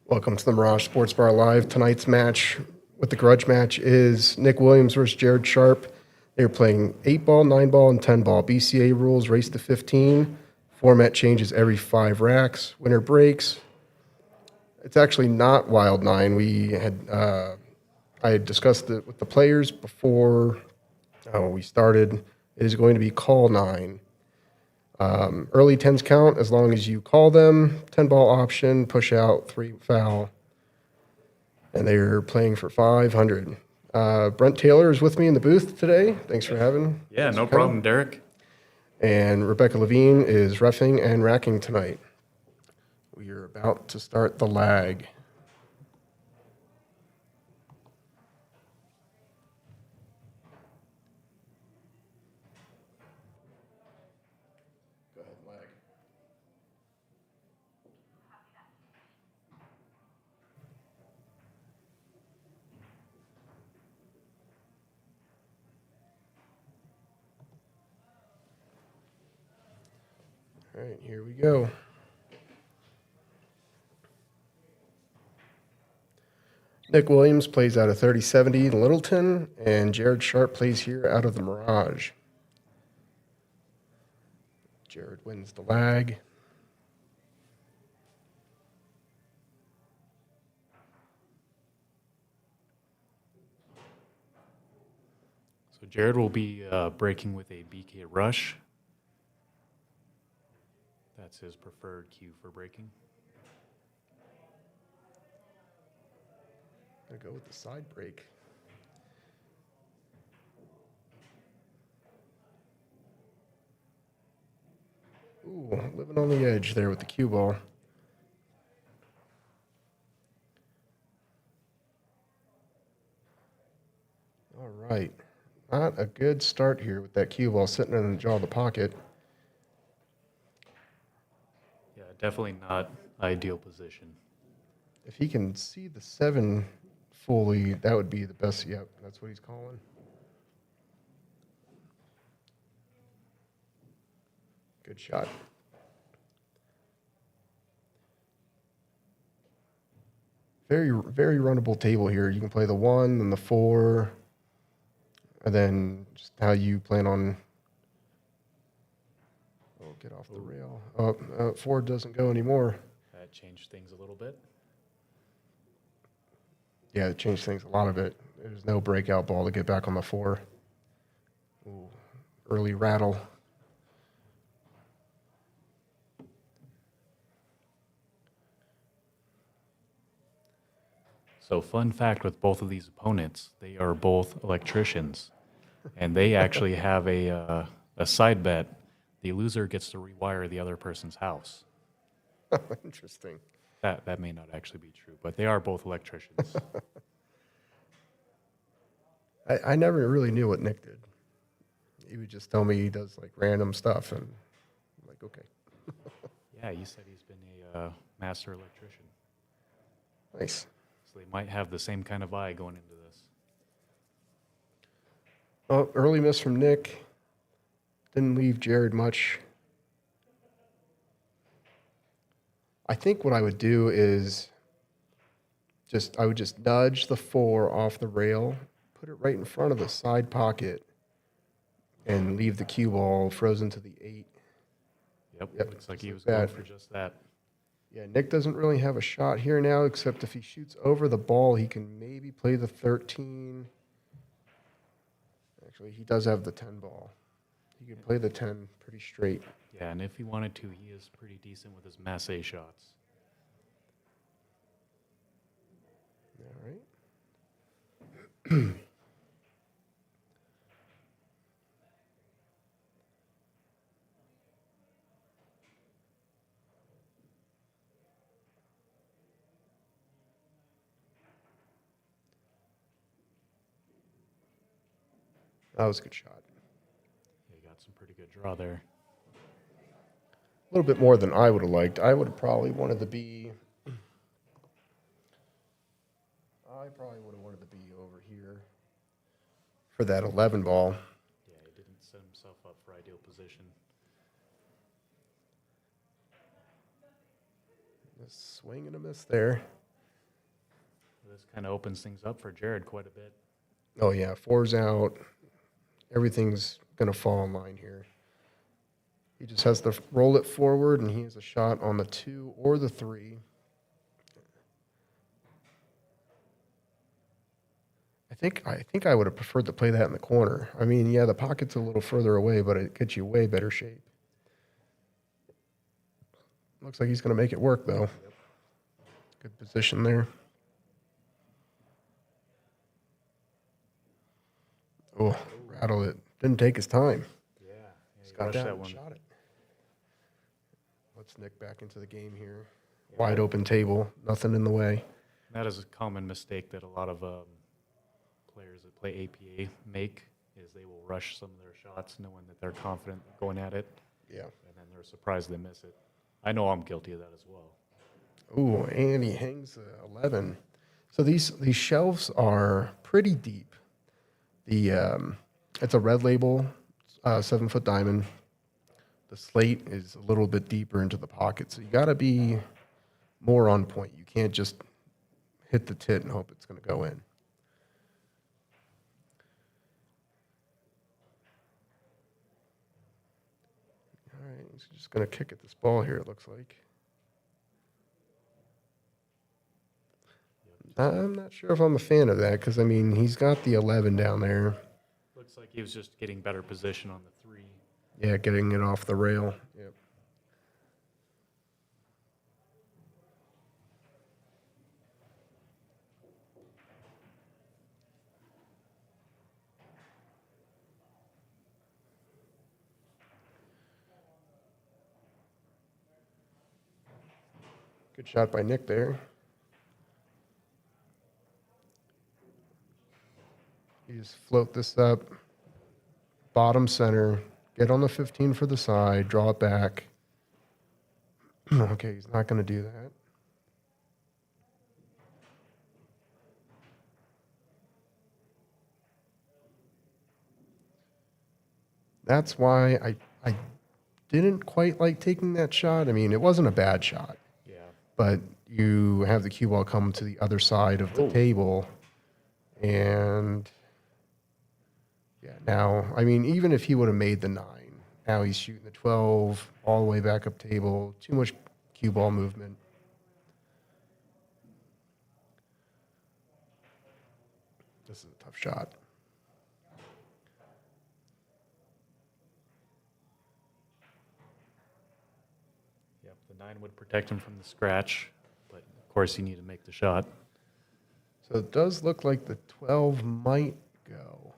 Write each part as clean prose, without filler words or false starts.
Welcome to the Mirage Sports Bar Live. Tonight's match with the Grudge match is Nick Williams versus Jared Sharpe. They're playing 8-ball, 9-ball, and 10-ball. BCA rules, race to 15. Format changes every 5 racks. Winner breaks. It's actually not Wild 9. I had discussed it with the players before we started. It is going to be Call 9. Early 10s count as long as you call them. 10-ball option, push out, 3 foul. And they're playing for 500. Brent Taylor is with me in the booth today. Thanks for having. Yeah, no problem, Derek. And Rebecca Levine is reffing and racking tonight. We are about to start the lag. Go ahead, lag. All right, here we go. Nick Williams plays out of 3070 Littleton, and Jared Sharpe plays here out of the Mirage. Jared wins the lag. So Jared will be breaking with a BK Rush. That's his preferred cue for breaking. I go with the side break. Ooh, living on the edge there with the cue ball. All right. Not a good start here with that cue ball sitting in the jaw of the pocket. Yeah, definitely not ideal position. If he can see the 7 fully, that would be the best. Yep, that's what he's calling. Good shot. Very, very runnable table here. You can play the 1 and the 4, and then just how you plan on. Oh, get off the rail. 4 doesn't go anymore. That changed things a little bit. Yeah, it changed things a lot of it. There's no breakout ball to get back on the 4. Ooh, early rattle. So fun fact with both of these opponents, they are both electricians. And they actually have a side bet. The loser gets to rewire the other person's house. Interesting. That may not actually be true, but they are both electricians. I never really knew what Nick did. He would just tell me he does like random stuff, and I'm like, okay. Yeah, you said he's been a master electrician. Nice. So they might have the same kind of eye going into this. Oh, early miss from Nick. Didn't leave Jared much. I think what I would do is I would just nudge the 4 off the rail, put it right in front of the side pocket, and leave the cue ball frozen to the 8. Yep. Looks like he was that. going for just that. Yeah, Nick doesn't really have a shot here now, except if he shoots over the ball, he can maybe play the 13. Actually, he does have the 10 ball. He can play the 10 pretty straight. Yeah, and if he wanted to, he is pretty decent with his masse shots. All right. That was a good shot. Yeah, he got some pretty good draw there. A little bit more than I would have liked. I would have probably wanted to be. I probably would have wanted to be over here for that 11 ball. Yeah, he didn't set himself up for ideal position. A swing and a miss there. this kind of opens things up for Jared quite a bit. Oh, yeah, 4's out. Everything's going to fall in line here. He just has to roll it forward, and he has a shot on the 2 or the 3. I think I would have preferred to play that in the corner. I mean, yeah, the pocket's a little further away, but it gets you way better shape. Looks like he's going to make it work, though. Good position there. Oh, rattled it. Didn't take his time. Yeah, Just he got rushed down that and one. shot it. Let's Nick back into the game here. Wide open table, nothing in the way. That is a common mistake that a lot of players that play APA make, is they will rush some of their shots knowing that they're confident going at it, Yeah. and then they're surprised they miss it. I know I'm guilty of that as well. Ooh, and he hangs the 11. So these shelves are pretty deep. It's a red label, 7-foot diamond. The slate is a little bit deeper into the pocket, so you got to be more on point. You can't just hit the tit and hope it's going to go in. All right, he's just going to kick at this ball here, it looks like. I'm not sure if I'm a fan of that because, I mean, he's got the 11 down there. Looks like he was just getting better position on the 3. Yeah, getting it off the rail. Yep. Good shot by Nick there. You just float this up, bottom center, get on the 15 for the side, draw it back. Okay, he's not going to do that. That's why I didn't quite like taking that shot. I mean, it wasn't a bad shot, Yeah. but you have the cue ball come to the other side of the Oh. table. And, yeah, now, I mean, even if he would have made the 9, now he's shooting the 12 all the way back up table. Too much cue ball movement. This is a tough shot. Yep, the 9 would protect him from the scratch, but of course you need to make the shot. So it does look like the 12 might go.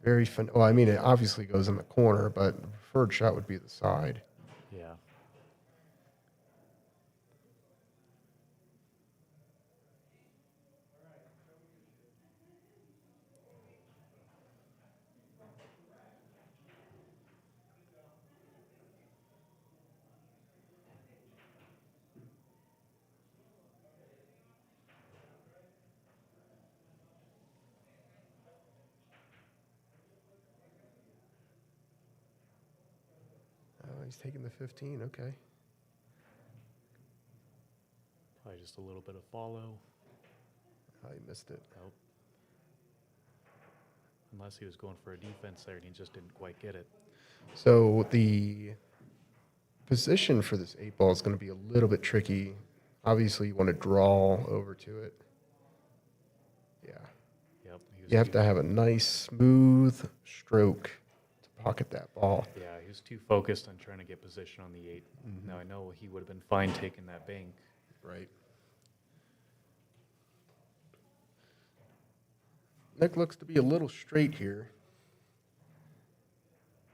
Very fun. Well, I mean, it obviously goes in the corner, but the preferred shot would be the side. Yeah. He's taking the 15. Okay. Probably just a little bit of follow. Oh, he missed it. Nope. Unless he was going for a defense there and he just didn't quite get it. So the position for this 8 ball is going to be a little bit tricky. Obviously, you want to draw over to it. Yeah. Yep. He was You have to have a nice, smooth stroke to pocket that ball. Yeah, he was too focused on trying to get position on the 8. Now I know he would have been fine taking that bank. Right. Nick looks to be a little straight here.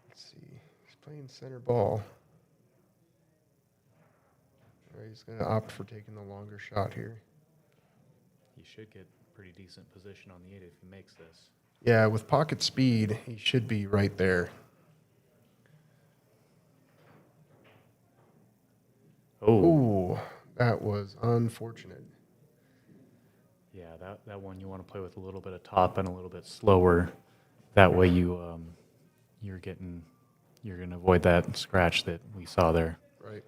Let's see. He's playing center ball. All right, he's going to opt for taking the longer shot here. He should get pretty decent position on the 8 if he makes this. Yeah, with pocket speed, he should be right there. Oh. Ooh, that was unfortunate. Yeah, that one you want to play with a little bit of top and a little bit slower. That way you're going to avoid that scratch that we saw there. Right.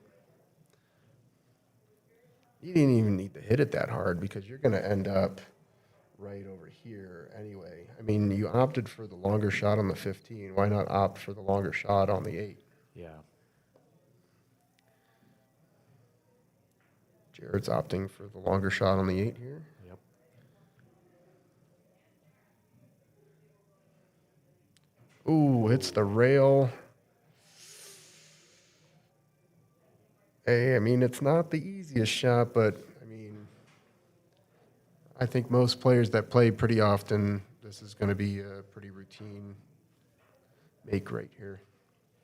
You didn't even need to hit it that hard because you're going to end up right over here anyway. I mean, you opted for the longer shot on the 15. Why not opt for the longer shot on the 8? Yeah. Jared's opting for the longer shot on the 8 here. Yep. Ooh, hits the rail. Hey, I mean, it's not the easiest shot, but I mean, I think most players that play pretty often, this is going to be a pretty routine make right here.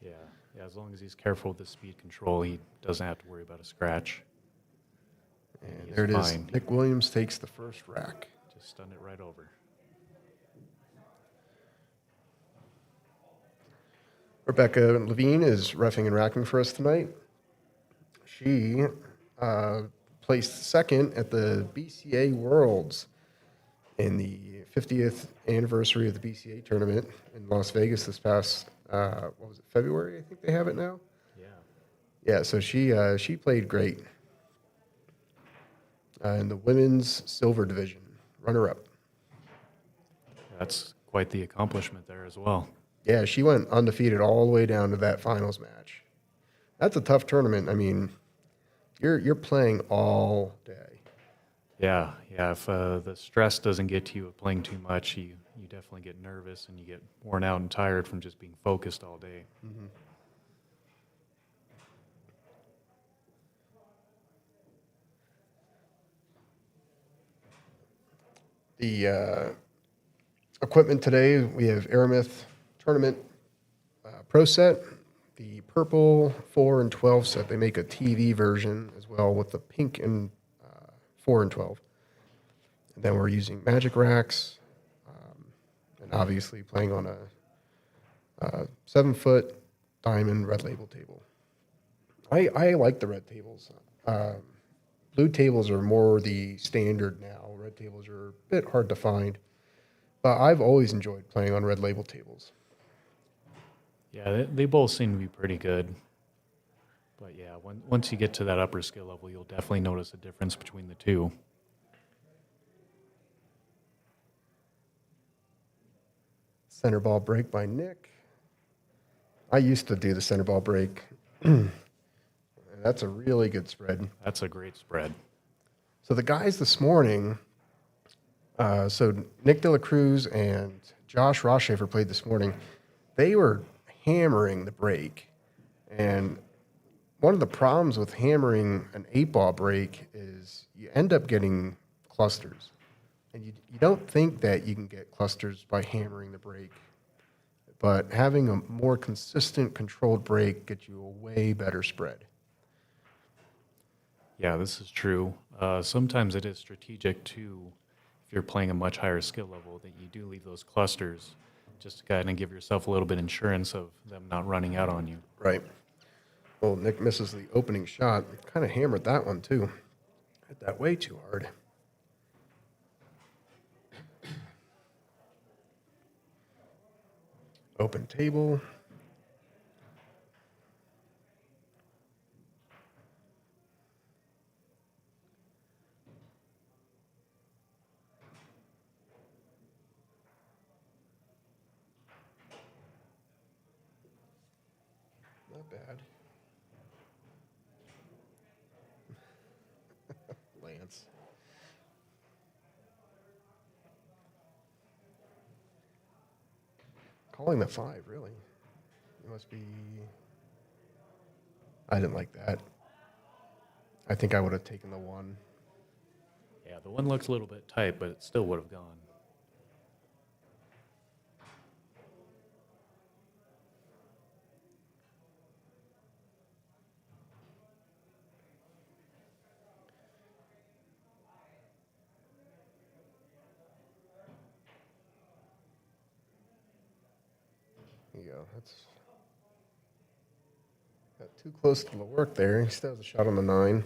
Yeah. Yeah. As long as he's careful with the speed control, he doesn't have to worry about a scratch. And He's there it is. fine. Nick Williams takes the first rack. Just stunned it right over. Rebecca Levine is reffing and racking for us tonight. She placed second at the BCA Worlds in the 50th anniversary of the BCA tournament in Las Vegas this past, what was it, February? I think they have it now. Yeah. Yeah, so she played great. In the women's silver division, runner-up. That's quite the accomplishment there as well. Yeah, she went undefeated all the way down to that finals match. That's a tough tournament. I mean, you're playing all day. Yeah, yeah. If the stress doesn't get to you of playing too much, you definitely get nervous and you get worn out and tired from just being focused all day. Mm-hmm. The equipment today, we have Aramith Tournament Pro Set, the purple 4 and 12 set. They make a TV version as well with the pink and 4 and 12. And then we're using magic racks, and obviously playing on a 7-foot Diamond red label table. I like the red tables. Blue tables are more the standard now. Red tables are a bit hard to find. But I've always enjoyed playing on red label tables. Yeah, they both seem to be pretty good. But yeah, once you get to that upper skill level, you'll definitely notice a difference between the two. Center ball break by Nick. I used to do the center ball break. That's a really good spread. That's a great spread. So the guys this morning, so Nick De La Cruz and Josh Rosshafer played this morning. They were hammering the break. And one of the problems with hammering an 8-ball break is you end up getting clusters. And you don't think that you can get clusters by hammering the break. But having a more consistent, controlled break gets you a way better spread. Yeah, this is true. Sometimes it is strategic too, if you're playing a much higher skill level, that you do leave those clusters just to kind of give yourself a little bit of insurance of them not running out on you. Right. Well, Nick misses the opening shot. Kind of hammered that one too. Hit that way too hard. Open table. Not bad. Lance. Calling the 5, really. It must be. I didn't like that. I think I would have taken the 1. Yeah, the one looks a little bit tight, but it still would have gone. There you go. That's got too close to the work there. He still has a shot on the 9.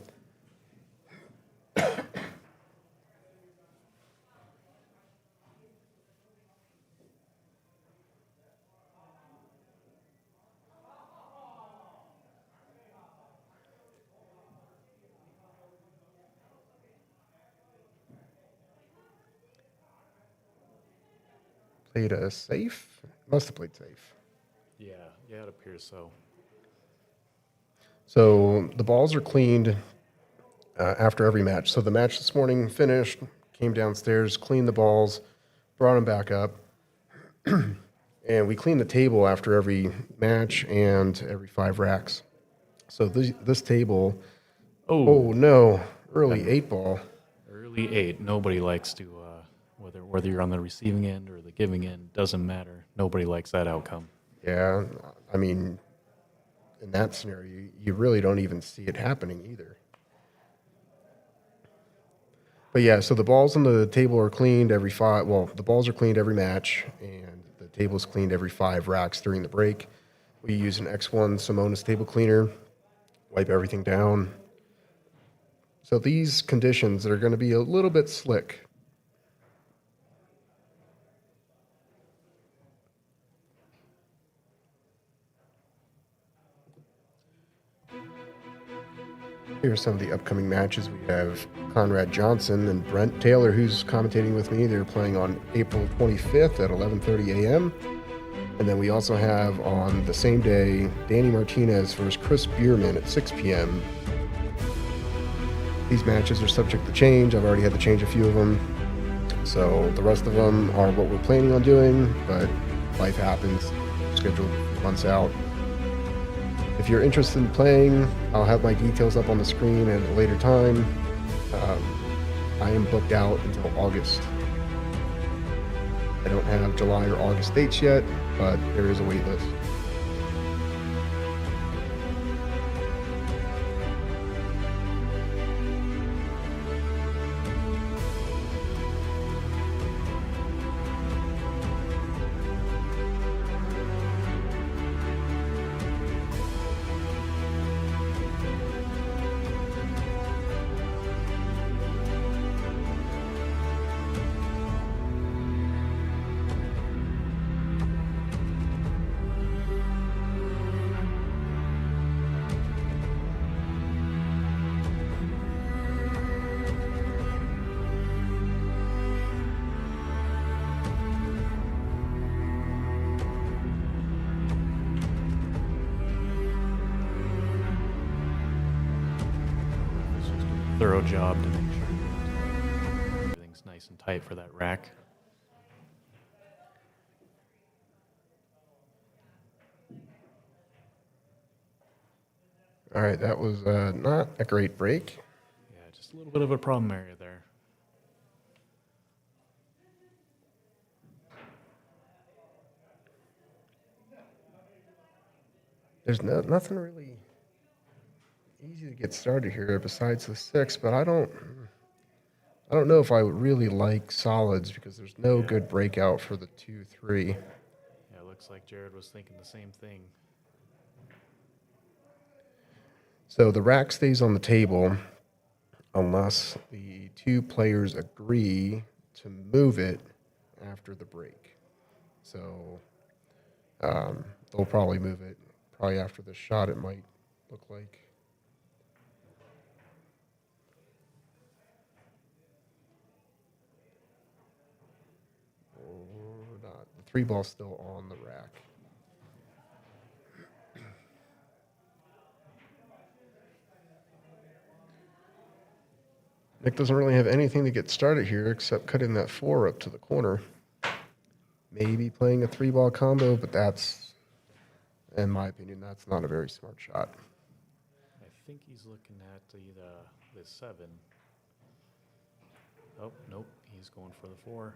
played a safe. Must have played safe. Yeah, it appears so. So the balls are cleaned after every match. So the match this morning finished, came downstairs, cleaned the balls, brought them back up, and we clean the table after every match and every 5 racks. So this table, oh no, early 8 ball. Early 8. Nobody likes to, whether you're on the receiving end or the giving end, doesn't matter. Nobody likes that outcome. Yeah, I mean, in that scenario, you really don't even see it happening either. But yeah, so the balls on the table are cleaned every 5. Well, the balls are cleaned every match, and the table's cleaned every 5 racks during the break. We use an X1 Simonis table cleaner, wipe everything down. So these conditions are going to be a little bit slick. Here are some of the upcoming matches. We have Conrad Johnson and Brent Taylor, who's commentating with me. They're playing on April 25th at 11:30 a.m. And then we also have on the same day, Danny Martinez versus Chris Bierman at 6 p.m. These matches are subject to change. I've already had to change a few of them. So the rest of them are what we're planning on doing, but life happens. Scheduled months out. If you're interested in playing, I'll have my details up on the screen at a later time. I am booked out until August. I don't have July or August dates yet, but there is a wait list. Thorough job to make sure everything's nice and tight for that rack. All right, that was not a great break. Yeah, just a little bit of a problem area there. There's nothing really easy to get started here besides the 6, but I don't know if I would really like solids because there's no good breakout for the 2-3. Yeah, it looks like Jared was thinking the same thing. So the rack stays on the table unless the 2 players agree to move it after the break. So they'll probably move it probably after the shot, it might look like. Or not. The 3 ball's still on the rack. Nick doesn't really have anything to get started here except cutting that 4 up to the corner. Maybe playing a 3-ball combo, but that's, in my opinion, that's not a very smart shot. I think he's looking at the 7. Oh, nope, he's going for the 4.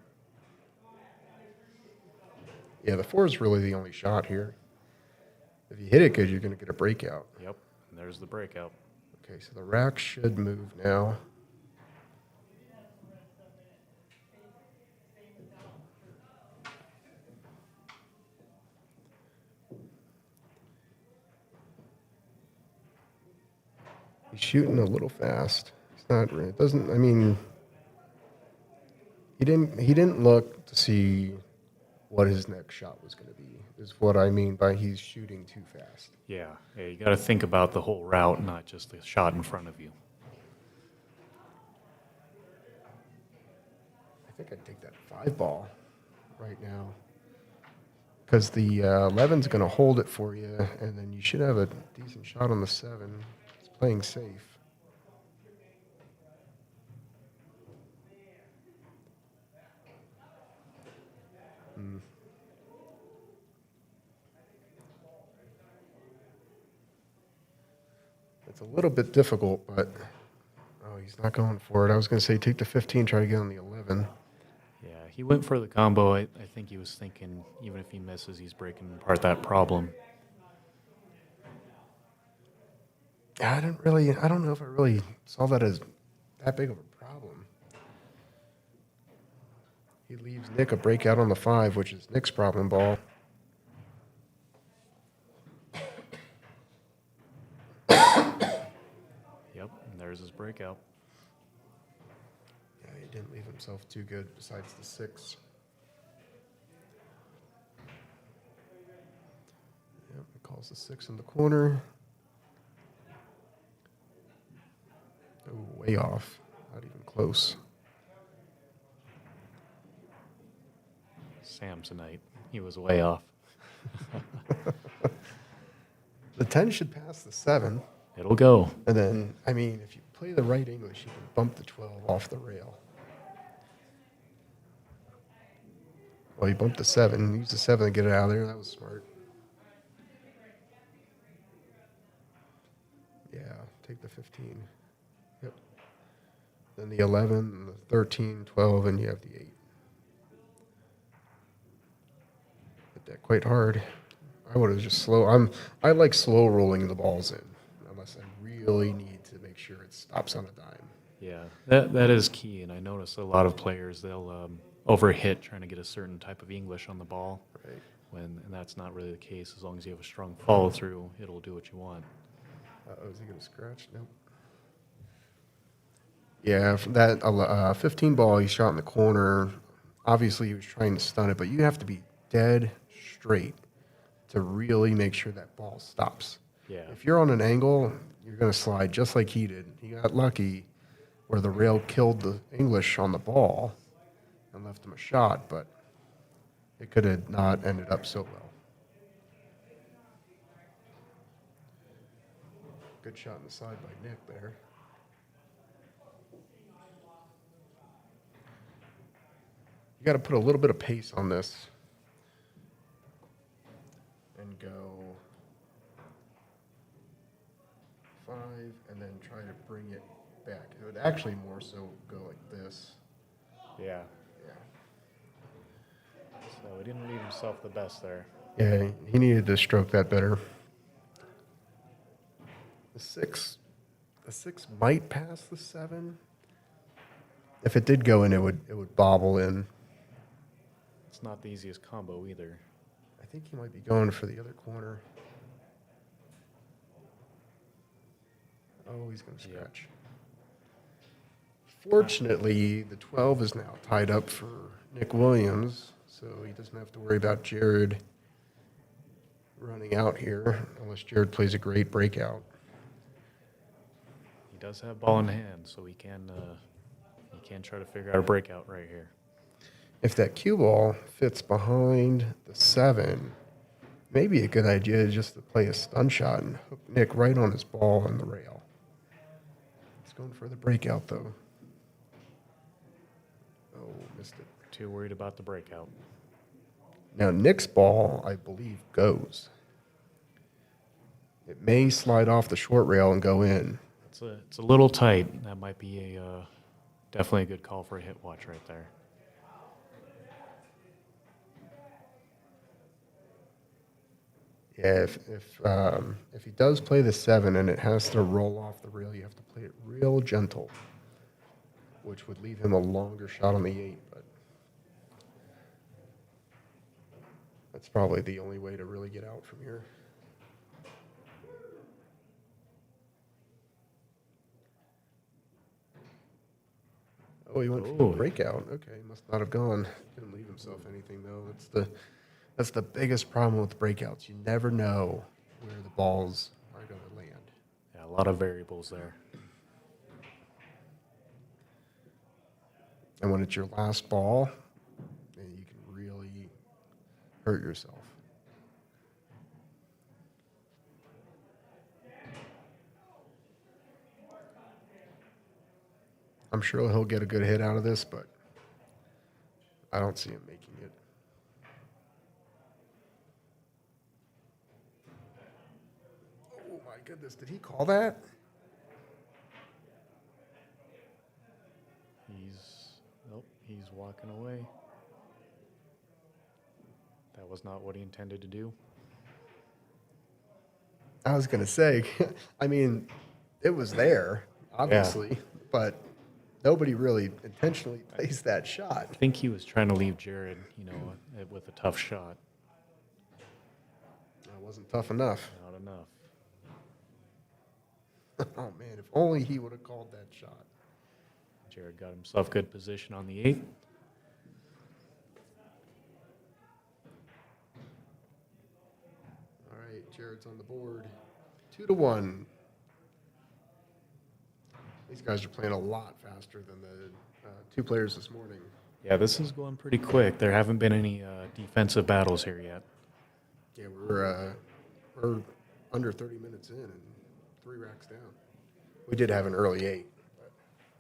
Yeah, the 4 is really the only shot here. If you hit it good, you're going to get a breakout. Yep, and there's the breakout. Okay, so the rack should move now. He's shooting a little fast. It's not. It doesn't. I mean, he didn't look to see what his next shot was going to be. Is what I mean by he's shooting too fast. Yeah, you got to think about the whole route, not just the shot in front of you. I think I'd take that 5 ball right now. Because the 11's going to hold it for you, and then you should have a decent shot on the 7. It's playing safe. It's a little bit difficult, but oh, he's not going for it. I was going to say take the 15, try to get on the 11. Yeah, he went for the combo. I think he was thinking even if he misses, he's breaking apart that problem. I don't know if I really saw that as that big of a problem. He leaves Nick a breakout on the 5, which is Nick's problem ball. Yep, and there's his breakout. Yeah, he didn't leave himself too good besides the 6. Yep, he calls the 6 in the corner. Oh, way off. Not even close. Samsonite. He was way off. The 10 should pass the 7. It'll go. And then, I mean, if you play the right English, you can bump the 12 off the rail. Well, you bumped the 7. Use the 7 to get it out of there. That was smart. Yeah, take the 15. Yep. Then the 11, and the 13, 12, and you have the 8. Hit that quite hard. I would have just I like slow rolling the balls in, unless I really need to make sure it stops on a dime. Yeah, that is key. And I notice a lot of players, they'll overhit trying to get a certain type of English on the ball. Right. And that's not really the case. As long as you have a strong follow through, it'll do what you want. Is he going to scratch? Nope. Yeah, for that 15 ball he shot in the corner. Obviously, he was trying to stun it, but you have to be dead straight to really make sure that ball stops. Yeah. If you're on an angle, you're going to slide just like he did. He got lucky where the rail killed the English on the ball and left him a shot, but it could have not ended up so well. Good shot in the side by Nick there. You got to put a little bit of pace on this and go 5 and then try to bring it back. It would actually more so go like this. Yeah. Yeah. So he didn't leave himself the best there. Yeah, he needed to stroke that better. The 6 might pass the 7. If it did go in, it would bobble in. It's not the easiest combo either. I think he might be going for the other corner. Oh, he's going to scratch. Fortunately, the 12 is now tied up for Nick Williams, so he doesn't have to worry about Jared running out here, unless Jared plays a great breakout. He does have ball in hand, so he can try to figure out a breakout right here. If that cue ball fits behind the 7, maybe a good idea is just to play a stun shot and hook Nick right on his ball on the rail. He's going for the breakout, though. Oh, missed it. Too worried about the breakout. Now, Nick's ball, I believe, goes. It may slide off the short rail and go in. It's a little tight. That might be definitely a good call for a hit watch right there. Yeah, if he does play the 7 and it has to roll off the rail, you have to play it real gentle, which would leave him a longer shot on the 8. But that's probably the only way to really get out from here. Oh, he went for the breakout. Okay, must not have gone. Didn't leave himself anything, though. That's the biggest problem with breakouts. You never know where the balls are going to land. Yeah, a lot of variables there. And when it's your last ball, then you can really hurt yourself. I'm sure he'll get a good hit out of this, but I don't see him making it. Oh my goodness, did he call that? He's walking away. That was not what he intended to do. I was going to say, I mean, it was there, obviously, but nobody really intentionally placed that shot. I think he was trying to leave Jared, with a tough shot. That wasn't tough enough. Not enough. Oh, man, if only he would have called that shot. Jared got himself good position on the 8th. All right, Jared's on the board. 2-1. These guys are playing a lot faster than the two players this morning. Yeah, this is going pretty quick. There haven't been any defensive battles here yet. Yeah, we're under 30 minutes in and 3 racks down. We did have an early 8. But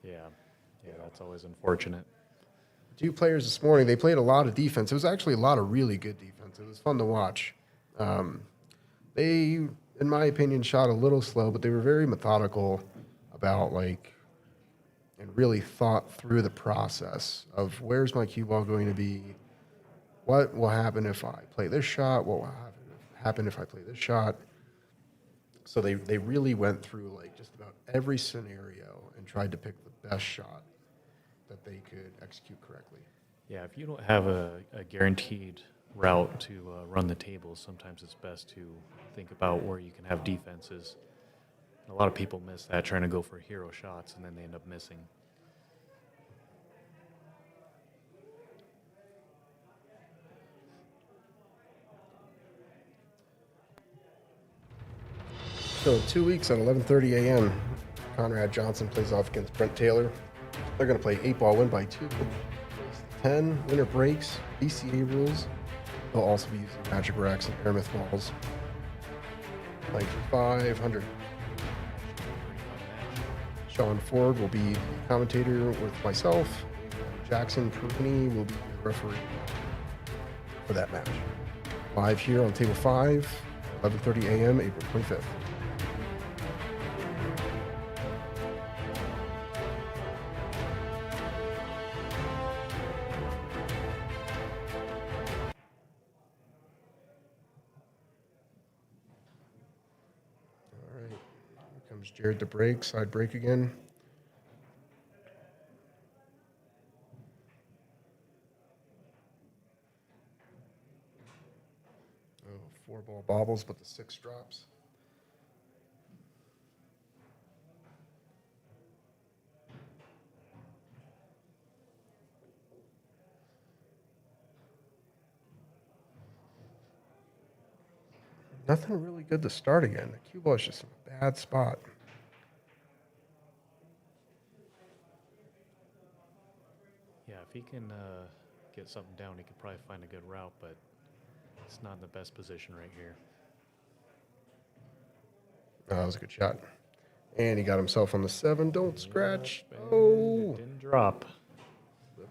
Yeah, that's always unfortunate. two players this morning, they played a lot of defense. It was actually a lot of really good defense. It was fun to watch. They, in my opinion, shot a little slow, but they were very methodical about and really thought through the process of where's my cue ball going to be, what will happen if I play this shot, what will happen if I play this shot. So they really went through just about every scenario and tried to pick the best shot that they could execute correctly. Yeah, if you don't have a guaranteed route to run the table, sometimes it's best to think about where you can have defenses. A lot of people miss that, trying to go for hero shots, and then they end up missing. So in 2 weeks at 11:30 a.m., Conrad Johnson plays off against Brent Taylor. They're going to play 8-ball, win by 2. 10, winner breaks, BCA rules. They'll also be using Magic Racks and Aramith balls. Playing for 500. Sean Ford will be the commentator with myself. Jackson Perini will be the referee for that match. Live here on Table 5, 11:30 a.m., April 25th. Comes Jared to break, side break again. Oh, 4-ball bobbles, but the 6 drops. Nothing really good to start again. The cue ball is just in a bad spot. Yeah, if he can get something down, he could probably find a good route, but it's not in the best position right here. Oh, that was a good shot. And he got himself on the 7. Don't scratch. Yep, Oh, it didn't drop.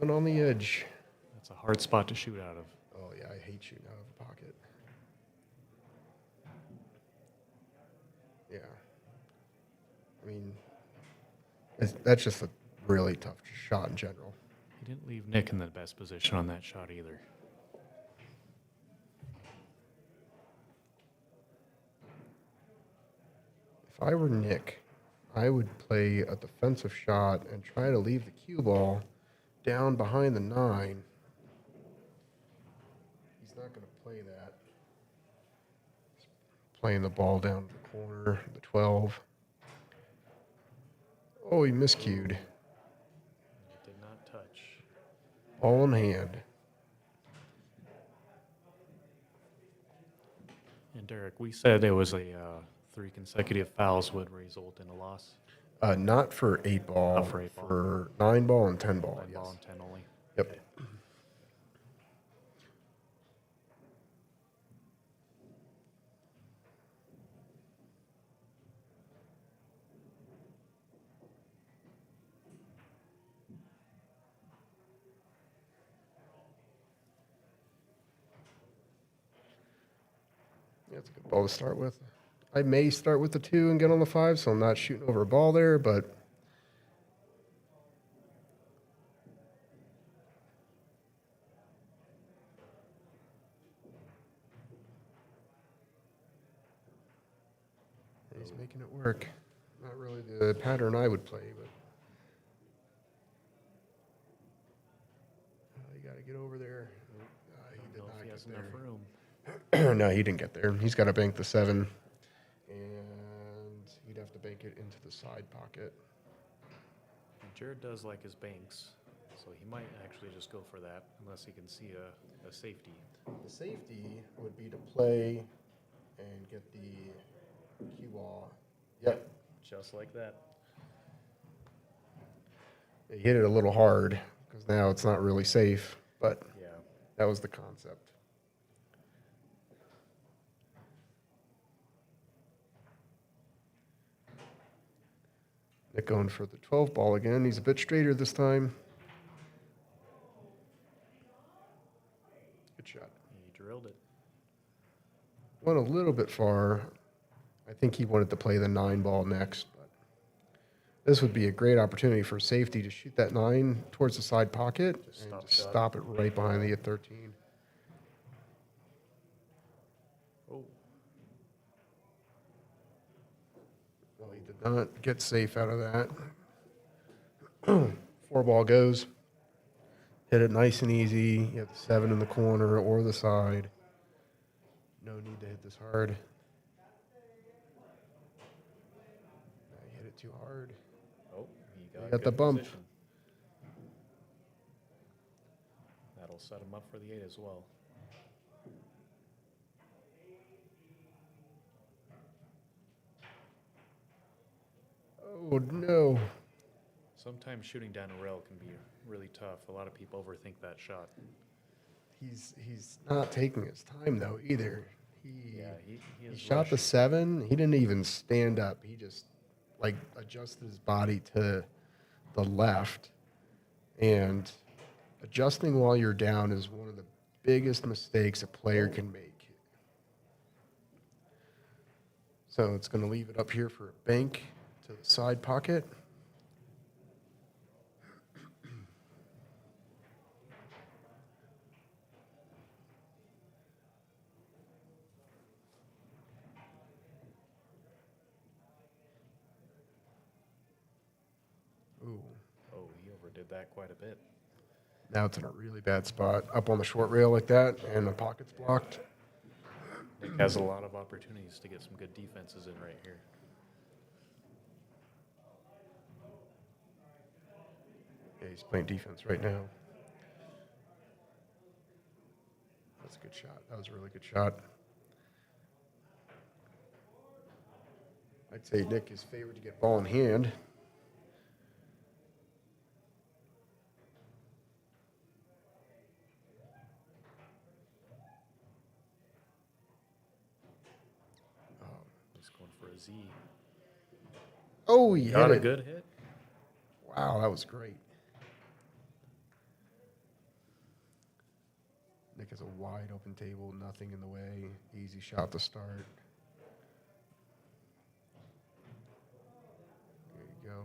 living on the edge. That's a hard spot to shoot out of. Oh, yeah, I hate shooting out of the pocket. Yeah. I mean, that's just a really tough shot in general. He didn't leave Nick in the best position on that shot either. If I were Nick, I would play a defensive shot and try to leave the cue ball down behind the 9. He's not going to play that. He's playing the ball down to the corner, the 12. Oh, he miscued. It did not touch. Ball in hand. And Derek, we said it was a 3 consecutive fouls would result in a loss. Not for 8-ball. Not for 8-ball. For 9-ball and 10-ball. 9 ball and 10 only. Yep. Okay. Yeah, it's a good ball to start with. I may start with the 2 and get on the 5, so I'm not shooting over a ball there, but he's making it work. Not really the pattern I would play, but you got to get over there. He did Know not if he has get enough there. room. No, he didn't get there. He's got to bank the 7, and he'd have to bank it into the side pocket. And Jared does like his banks, so he might actually just go for that unless he can see a safety. The safety would be to play and get the cue ball. Yep. Just like that. He hit it a little hard because now it's not really safe, but Yeah. that was the concept. Nick going for the 12 ball again. He's a bit straighter this time. Good shot. He drilled it. Went a little bit far. I think he wanted to play the 9 ball next, but this would be a great opportunity for safety to shoot that 9 towards the side pocket Just and stop just shot. stop it right behind the 13. Oh, Well, he did not get safe out of that. 4 ball goes. Hit it nice and easy. You have the 7 in the corner or the side. No need to hit this hard. I hit it too hard. oh, he got, got the good bump. position. That'll set him up for the 8 as well. Oh, no. Sometimes shooting down a rail can be really tough. A lot of people overthink that shot. He's not taking his time, though, either. He is shot the rushing. 7. He didn't even stand up. He just, like, adjusted his body to the left. And adjusting while you're down is one of the biggest mistakes a player can make. So it's going to leave it up here for a bank to the side pocket. Ooh. Oh, he overdid that quite a bit. Now it's in a really bad spot, up on the short rail like that, and the pocket's blocked. Nick has a lot of opportunities to get some good defenses in right here. Yeah, he's playing defense right now. That's a good shot. That was a really good shot. I'd say Nick is favored to get ball in hand. Just going for a Z. Oh, he Got hit a it. good hit. Wow, that was great. Nick has a wide open table, nothing in the way. Easy shot to start. There you go.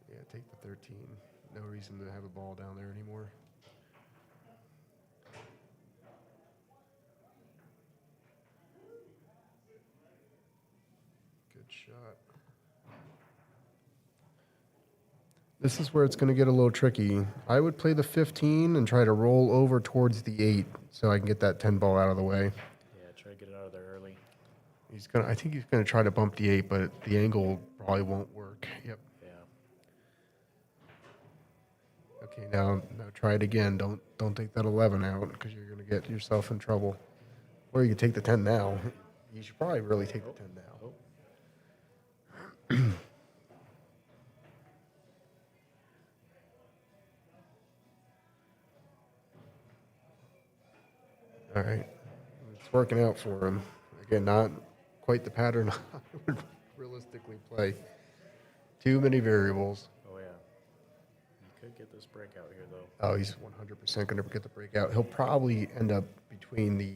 Yeah, take the 13. No reason to have a ball down there anymore. Good shot. This is where it's going to get a little tricky. I would play the 15 and try to roll over towards the 8 so I can get that 10 ball out of the way. Yeah, try to get it out of there early. I think he's gonna try to bump the 8, but the angle probably won't work. Yep. Yeah. Okay, now try it again. Don't take that 11 out because you're gonna get yourself in trouble. Or you can take the 10 now. You should probably really take the 10 now. Oh. All right, it's working out for him. Again, not quite the pattern I would realistically play. Too many variables. Oh, yeah. this breakout here, though. Oh, he's 100% going to get the breakout. He'll probably end up between the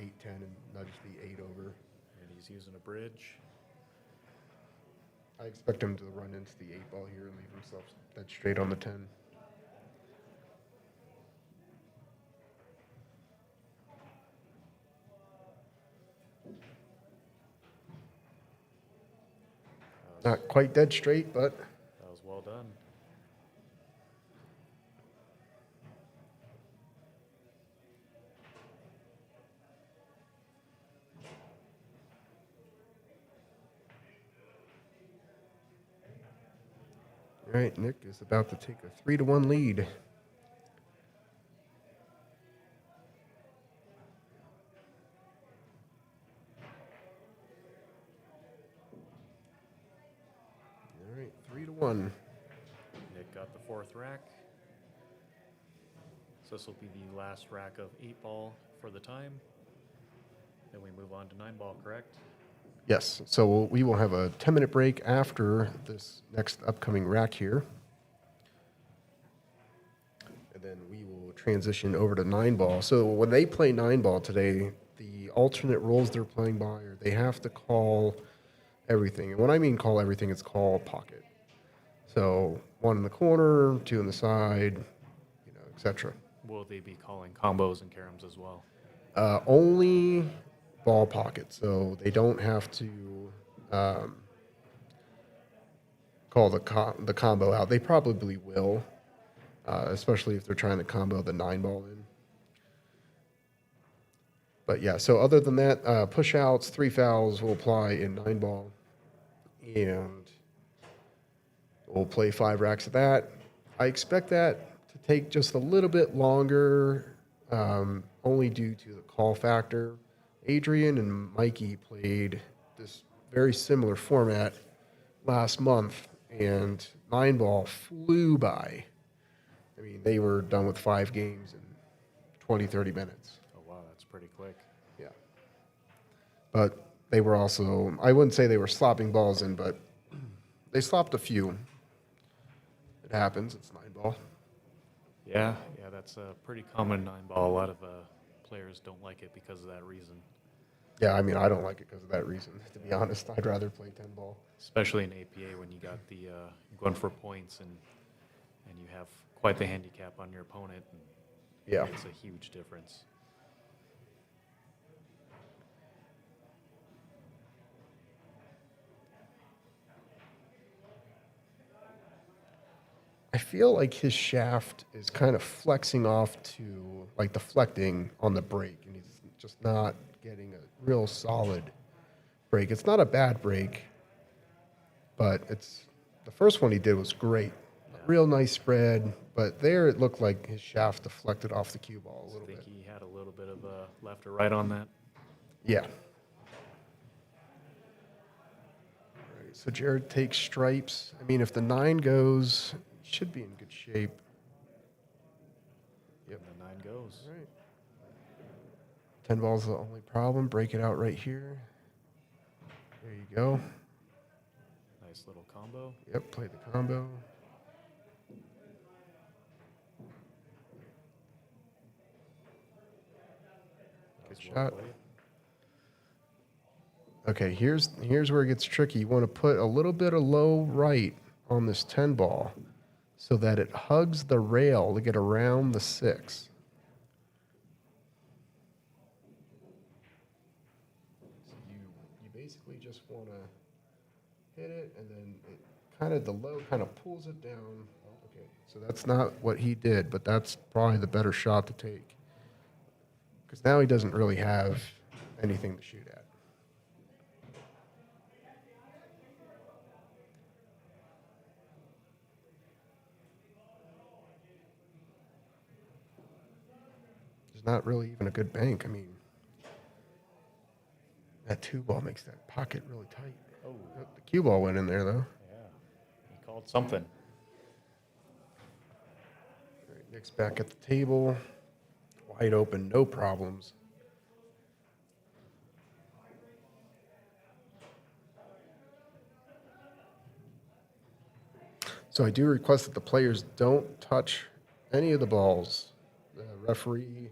8-10 and nudge the 8 over. And he's using a bridge. I expect him to run into the 8 ball here and leave himself dead straight on the 10. Not quite dead straight, but That was well done. all right, Nick is about to take a 3-1 lead. All right, 3-1. Nick got the 4th rack. So this will be the last rack of 8 ball for the time. Then we move on to 9 ball, correct? Yes, so we will have a 10-minute break after this next upcoming rack here. And then we will transition over to 9 ball. So when they play 9 ball today, the alternate rules they're playing by are they have to call everything. And when I mean call everything, it's call pocket. So 1 in the corner, 2 in the side, etc. Will they be calling combos and caroms as well? Only ball pocket, so they don't have to call the combo out. They probably will, especially if they're trying to combo the 9 ball in. But yeah, so other than that, push outs, 3 fouls will apply in 9 ball, and we'll play 5 racks of that. I expect that to take just a little bit longer, only due to the call factor. Adrian and Mikey played this very similar format last month, and 9 ball flew by. I mean, they were done with 5 games in 20, 30 minutes. Oh, wow, that's pretty quick. Yeah. But they were also, I wouldn't say they were slopping balls in, but they slopped a few. It happens. It's 9 ball. Yeah, that's a pretty common 9 ball. A lot of players don't like it because of that reason. Yeah, I mean, I don't like it because of that reason. To be honest, I'd rather play 10 ball. Especially in APA when you got the going for points and you have quite the handicap on your opponent. And Yeah. it's a huge difference. I feel like his shaft is kind of flexing off to, like, deflecting on the break, and he's just not getting a real solid break. It's not a bad break, but it's the first one he did was great. Real nice spread, but there it looked like his shaft deflected off the cue ball a little bit. I think he had a little bit of a left or right on that. Yeah. All right, so Jared takes stripes. I mean, if the 9 goes, he should be in good shape. Yep. And the 9 goes. All right. 10 ball's the only problem. Break it out right here. There you go. Nice little combo. Yep, play the combo. Good That was well shot. played. Okay, here's where it gets tricky. You want to put a little bit of low right on this 10 ball so that it hugs the rail to get around the 6. So you basically just want to hit it, and then it kind of, the low kind of pulls it down. Okay, so that's not what he did, but that's probably the better shot to take. Because now he doesn't really have anything to shoot at. There's not really even a good bank. I mean, that 2 ball makes that pocket really tight. Oh, The cue ball went in there, though. yeah. He called something. All right, Nick's back at the table. Wide open, no problems. So I do request that the players don't touch any of the balls. The referee,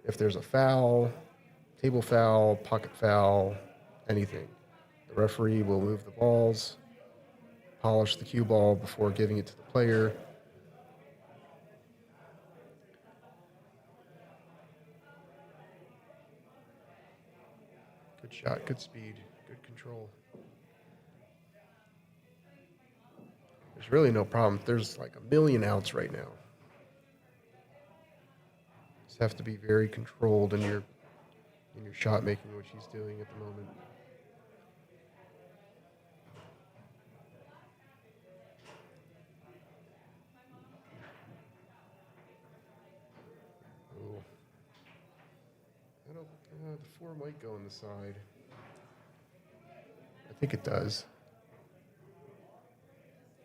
if there's a foul, table foul, pocket foul, anything, the referee will move the balls, polish the cue ball before giving it to the player. Good shot, good speed, good control. There's really no problem. There's like a million outs right now. Just have to be very controlled in your shot making, which he's doing at the moment. Oh. The 4 might go on the side. I think it does.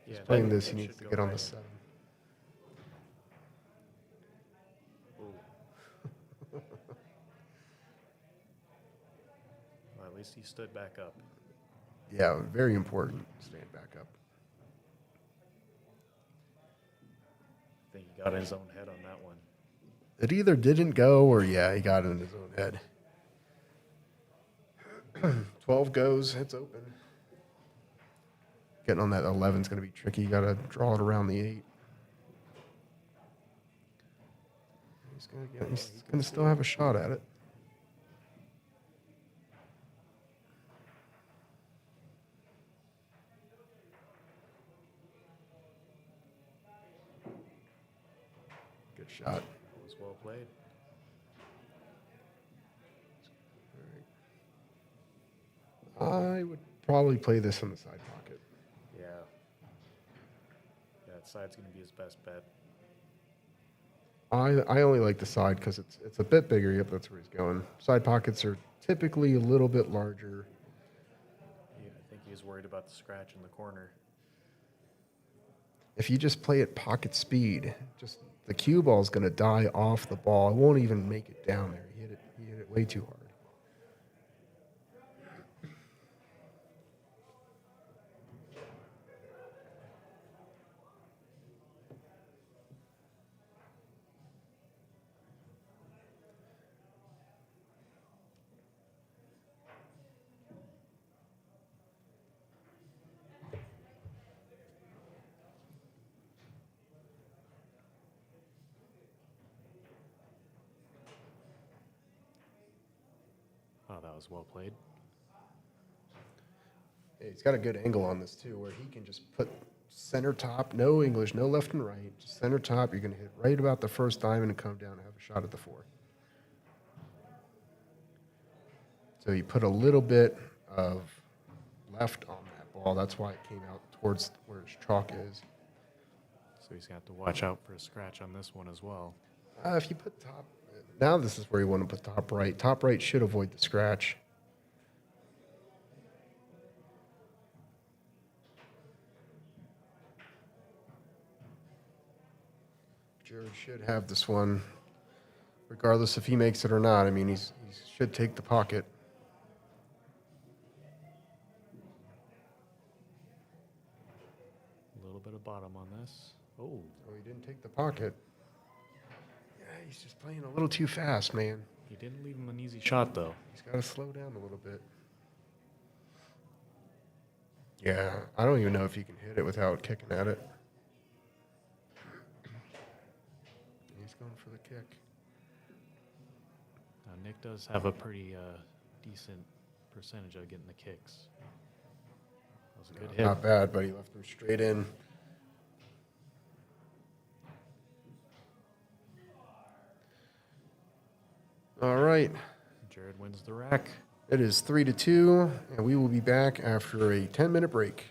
Yeah, He's playing that- this, that he needs should to go get on right the in. 7. Ooh. Well, at least he stood back up. Yeah, very important. Stand back up. I think he got in his own head on that one. It either didn't go or, yeah, he got it in his own head. 12 goes, it's open. Getting on that 11 is going to be tricky. You got to draw it around the 8. He's going to still have a shot at it. Good shot. It was well played. I would probably play this in the side pocket. Yeah. Yeah, that side's going to be his best bet. I only like the side because it's a bit bigger. Yep, that's where he's going. Side pockets are typically a little bit larger. Yeah, I think he was worried about the scratch in the corner. If you just play at pocket speed, just the cue ball is going to die off the ball. It won't even make it down there. He hit it way too hard. Oh, that was well played. Hey, he's got a good angle on this too, where he can just put center top, no English, no left and right, just center top. You're going to hit right about the first diamond and come down and have a shot at the 4. So you put a little bit of left on that ball. That's why it came out towards where his chalk is. So he's got to watch out for a scratch on this one as well. If you put top, now this is where you want to put top right. Top right should avoid the scratch. Jared should have this one, regardless if he makes it or not. I mean, he should take the pocket. A little bit of bottom on this. Oh, Oh, he didn't take the pocket. Yeah, he's just playing a little too fast, man. he didn't leave him an easy shot, though. He's got to slow down a little bit. Yeah, I don't even know if he can hit it without kicking at it. He's going for the kick. Now, Nick does have a pretty decent percentage of getting the kicks. That was a good hit. Not bad, but he left him straight in. All right. Jared wins the rack. It is 3-2, and we will be back after a 10-minute break.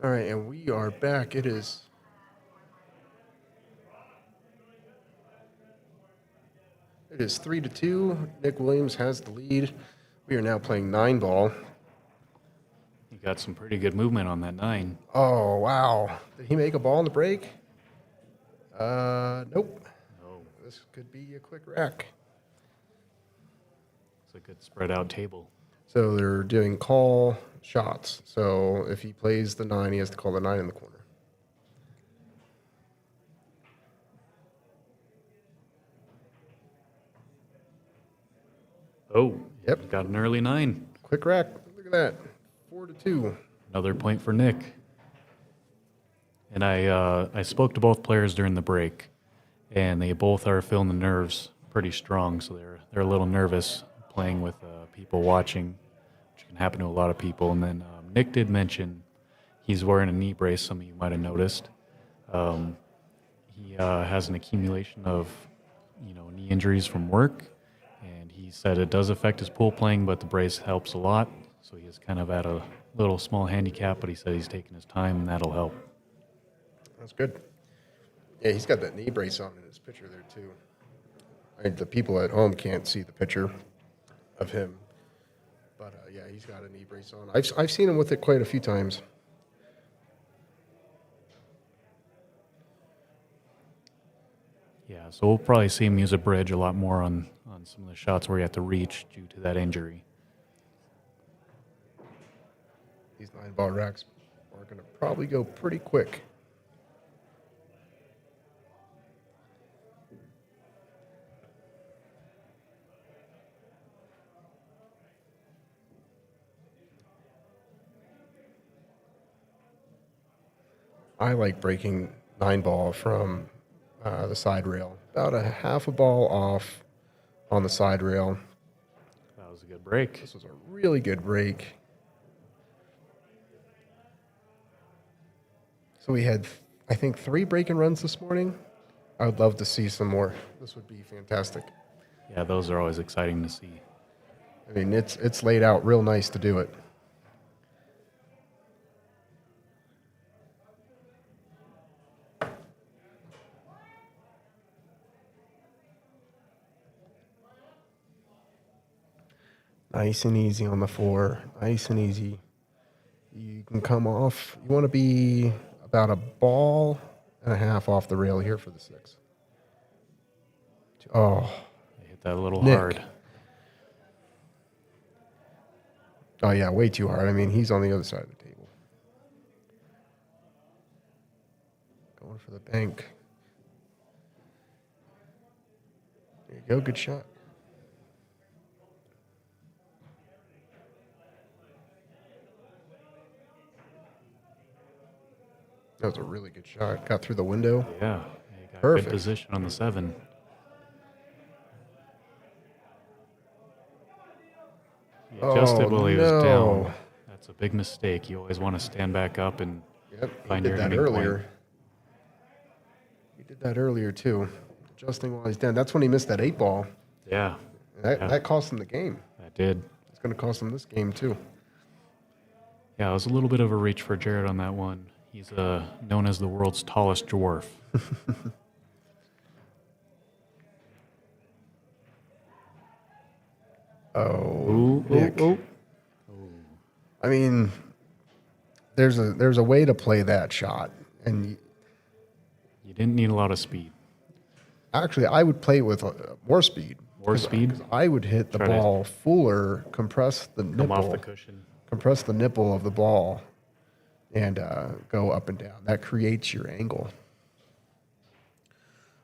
All right, and we are back. It is It is 3-2. Nick Williams has the lead. We are now playing 9-ball. You got some pretty good movement on that 9. Oh, wow. Did he make a ball in the break? Nope. No, This could be a quick rack. it's a good spread out table. So they're doing call shots. So if he plays the 9, he has to call the 9 in the corner. Oh, Yep. got an early 9. Quick rack. Look at that. 4-2. Another point for Nick. And I spoke to both players during the break, and they both are feeling the nerves pretty strong. So they're a little nervous playing with people watching, which can happen to a lot of people. And then Nick did mention he's wearing a knee brace. Some of you might have noticed. He has an accumulation of knee injuries from work, and he said it does affect his pool playing, but the brace helps a lot. So he is kind of at a little small handicap, but he said he's taking his time, and that'll help. That's good. Yeah, he's got that knee brace on in his picture there, too. The people at home can't see the picture of him. But, yeah, he's got a knee brace on. I've seen him with it quite a few times. Yeah, so we'll probably see him use a bridge a lot more on some of the shots where you have to reach due to that injury. These 9-ball racks are going to probably go pretty quick. I like breaking 9-ball from the side rail. About a half a ball off on the side rail. That was a good break. This was a really good break. So we had, I think, 3 break-and runs this morning. I would love to see some more. This would be fantastic. Yeah, those are always exciting to see. I mean, it's laid out real nice to do it. Nice and easy on the 4. Nice and easy. You can come off. You want to be about a ball and a half off the rail here for the 6. Oh. They hit that a little Nick. hard. Oh, yeah, way too hard. I mean, he's on the other side of the table. Going for the bank. There you go. Good shot. That was a really good shot. Got through the window. Yeah, he got Perfect. good position on the 7. He adjusted while he was down. That's a big mistake. You always want to stand back up and find he your did that ending earlier. point. He did that earlier, too. Adjusting while he's down. That's when he missed that 8-ball. Yeah, That cost him the game. that did. It's going to cost him this game, too. Yeah, it was a little bit of a reach for Jared on that one. He's known as the world's tallest dwarf. Oh, Nick. ooh. I mean, there's a way to play that shot. And You didn't need a lot of speed. actually, I would play it with more speed. More speed? 'Cause I would hit the Try to ball fuller, compress the Come off the nipple. cushion. Compress the nipple of the ball and go up and down. That creates your angle.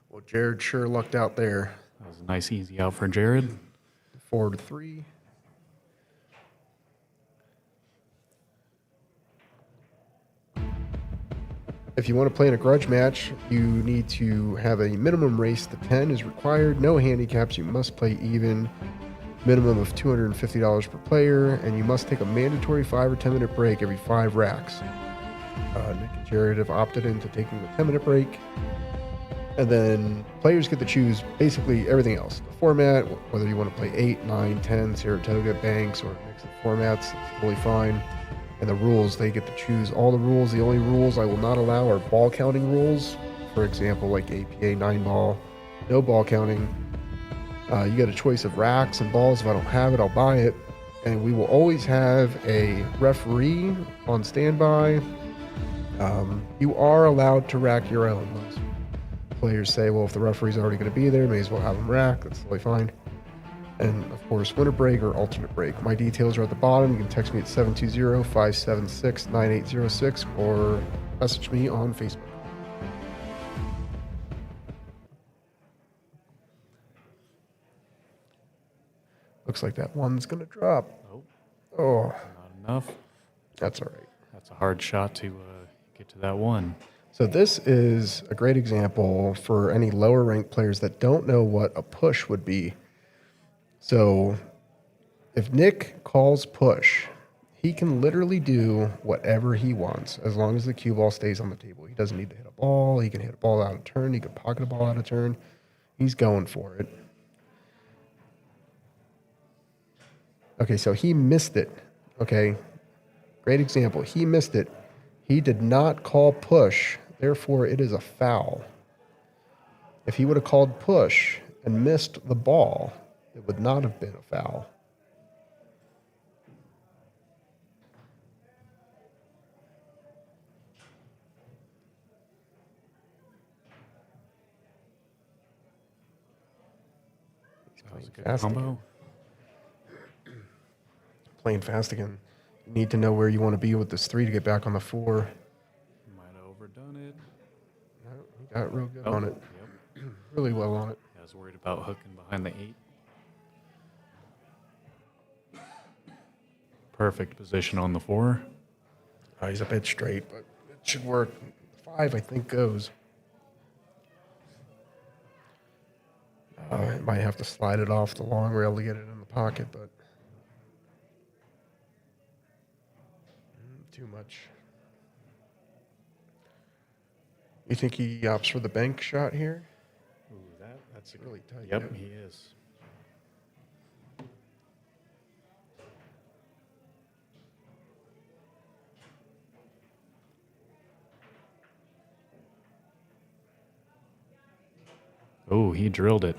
Well, Jared sure lucked out there. That was a nice easy out for Jared. 4-3. If you want to play in a grudge match, you need to have a minimum race to 10 is required. No handicaps. You must play even. Minimum of $250 per player, and you must take a mandatory 5 or 10 minute break every 5 racks. Nick and Jared have opted into taking the 10-minute break. And then players get to choose basically everything else. The format, whether you want to play 8, 9, 10, Saratoga, Banks, or a mix of formats, it's totally fine. And the rules, they get to choose all the rules. The only rules I will not allow are ball counting rules. For example, like APA 9-ball, no ball counting. You get a choice of racks and balls. If I don't have it, I'll buy it. And we will always have a referee on standby. You are allowed to rack your own. Most players say, well, if the referee's already going to be there, may as well have him rack. That's totally fine. And of course, winter break or alternate break. My details are at the bottom. You can text me at 720-576-9806 or message me on Facebook. Looks like that one's going to drop. Oh, Not enough. that's all right. That's a hard shot to get to that one. So this is a great example for any lower ranked players that don't know what a push would be. So if Nick calls push, he can literally do whatever he wants as long as the cue ball stays on the table. He doesn't need to hit a ball. He can hit a ball out of turn. He can pocket a ball out of turn. He's going for it. Okay, so he missed it. Okay, great example. He missed it. He did not call push. Therefore, it is a foul. If he would have called push and missed the ball, it would not have been a foul. That was a good Fast combo. again. Playing fast again. You need to know where you want to be with this 3 to get back on the 4. Might have overdone it. No, he got real good Oh, on it. Yep. Really well on it. I was worried about hooking behind the 8. Perfect position on the 4. He's a bit straight, but it should work. 5, I think, goes. Might have to slide it off the long rail to get it in the pocket, but too much. You think he opts for the bank shot here? Ooh, that's Really tight. Yep, he is. Oh, he drilled it.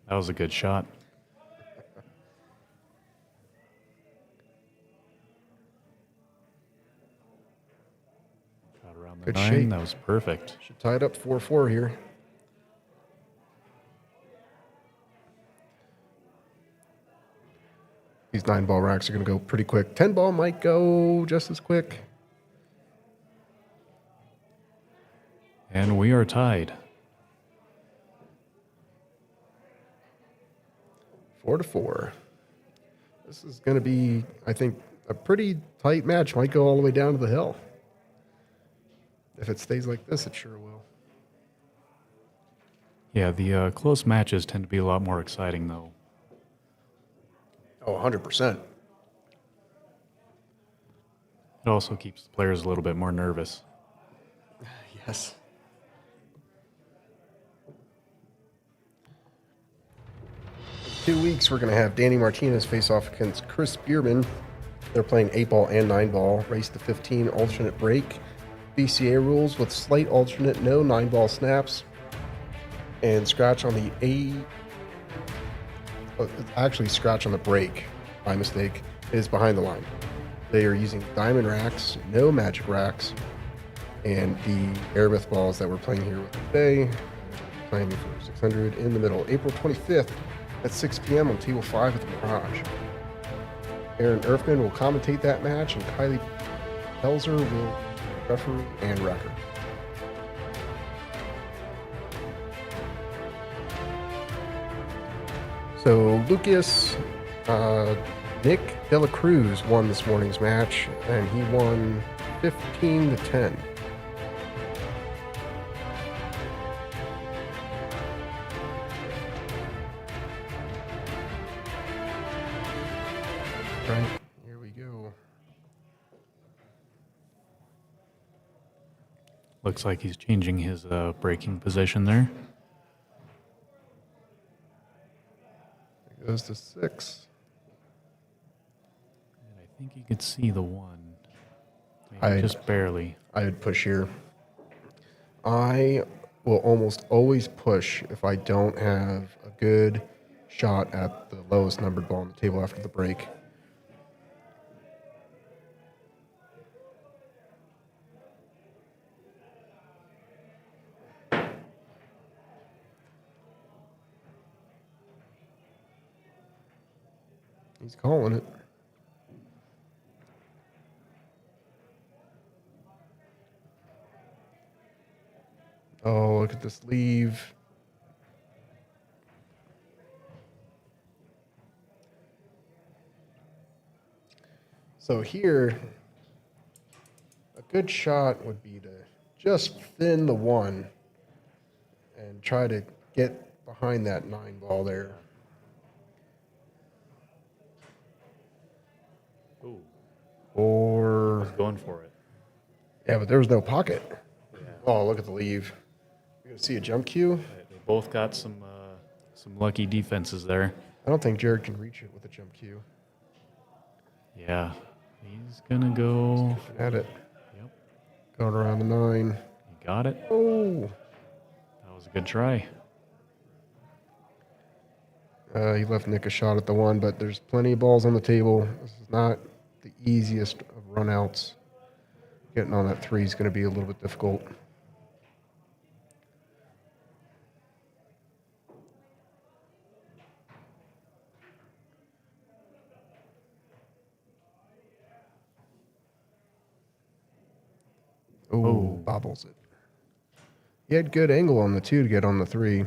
That was a good shot. Got around the Good 9. shape. That was perfect. Should tie it up 4-4 here. These 9-ball racks are going to go pretty quick. 10-ball might go just as quick. And we are tied. 4-4. This is going to be, I think, a pretty tight match. Might go all the way down to the hill. If it stays like this, it sure will. Yeah, the close matches tend to be a lot more exciting, though. Oh, 100%. It also keeps the players a little bit more nervous. Yes. In 2 weeks, we're going to have Danny Martinez face off against Chris Bierman. They're playing 8-ball and 9-ball. Race to 15, alternate break. BCA rules with slight alternate, no 9-ball snaps. And scratch on the 8. Actually, scratch on the break. My mistake. It is behind the line. They are using diamond racks, no magic racks. And the Aramith balls that we're playing here with today, playing for 600 in the middle. April 25th at 6 p.m. on Table 5 at the Garage. Aaron Erfman will commentate that match, and Kylie Pelzer will referee and record. So Lucas, Nick De La Cruz won this morning's match, and he won 15-10. Right, here we go. Looks like he's changing his braking position there. It goes to 6. And I think you could see the 1. Maybe just barely. I would push here. I will almost always push if I don't have a good shot at the lowest numbered ball on the table after the break. He's calling it. Oh, look at this leave. So here, a good shot would be to just thin the 1 and try to get behind that 9 ball there. Ooh, Or, going for it. yeah, but there was no pocket. Yeah. Oh, look at the leave. You're going to see a jump cue? They both got some lucky defenses there. I don't think Jared can reach it with a jump cue. Yeah, he's gonna go. At it. Yep, Going around the 9. he got it. Oh. That was a good try. He left Nick a shot at the 1, but there's plenty of balls on the table. This is not the easiest of runouts. Getting on that 3 is going to be a little bit difficult. Oh, bobbles it. He had good angle on the 2 to get on the 3.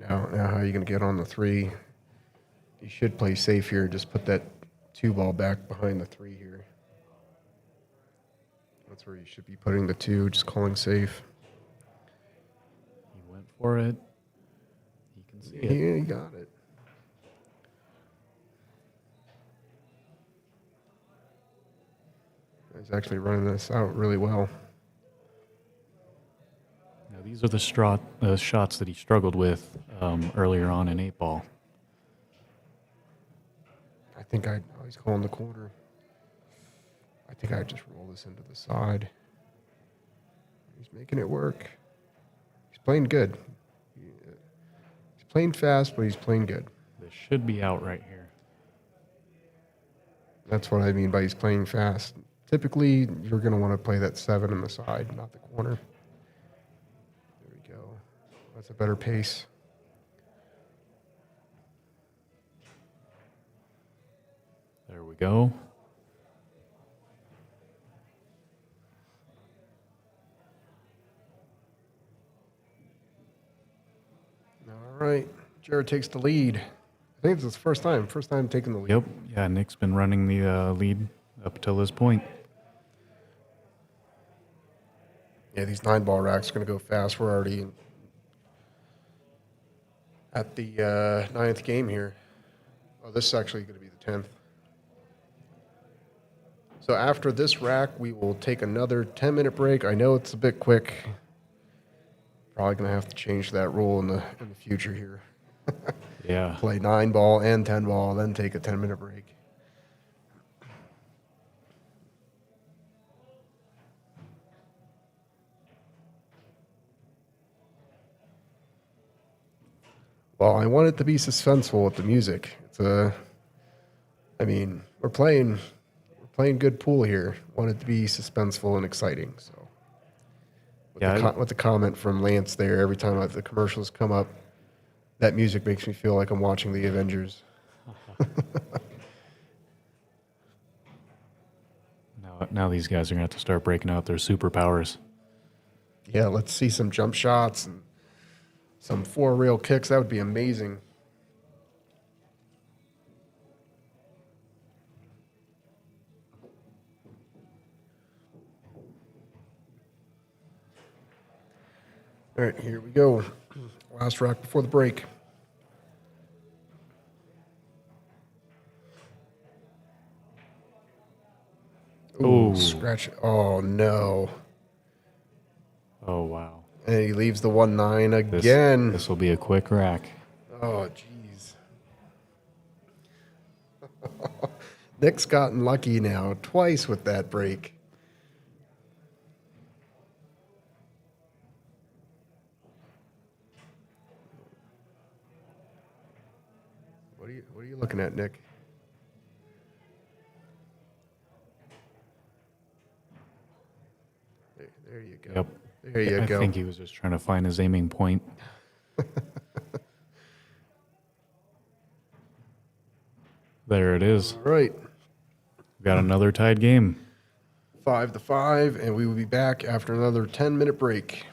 Now how are you going to get on the 3? You should play safe here. Just put that 2 ball back behind the 3 here. That's where you should be putting the 2, just calling safe. He went for it. He can see it. Yeah, he got it. He's actually running this out really well. Now these are the shots that he struggled with earlier on in 8-ball. I think he's calling the corner. I think I'd just roll this into the side. He's making it work. He's playing good. He's playing fast, but he's playing good. This should be out right here. That's what I mean by he's playing fast. Typically, you're going to want to play that 7 in the side, not the corner. There we go. That's a better pace. There we go. All right. Jared takes the lead. I think it's his first time taking the lead. Yep. Yeah, Nick's been running the lead up till this point. Yeah, these 9-ball racks are going to go fast. We're already at the 9th game here. Oh, this is actually going to be the 10th. So after this rack, we will take another 10-minute break. I know it's a bit quick. Probably going to have to change that rule in the future here. Yeah. Play 9-ball and 10-ball, then take a 10-minute break. Well, I want it to be suspenseful with the music. We're playing good pool here. Want it to be suspenseful and exciting. So, with the comment from Lance there, every time the commercials come up, that music makes me feel like I'm watching the Avengers. Now these guys are gonna have to start breaking out their superpowers. Yeah, let's see some jump shots and some 4-rail kicks. That would be amazing. All right, here we go. Last rack before the break. Ooh. Scratch. Oh, no. Oh, wow. And he leaves the 1-9 again. This will be a quick rack. Oh, jeez. Nick's gotten lucky now twice with that break. What are you looking at, Nick? There you go. Yep. There you go. I think he was just trying to find his aiming point. There it is. All right. We got another tied game. 5-5, and we will be back after another 10-minute break.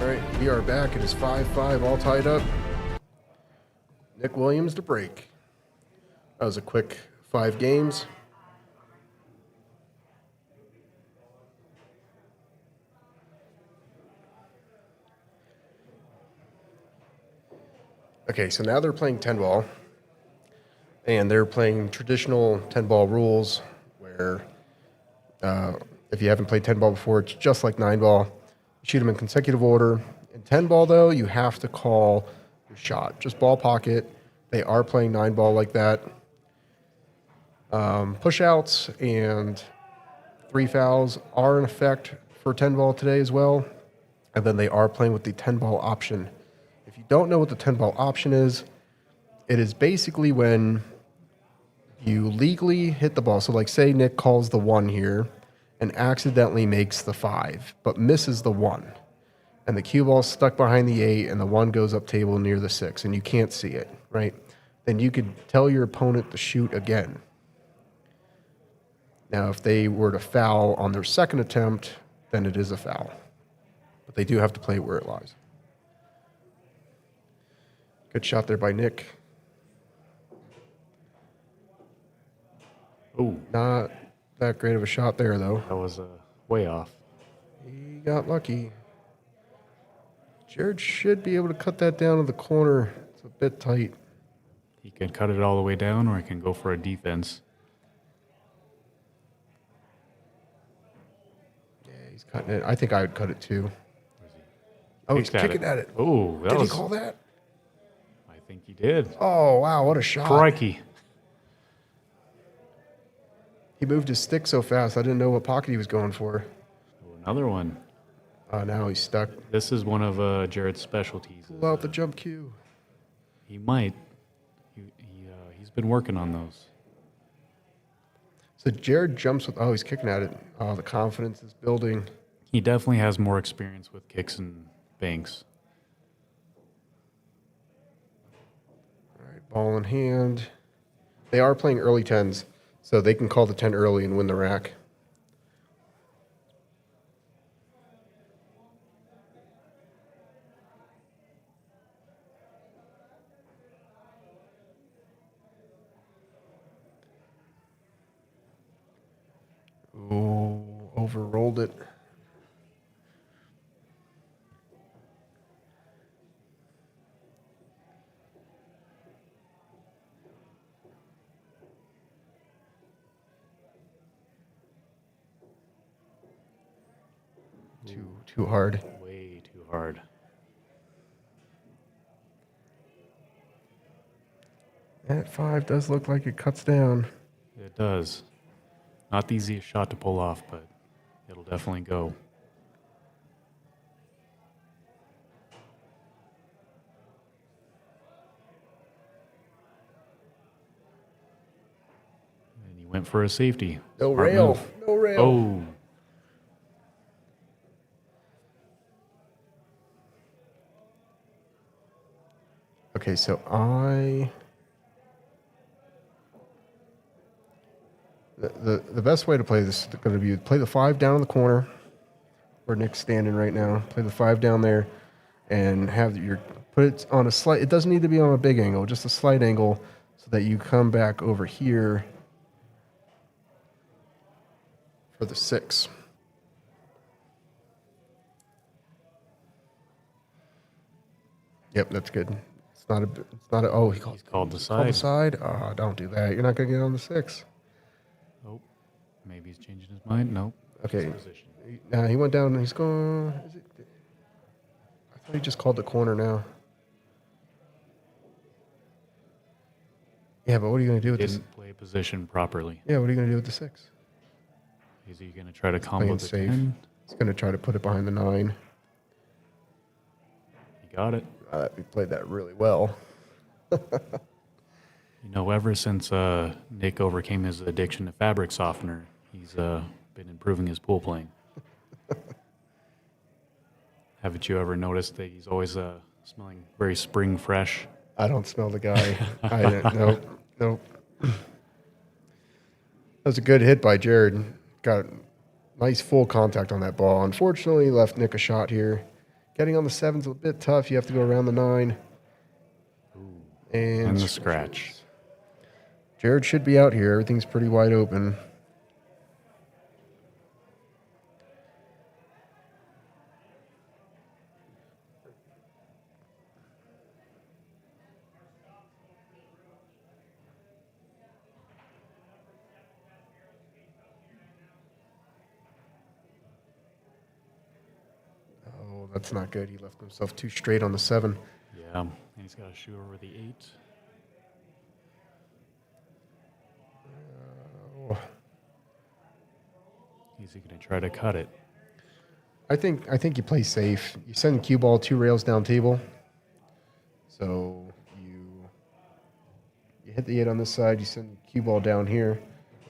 All right, we are back. It is 5-5, all tied up. Nick Williams to break. That was a quick 5 games. Okay, so now they're playing 10 ball. And they're playing traditional 10 ball rules where if you haven't played 10 ball before, it's just like 9 ball. You shoot them in consecutive order. In 10 ball, though, you have to call your shot. Just ball pocket. They are playing 9 ball like that. Push outs and 3 fouls are in effect for 10 ball today as well. And then they are playing with the 10 ball option. If you don't know what the 10 ball option is, it is basically when you legally hit the ball. So like say Nick calls the 1 here and accidentally makes the 5, but misses the 1. And the cue ball's stuck behind the 8 and the 1 goes up table near the 6 and you can't see it, right? Then you could tell your opponent to shoot again. Now, if they were to foul on their second attempt, then it is a foul. But they do have to play it where it lies. Good shot there by Nick. Oh, Not that great of a shot there, though. that was way off. He got lucky. Jared should be able to cut that down to the corner. It's a bit tight. He can cut it all the way down, or he can go for a defense. Yeah, he's cutting it. I think I would cut it too. Oh, he's Kicked at kicking it. at it. Oh, that Did was. he call that? I think he did. Oh, wow, what a shot. Crikey. He moved his stick so fast, I didn't know what pocket he was going for. Oh, another one. Now he's stuck. This is one of Jared's specialties. Pull out the jump cue. He might. He's been working on those. So Jared jumps with, oh, he's kicking at it. Oh, the confidence is building. He definitely has more experience with kicks and banks. All right, ball in hand. They are playing early 10s, so they can call the 10 early and win the rack. Oh, overrolled it. Too hard. Way too hard. That 5 does look like it cuts down. It does. Not the easiest shot to pull off, but it'll definitely go. And he went for a safety. No Smart rail. move. No rail. Oh. Okay, so the best way to play this is going to be play the 5 down in the corner where Nick's standing right now. Play the 5 down there and have your put it on a slight. It doesn't need to be on a big angle, just a slight angle, so that you come back over here for the 6. Yep, that's good. It's not a. Oh, He's called the called the side. side. Oh, don't do that. You're not going to get on the 6. Oh, maybe he's changing his mind. Nope. Okay. His position. Now he went down and he's going. I thought he just called the corner now. Yeah, but what are you going to do with this? Didn't play position properly. Yeah, what are you going to do with the 6? Is he going to try to combo Playing the safe. 10? He's going to try to put it behind the 9. He got it. We played that really well. You know, ever since Nick overcame his addiction to fabric softener, he's been improving his pool playing. Haven't you ever noticed that he's always smelling very spring fresh? I don't smell the guy. Nope. That was a good hit by Jared. Got nice full contact on that ball. Unfortunately, left Nick a shot here. Getting on the 7's a bit tough. You have to go around the 9. And the scratch. Jared should be out here. Everything's pretty wide open. Oh, that's not good. He left himself too straight on the 7. Yeah, and he's got to shoot over the 8. Is he going to try to cut it? I think you play safe. You send cue ball 2 rails down table. So you hit the 8 on this side, you send cue ball down here,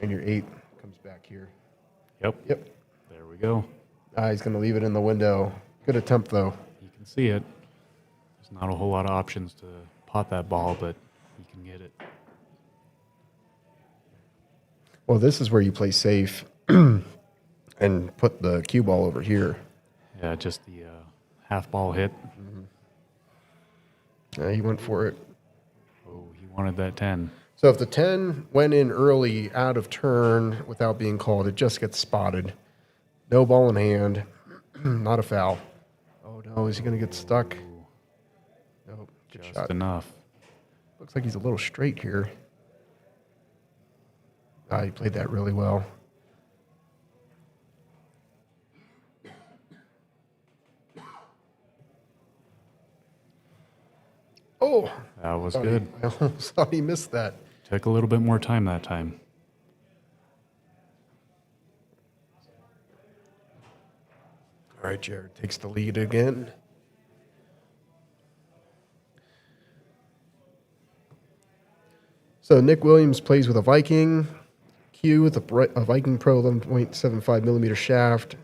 and your 8 comes back here. Yep. There we go. He's going to leave it in the window. Good attempt, though. You can see it. There's not a whole lot of options to pot that ball, but you can get it. Well, this is where you play safe and put the cue ball over here. Yeah, just the half ball hit. He went for it. Oh, he wanted that 10. So if the 10 went in early out of turn without being called, it just gets spotted. No ball in hand. Not a foul. Oh, no. Is he going to get stuck? Nope. Good Just shot. enough. Looks like he's a little straight here. He played that really well. Oh, That was good. I almost thought he missed that. Took a little bit more time that time. All right, Jared takes the lead again. So Nick Williams plays with a Viking cue with a Viking Pro 11.75 millimeter shaft.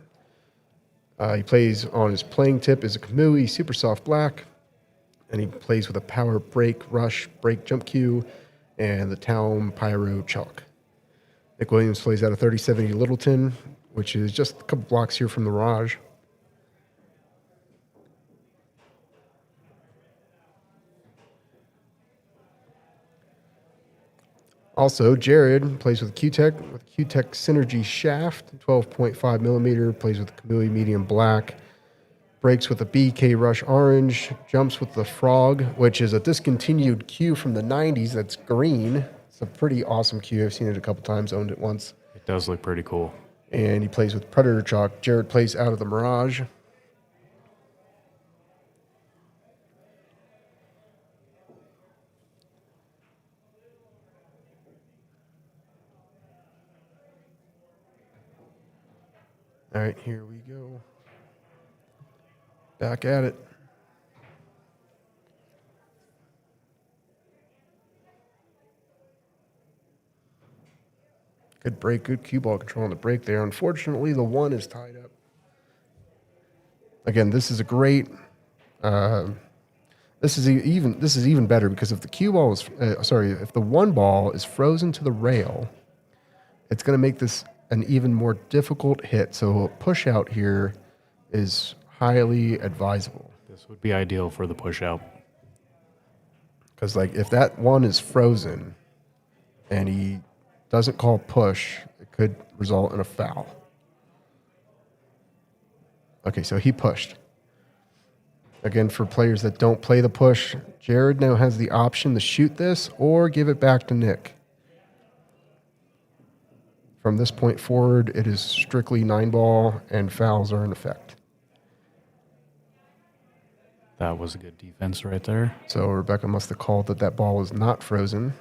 He plays on his playing tip is a Kamui Super Soft Black, and he plays with a Power Break Rush Break Jump cue and the Town Pyro Chalk. Nick Williams plays out of 3070 Littleton, which is just a couple blocks here from the Raj. Also, Jared plays with Q-Tech Synergy Shaft, 12.5 millimeter, plays with Kamui Medium Black, breaks with a BK Rush Orange, jumps with the Frog, which is a discontinued cue from the 90s that's green. It's a pretty awesome cue. I've seen it a couple times, owned it once. It does look pretty cool. And he plays with Predator Chalk. Jared plays out of the Mirage. All right, here we go. Back at it. Good break, good cue ball control on the break there. Unfortunately, the 1 is tied up. Again, this is a great. This is even better because if the cue ball is if the 1 ball is frozen to the rail, it's going to make this an even more difficult hit. So a push out here is highly advisable. This would be ideal for the push out. Because like if that 1 is frozen and he doesn't call push, it could result in a foul. Okay, so he pushed. Again, for players that don't play the push, Jared now has the option to shoot this or give it back to Nick. From this point forward, it is strictly 9-ball, and fouls are in effect. That was a good defense right there. So Rebecca must have called that ball was not frozen.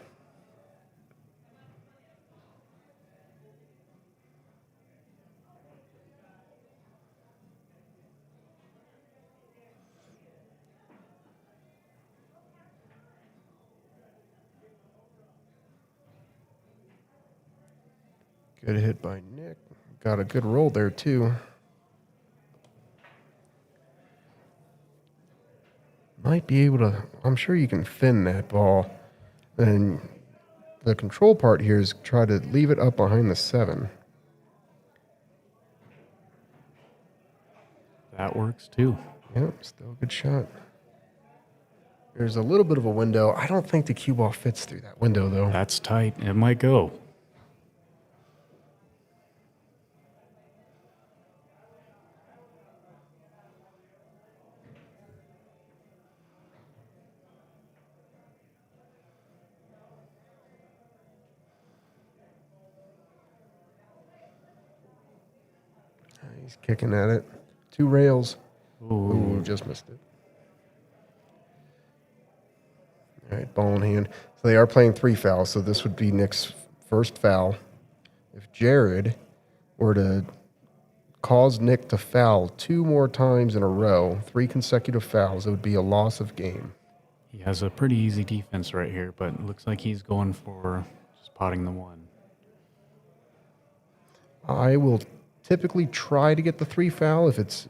Good hit by Nick. Got a good roll there, too. Might be able to... I'm sure you can fin that ball. And the control part here is try to leave it up behind the 7. That works too. Yep, still a good shot. There's a little bit of a window. I don't think the cue ball fits through that window, though. That's tight. It might go. He's kicking at it. 2 rails. Ooh. Ooh, just missed it. All right, ball in hand. So they are playing 3 fouls, so this would be Nick's first foul. If Jared were to cause Nick to foul 2 more times in a row, 3 consecutive fouls, it would be a loss of game. He has a pretty easy defense right here, but it looks like he's going for just potting the 1. I will typically try to get the 3 foul if it's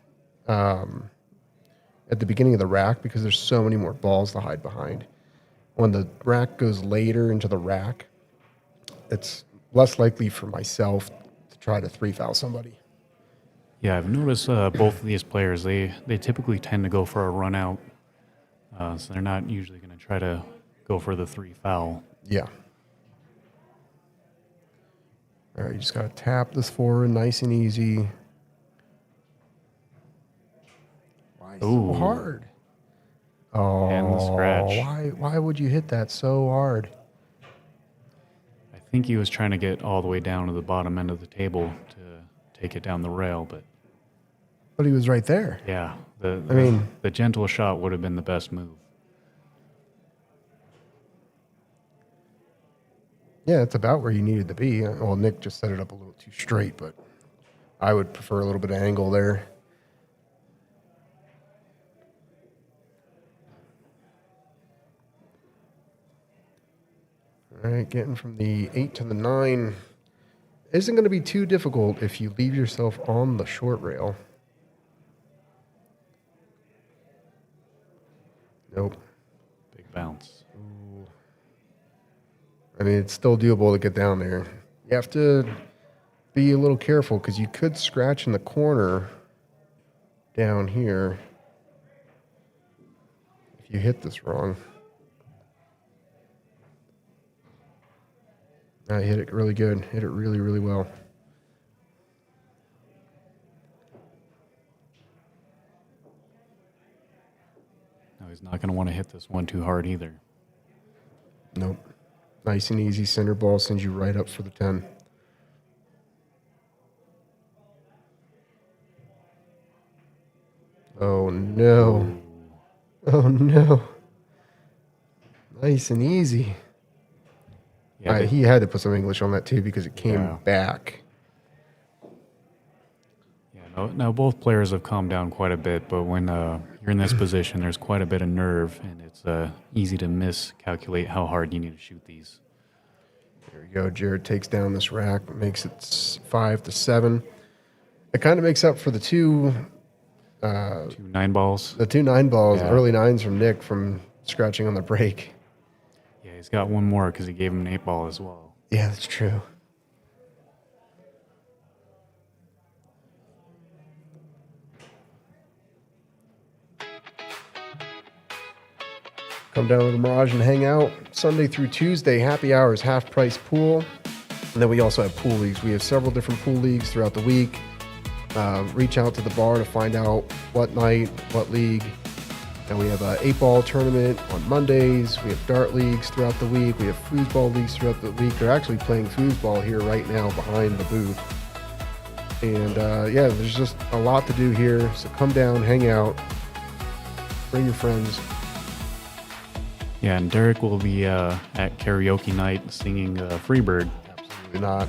at the beginning of the rack because there's so many more balls to hide behind. When the rack goes later into the rack, it's less likely for myself to try to 3 foul somebody. Yeah, I've noticed both of these players, they typically tend to go for a run out, so they're not usually going to try to go for the 3 foul. Yeah. All right, you just got to tap this forward nice and easy. Why so hard? Oh, And the scratch. why would you hit that so hard? I think he was trying to get all the way down to the bottom end of the table to take it down the rail, But he was right there. yeah, mean- the gentle shot would have been the best move. Yeah, it's about where you needed to be. Well, Nick just set it up a little too straight, but I would prefer a little bit of angle there. All right, getting from the 8 to the 9 isn't going to be too difficult if you leave yourself on the short rail. Nope. Big bounce. I mean, it's still doable to get down there. You have to be a little careful because you could scratch in the corner down here if you hit this wrong. I hit it really good. Hit it really, really well. No, he's not going to want to hit this one too hard either. Nope. Nice and easy center ball sends you right up for the 10. Oh, no. Oh, no. Nice and easy. Yeah, He had to put some English on that, too, because it came back. Yeah, now both players have calmed down quite a bit, but when you're in this position, there's quite a bit of nerve, and it's easy to miscalculate how hard you need to shoot these. There we go. Jared takes down this rack, makes it 5 to 7. It kind of makes up for the 2 9 balls. The 2 9 balls, Yeah. early 9s from Nick from scratching on the break. Yeah, he's got one more because he gave him an 8 ball as well. Yeah, that's true. Come down to the Mirage and hang out. Sunday through Tuesday, happy hours, half price pool. And then we also have pool leagues. We have several different pool leagues throughout the week. Reach out to the bar to find out what night, what league. And we have an 8-ball tournament on Mondays. We have dart leagues throughout the week. We have foosball leagues throughout the week. They're actually playing foosball here right now behind the booth. And yeah, there's just a lot to do here. So come down, hang out, bring your friends. Yeah, and Derek will be at karaoke night singing Freebird. Absolutely not.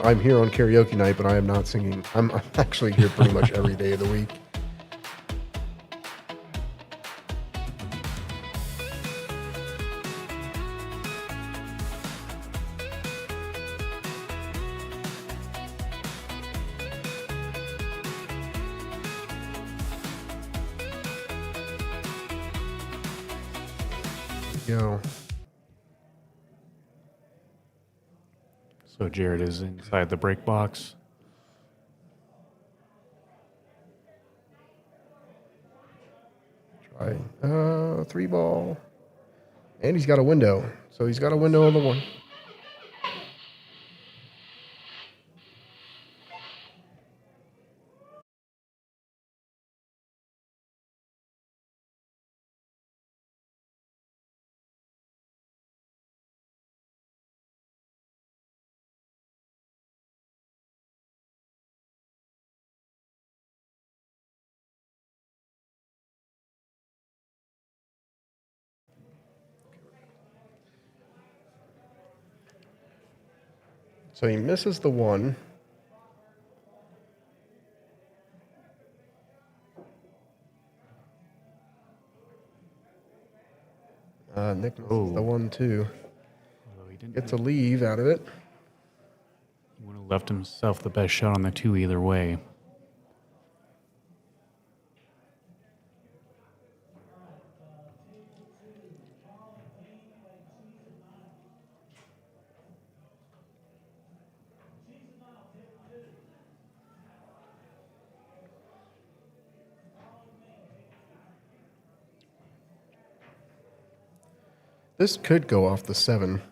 I'm here on karaoke night, but I am not singing. I'm actually here pretty much every day of the week. Go. So Jared is inside the break box. Try 3 ball. And he's got a window. So he's got a window on the 1. So he misses the 1. Nick misses the 1 too. Although he didn't Gets a leave out of it. He would have left himself the best shot on the 2 either way. This could go off the 7.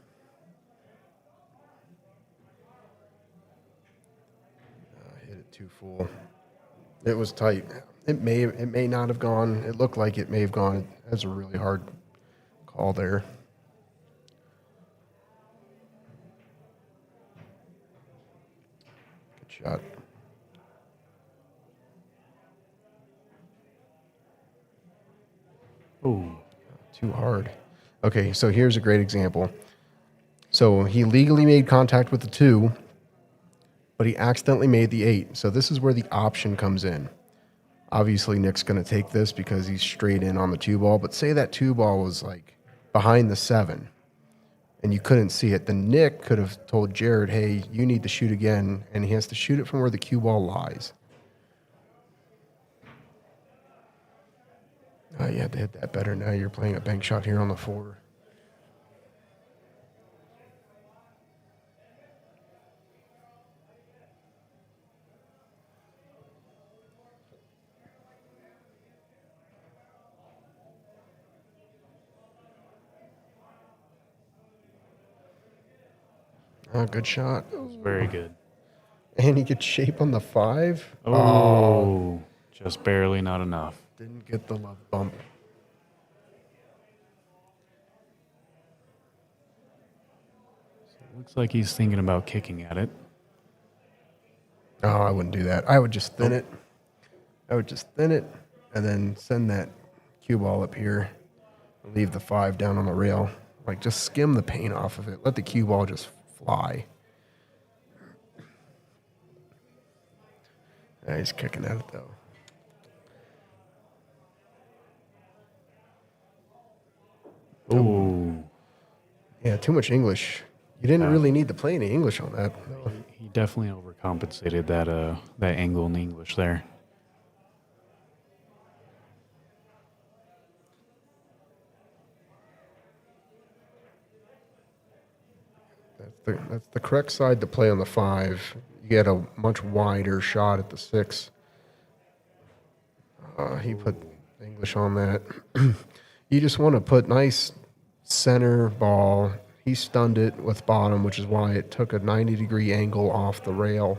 Hit it too full. It was tight. It may not have gone. It looked like it may have gone. That's a really hard call there. Good shot. Oh, Too hard. Okay, so here's a great example. So he legally made contact with the 2, but he accidentally made the 8. So this is where the option comes in. Obviously, Nick's going to take this because he's straight in on the 2 ball. But say that 2 ball was like behind the 7 and you couldn't see it. Then Nick could have told Jared, hey, you need to shoot again. And he has to shoot it from where the cue ball lies. You had to hit that better. Now you're playing a bank shot here on the 4. Good shot. very good. And he gets shape on the 5. Oh, just barely not enough. Didn't get the love bump. Looks like he's thinking about kicking at it. Oh, I wouldn't do that. I would just thin it. I would just thin it and then send that cue ball up here. Leave the 5 down on the rail. Like, just skim the paint off of it. Let the cue ball just fly. He's kicking at it, though. Oh. Yeah, too much English. You didn't really need to play any English on that. No. He definitely overcompensated that angle in English there. That's the correct side to play on the 5. You get a much wider shot at the 6. He put English on that. You just want to put nice center ball. He stunned it with bottom, which is why it took a 90-degree angle off the rail.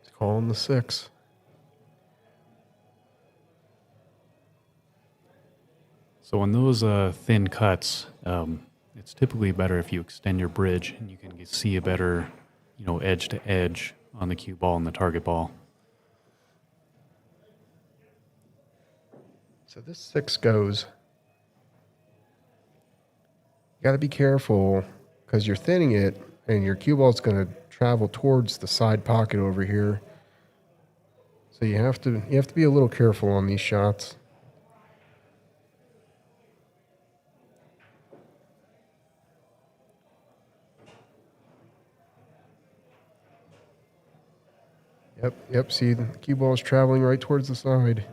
He's calling the 6. So on those thin cuts, it's typically better if you extend your bridge and you can see a better, edge to edge on the cue ball and the target ball. So this 6 goes. You got to be careful because you're thinning it and your cue ball is going to travel towards the side pocket over here. So you have to be a little careful on these shots. Yep. See, the cue ball is traveling right towards the side.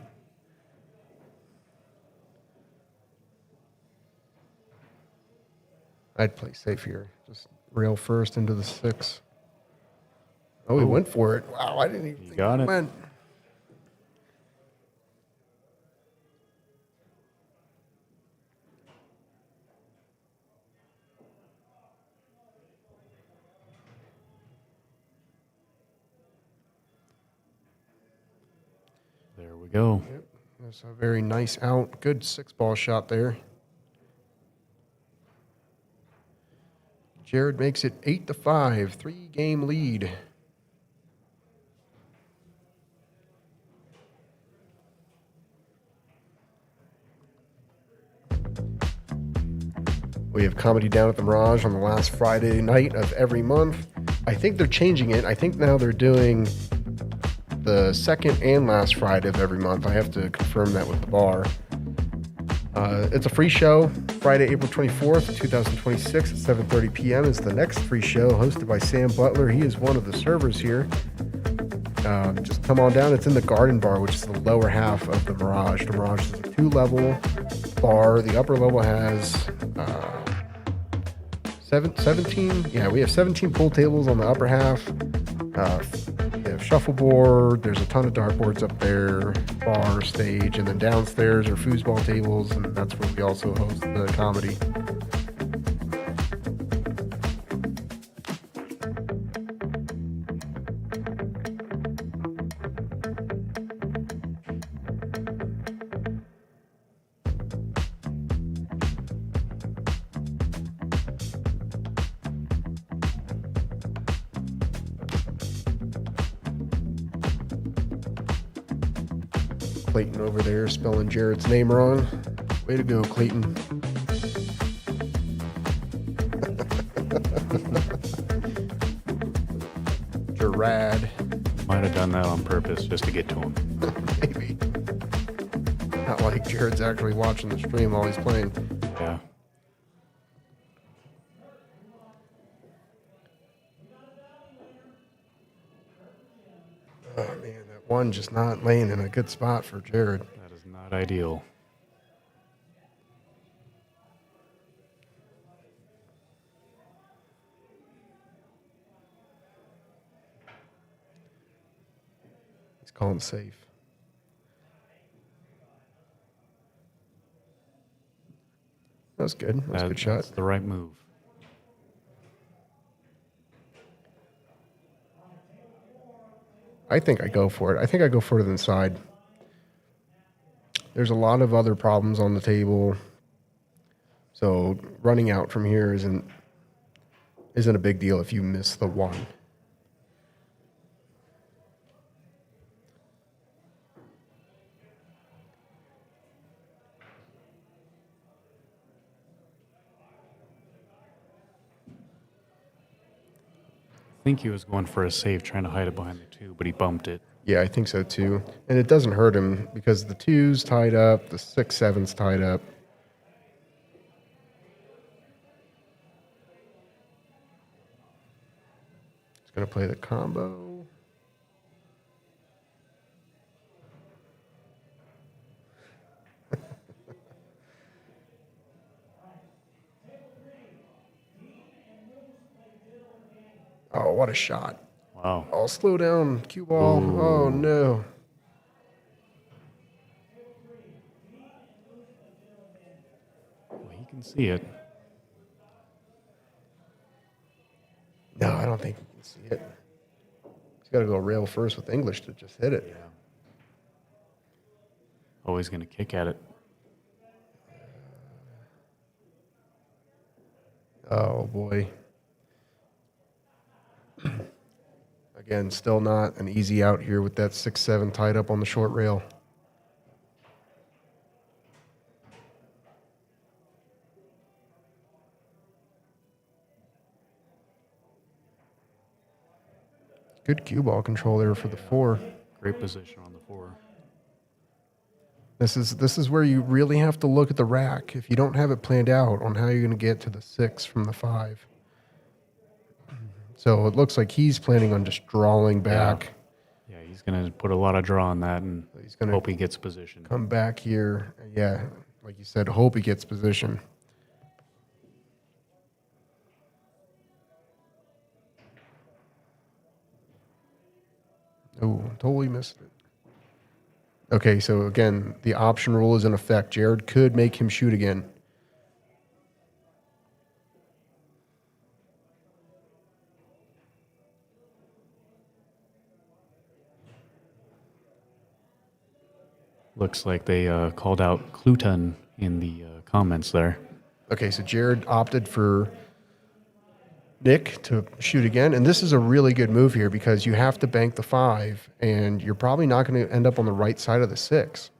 I'd play safe here. Just rail first into the 6. Oh, he went for it. Wow, I didn't even think got he it. went. we go. Yep. That's a very nice out. Good 6-ball shot there. Jared makes it 8-5, 3-game lead. We have comedy down at the Mirage on the last Friday night of every month. I think they're changing it. I think now they're doing the second and last Friday of every month. I have to confirm that with the bar. It's a free show. Friday, April 24th, 2026 at 7:30 p.m. is the next free show hosted by Sam Butler. He is one of the servers here. Just come on down. It's in the Garden Bar, which is the lower half of the Mirage. The Mirage is a 2-level bar. The upper level has 17. Yeah, we have 17 pool tables on the upper half. We have shuffleboard. There's a ton of dartboards up there, bar, stage, and then downstairs are foosball tables, and that's where we also host the comedy. Clayton over there spelling Jared's name wrong. Way to go, Clayton. Gerard. Might have done that on purpose just to get to him. Maybe. Not like Jared's actually watching the stream while he's playing. Yeah. Oh, man, that one just not laying in a good spot for Jared. That is not ideal. He's calling safe. That was good. That was a good shot. That's the right move. I think I go for it. I think I go further than side. There's a lot of other problems on the table. So running out from here isn't a big deal if you miss the one. I think he was going for a save, trying to hide it behind the 2, but he bumped it. Yeah, I think so too. And it doesn't hurt him because the 2's tied up, the 6, 7's tied up. He's going to play the combo. Oh, what a shot. Wow. Oh, slow down, cue ball. Ooh. Oh, no. Well, he can see it. No, I don't think you can see it. He's got to go rail first with English to just hit it. Yeah. Always going to kick at it. Oh, boy. Again, still not an easy out here with that 6-7 tied up on the short rail. Good cue ball control there for the 4. Great position on the 4. This is where you really have to look at the rack if you don't have it planned out on how you're going to get to the 6 from the 5. So it looks like he's planning on just drawing back. Yeah, he's going to put a lot of draw on that and He's gonna hope he gets position. come back here. Yeah, like you said, hope he gets position. Oh, totally missed it. Okay, so again, the option rule is in effect. Jared could make him shoot again. Looks like they called out Cluton in the comments there. Okay, so Jared opted for Nick to shoot again, and this is a really good move here because you have to bank the 5, and you're probably not going to end up on the right side of the 6.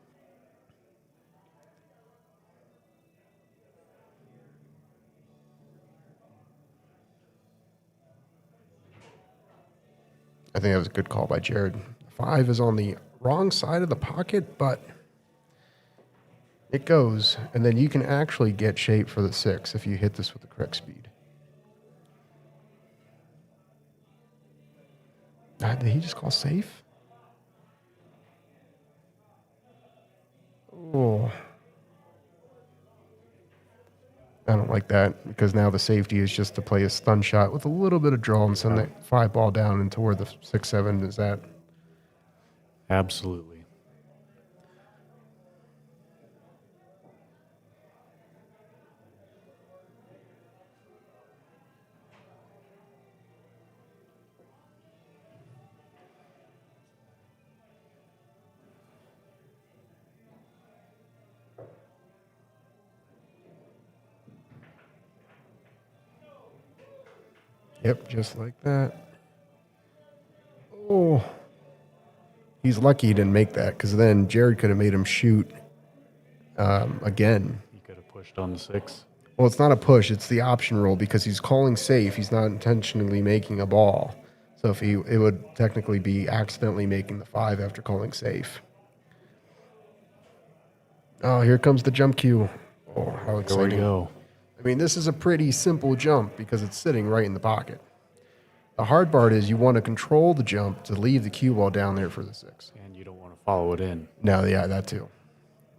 I think that was a good call by Jared. 5 is on the wrong side of the pocket, but it goes, and then you can actually get shape for the 6 if you hit this with the correct speed. Did he just call safe? Oh. I don't like that because now the safety is just to play a stun shot with a little bit of draw and send that 5 ball down into where the 6-7 is at. Absolutely. Yep, just like that. Oh. He's lucky he didn't make that because then Jared could have made him shoot again. He could have pushed on the 6. Well, it's not a push. It's the option roll because he's calling safe. He's not intentionally making a ball. So it would technically be accidentally making the 5 after calling safe. Oh, here comes the jump cue. Oh, how exciting. There we go. I mean, this is a pretty simple jump because it's sitting right in the pocket. The hard part is you want to control the jump to leave the cue ball down there for the 6. And you don't want to follow it in. No, yeah, that too.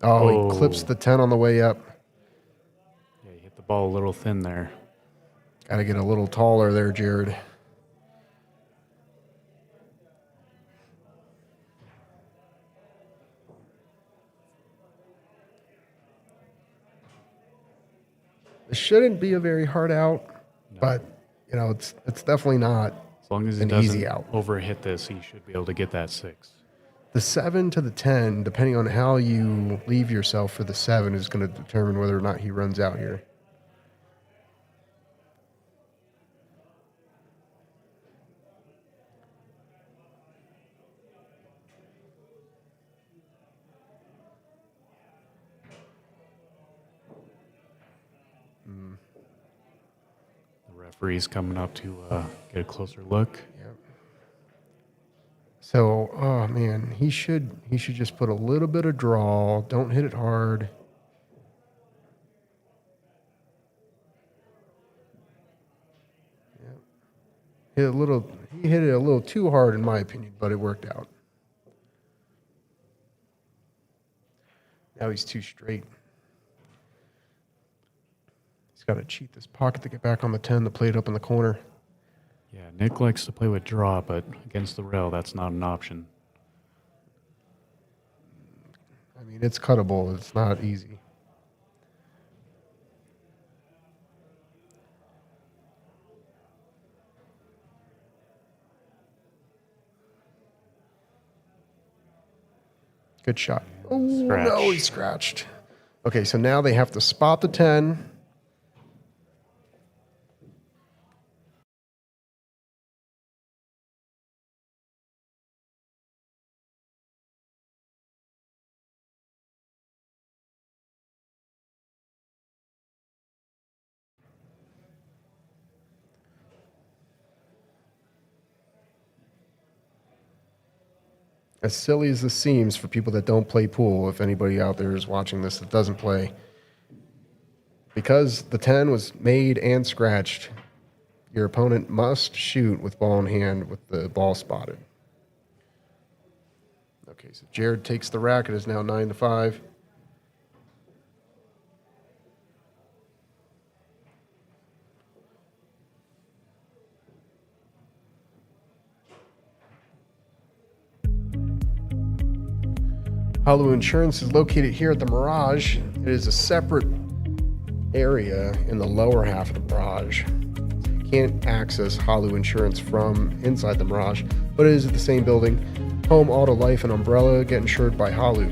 Oh, he clips the 10 on the way up. Yeah, you hit the ball a little thin there. Got to get a little taller there, Jared. It shouldn't be a very hard out, but you know it's definitely not As long as he an doesn't easy out. overhit this, he should be able to get that 6. The 7 to the 10, depending on how you leave yourself for the 7, is going to determine whether or not he runs out here. The referee's coming up to get a closer look. Yep. So, oh man, he should just put a little bit of draw. Don't hit it hard. Yep. He hit it a little too hard in my opinion, but it worked out. Now he's too straight. He's got to cheat this pocket to get back on the 10 to play it up in the corner. Yeah, Nick likes to play with draw, but against the rail, that's not an option. I mean, it's cuttable. It's not easy. Good shot. Oh, no, he scratched. Okay, so now they have to spot the 10. As silly as this seems for people that don't play pool, if anybody out there is watching this that doesn't play, because the 10 was made and scratched, your opponent must shoot with ball in hand with the ball spotted. Okay, so Jared takes the racket. It's now 9-5. Hollow Insurance is located here at the Mirage. It is a separate area in the lower half of the Mirage. You can't access Hollow Insurance from inside the Mirage, but it is at the same building. Home, auto, life, and umbrella get insured by Hollow.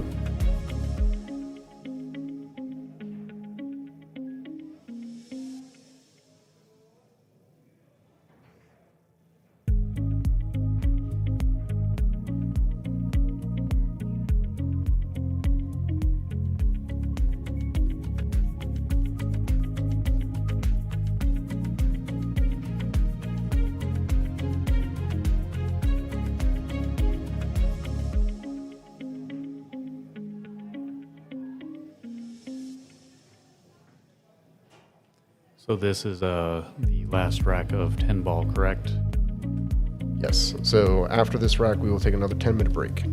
So this is the last rack of 10 ball, correct? Yes. So after this rack, we will take another 10-minute break.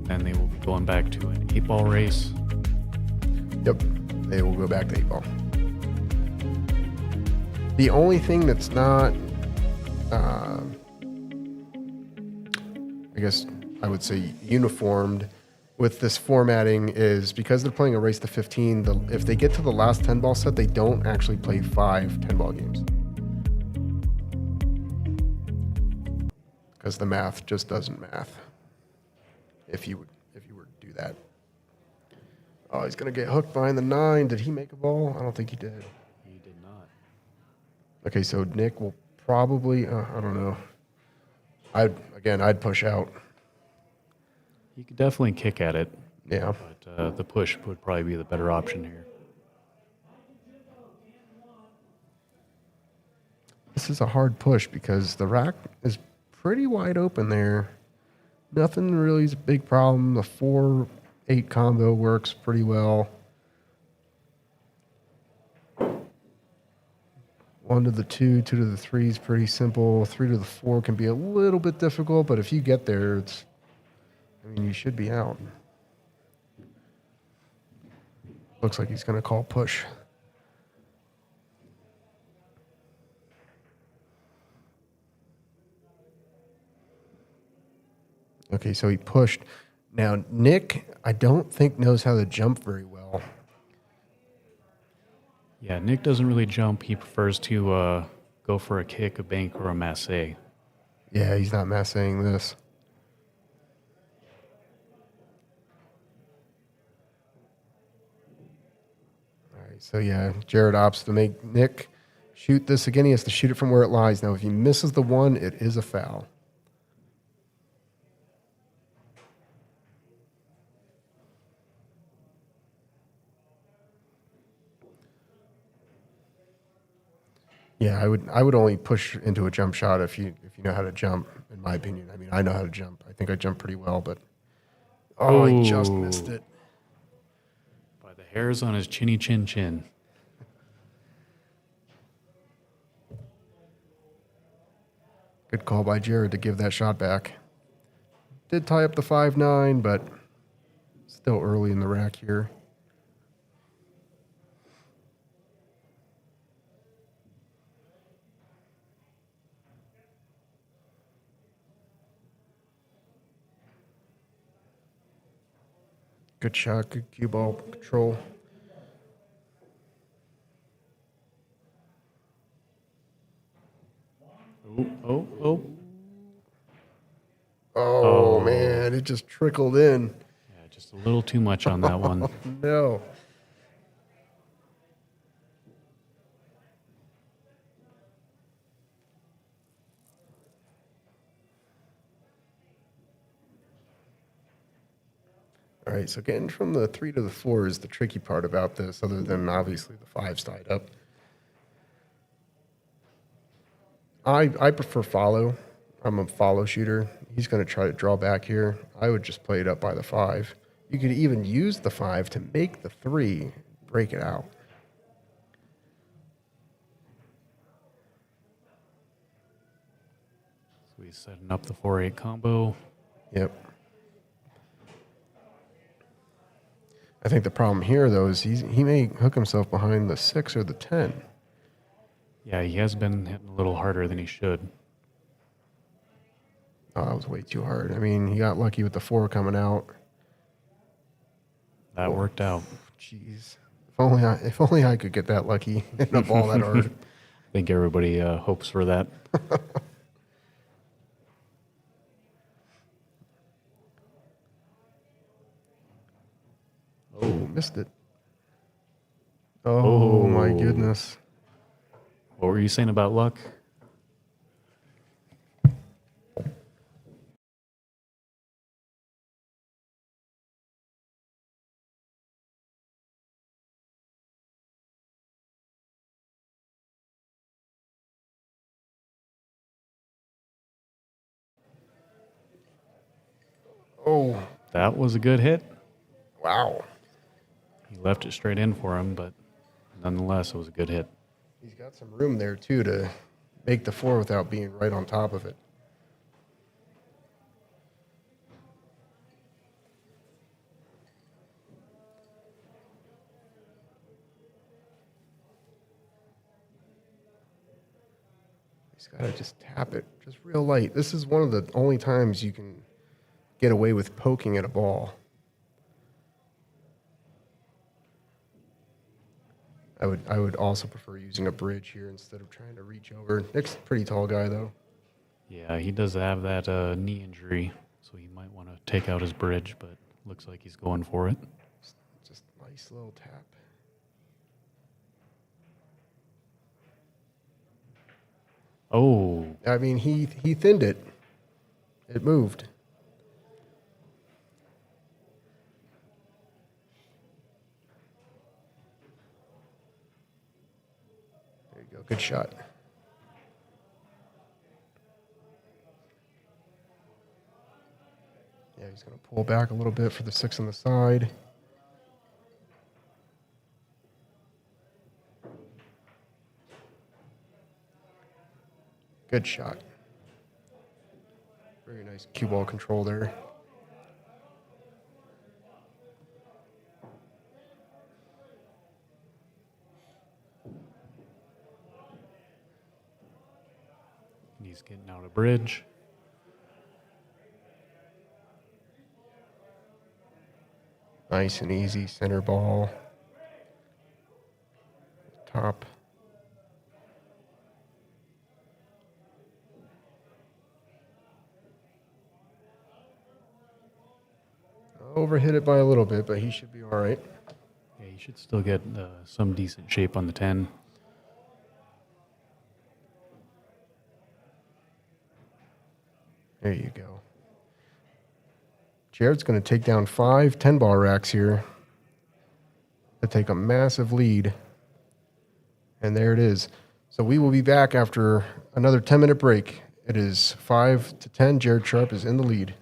Then they will be going back to an 8 ball race. Yep. They will go back to 8 ball. The only thing that's not, I guess I would say uniformed with this formatting is because they're playing a race to 15, if they get to the last 10 ball set, they don't actually play 5 10 ball games. Because the math just doesn't math. If you were to do that. Oh, he's going to get hooked behind the 9. Did he make a ball? I don't think he did. He did not. Okay, so Nick will probably, I don't know. I'd push out. You could definitely kick at it, Yeah. but the push would probably be the better option here. This is a hard push because the rack is pretty wide open there. Nothing really is a big problem. The 4-8 combo works pretty well. 1 to the 2, 2 to the 3 is pretty simple. 3 to the 4 can be a little bit difficult, but if you get there, you should be out. Looks like he's going to call push. Okay, so he pushed. Now, Nick, I don't think knows how to jump very well. Yeah, Nick doesn't really jump. He prefers to go for a kick, a bank, or a masse. Yeah, he's not massing this. All right, so yeah, Jared opts to make Nick shoot this again. He has to shoot it from where it lies. Now, if he misses the 1, it is a foul. Yeah, I would only push into a jump shot if you know how to jump, in my opinion. I mean, I know how to jump. I think I jump pretty well, but he just missed it. By the hairs on his chinny chin chin. Good call by Jared to give that shot back. Did tie up the 5-9, but still early in the rack here. Good shot, good cue ball control. Oh. Oh, man, it just trickled in. Yeah, just a little too much on that one. No. All right, so getting from the 3 to the 4 is the tricky part about this, other than obviously the 5's tied up. I prefer follow. I'm a follow shooter. He's going to try to draw back here. I would just play it up by the 5. You could even use the 5 to make the 3, break it out. So he's setting up the 4-8 combo. Yep. I think the problem here, though, is he may hook himself behind the 6 or the 10. Yeah, he has been hitting a little harder than he should. Oh, that was way too hard. I mean, he got lucky with the 4 coming out. That worked out. Jeez. If only I could get that lucky hitting a ball that hard. I think everybody hopes for that. Oh, missed it. Oh, my goodness. What were you saying about luck? Oh, That was a good hit. wow. He left it straight in for him, but Nonetheless, it was a good hit. He's got some room there, too, to make the 4 without being right on top of it. He's got to just tap it, just real light. This is one of the only times you can get away with poking at a ball. I would also prefer using a bridge here instead of trying to reach over. Nick's a pretty tall guy, though. Yeah, he does have that knee injury, so he might want to take out his bridge, but looks like he's going for it. Just nice little tap. Oh, I mean, he thinned it. It moved. There you go. Good shot. Yeah, he's going to pull back a little bit for the 6 on the side. Good shot. Very nice cue ball control there. he's getting out a bridge. Nice and easy center ball. Top. Overhit it by a little bit, but he should be all right. Yeah, he should still get some decent shape on the 10. There you go. Jared's going to take down 5 10-ball racks here to take a massive lead. And there it is. So we will be back after another 10-minute break. It is 5-10. Jared Sharpe is in the lead.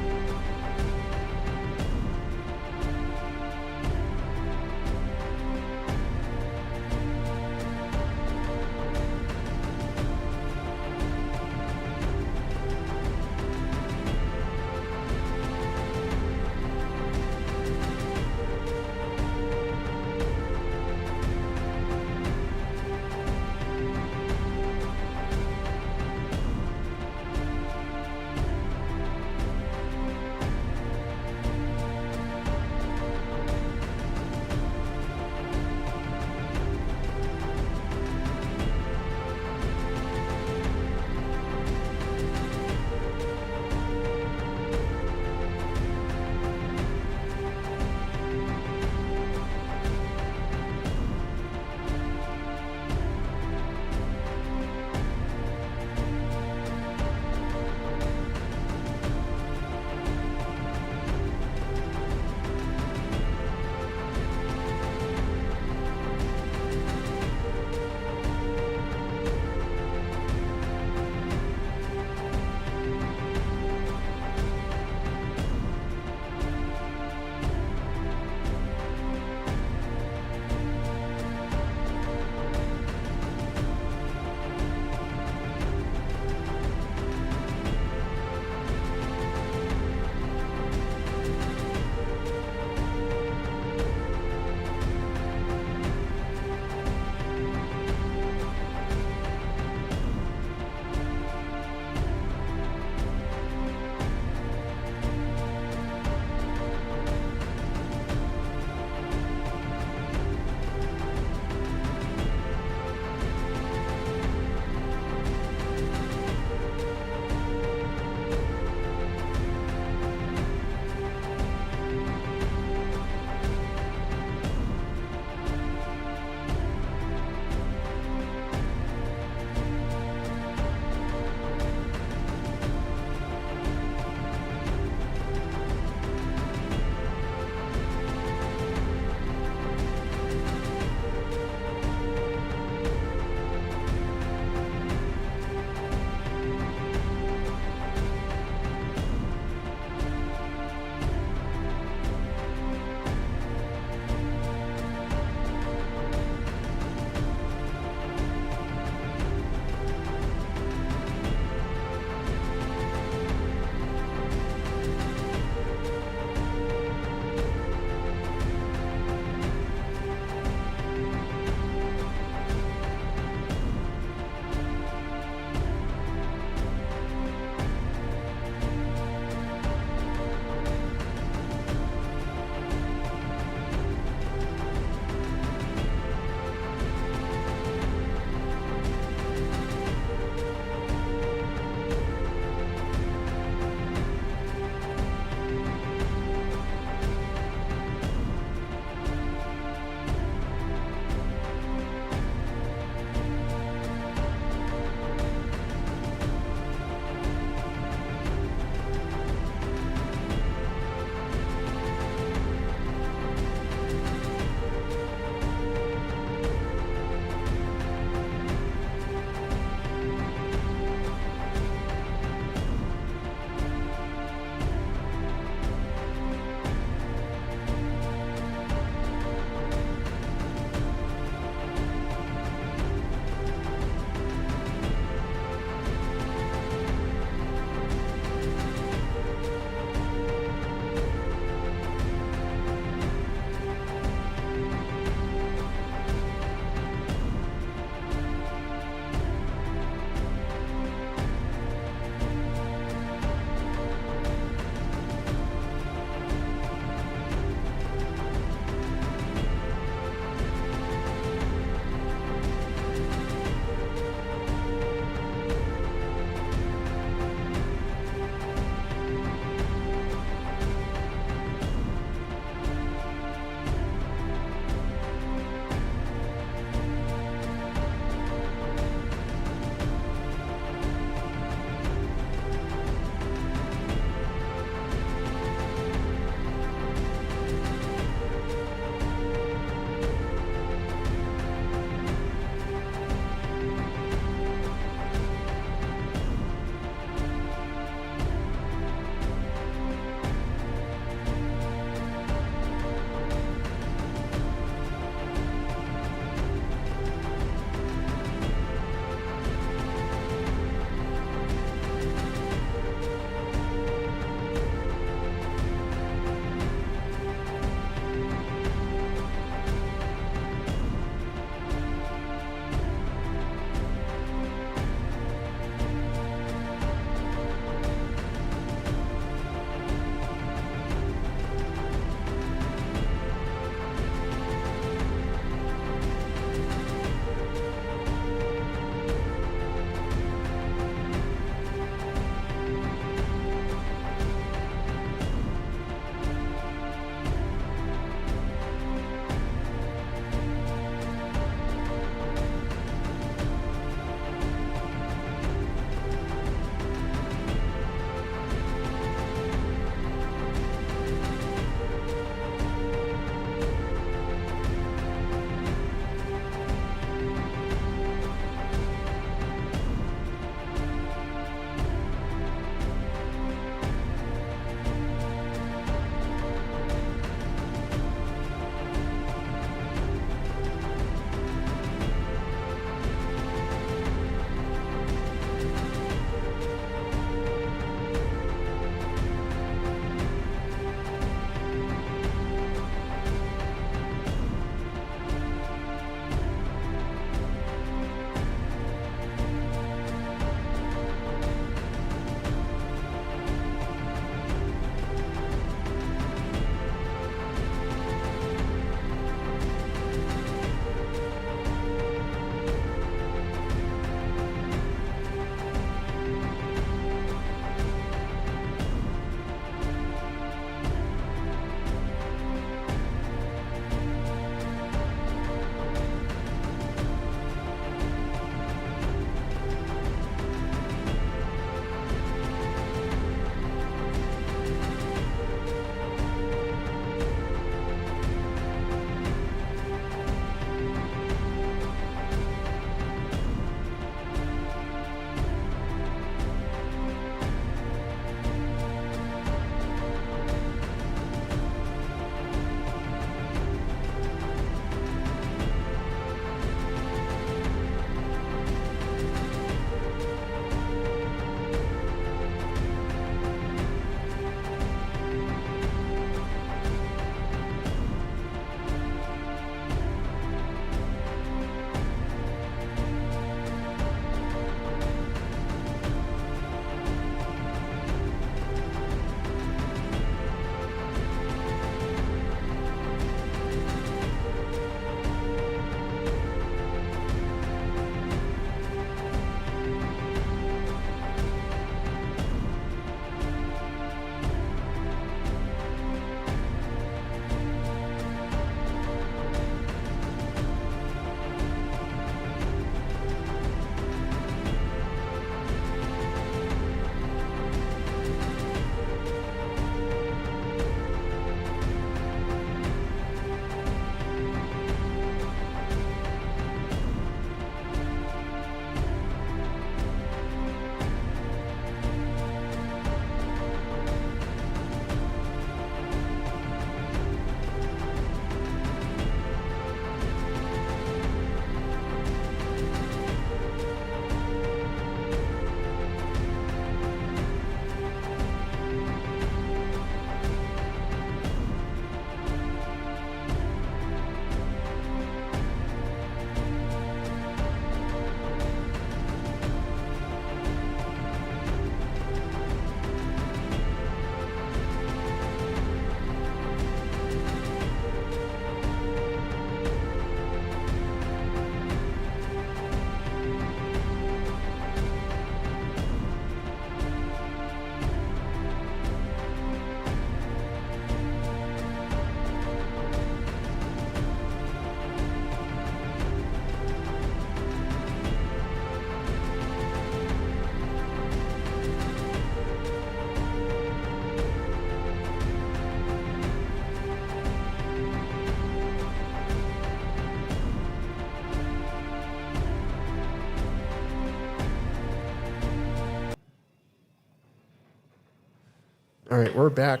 All right, we're back.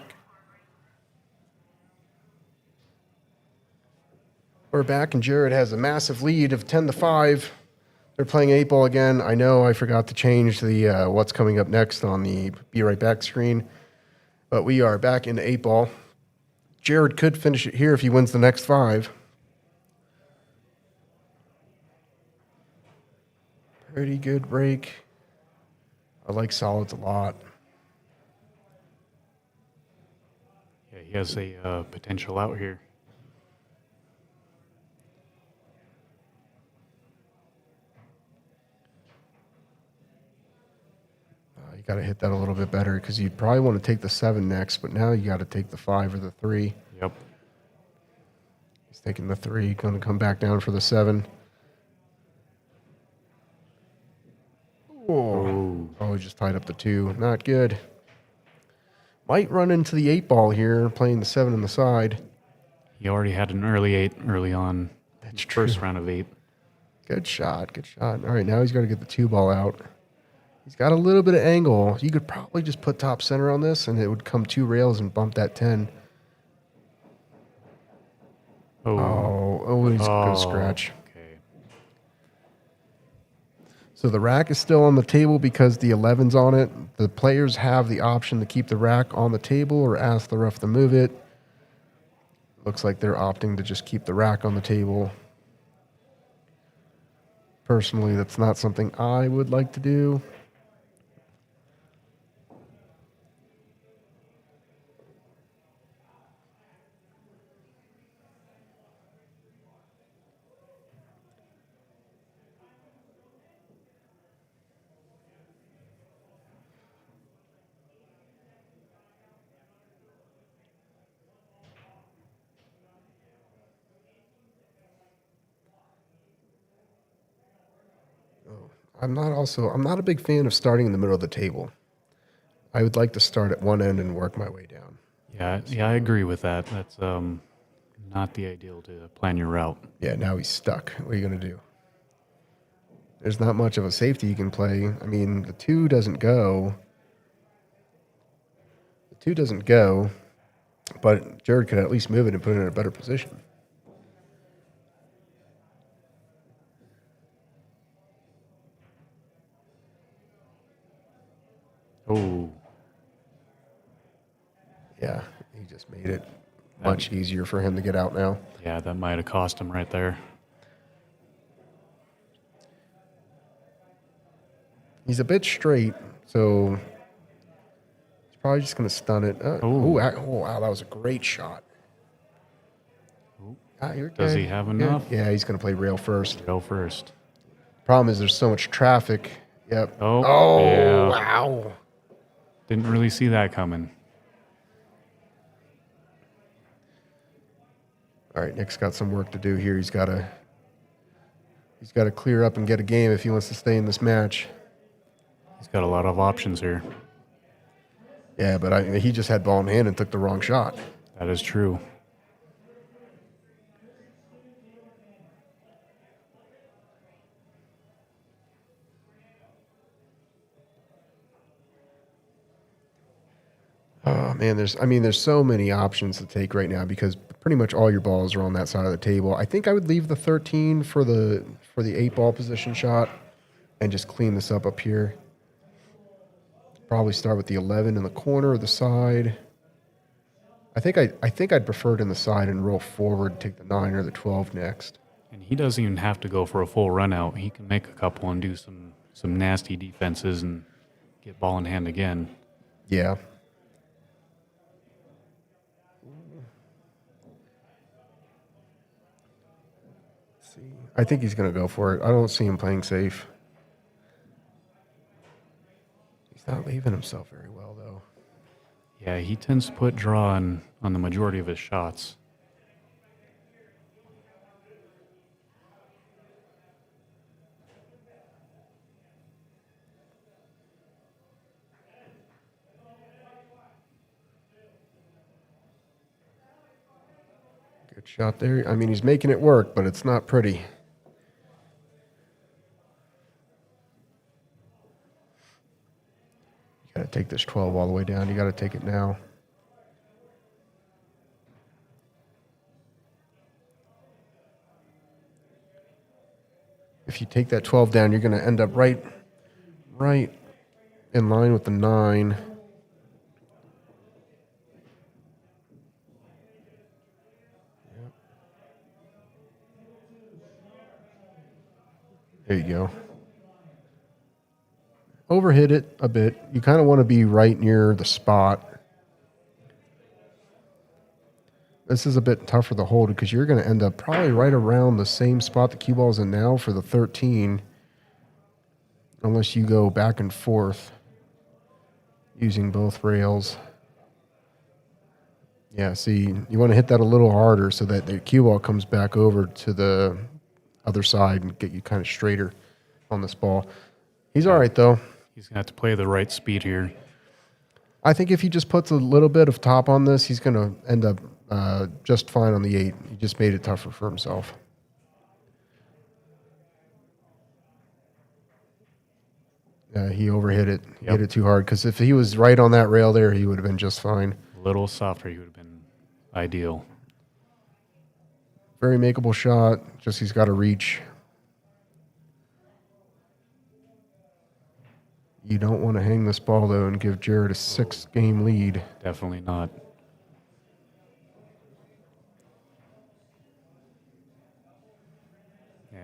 We're back, and Jared has a massive lead of 10-5. They're playing 8-ball again. I know I forgot to change the what's coming up next on the Be Right Back screen, but we are back into 8-ball. Jared could finish it here if he wins the next 5. Pretty good break. I like solids a lot. Yeah, he has a potential out here. You got to hit that a little bit better because you'd probably want to take the 7 next, but now you got to take the 5 or the 3. Yep. He's taking the 3, going to come back down for the 7. Oh, he just tied up the 2. Not good. Might run into the 8-ball here, playing the 7 on the side. He already had an early 8 early on. That's First true. round of 8. Good shot, good shot. All right, now he's got to get the 2-ball out. He's got a little bit of angle. You could probably just put top center on this, and it would come 2 rails and bump that 10. Oh, he's going to scratch. Okay. So the rack is still on the table because the 11's on it. The players have the option to keep the rack on the table or ask the ref to move it. Looks like they're opting to just keep the rack on the table. Personally, that's not something I would like to do. I'm not a big fan of starting in the middle of the table. I would like to start at one end and work my way down. Yeah, I agree with that. That's not the ideal to plan your route. Yeah, now he's stuck. What are you going to do? There's not much of a safety you can play. I mean, the 2 doesn't go. The 2 doesn't go, but Jared could at least move it and put it in a better position. Oh, Yeah, he just made it much easier for him to get out now. yeah, that might have cost him right there. He's a bit straight, so he's probably just going to stun it. Wow, that was a great shot. You're Does good. he have You're enough? good. Yeah, he's going to play rail first. Go first. Problem is there's so much traffic. Yep. Oh, yeah. Wow. Didn't really see that coming. All right, Nick's got some work to do here. He's got to clear up and get a game if he wants to stay in this match. He's got a lot of options here. Yeah, but he just had ball in hand and took the wrong shot. That is true. Oh man, there's so many options to take right now because pretty much all your balls are on that side of the table. I think I would leave the 13 for the 8-ball position shot and just clean this up here. Probably start with the 11 in the corner or the side. I think I'd prefer it in the side and roll forward, take the 9 or the 12 next. And he doesn't even have to go for a full run out. He can make a couple and do some nasty defenses and get ball in hand again. Yeah. I think he's going to go for it. I don't see him playing safe. He's not leaving himself very well, though. Yeah, he tends to put draw on the majority of his shots. Good shot there. I mean, he's making it work, but it's not pretty. You Got to take this 12 all the way down. You got to take it now. If you take that 12 down, you're going to end up right in line with the 9. Yep. There you go. Overhit it a bit. You kind of want to be right near the spot. This is a bit tougher to hold because you're going to end up probably right around the same spot the cue ball's in now for the 13, unless you go back and forth using both rails. Yeah, see, you want to hit that a little harder so that the cue ball comes back over to the other side and get you kind of straighter on this ball. He's all right, though. He's going to have to play the right speed here. I think if he just puts a little bit of top on this, he's going to end up just fine on the 8. He just made it tougher for himself. He overhit it. He hit it too hard because if he was right on that rail there, he would have been just fine. A little softer, he would have been ideal. Very makeable shot. Just he's got to reach. You don't want to hang this ball, though, and give Jared a 6-game lead. Definitely not.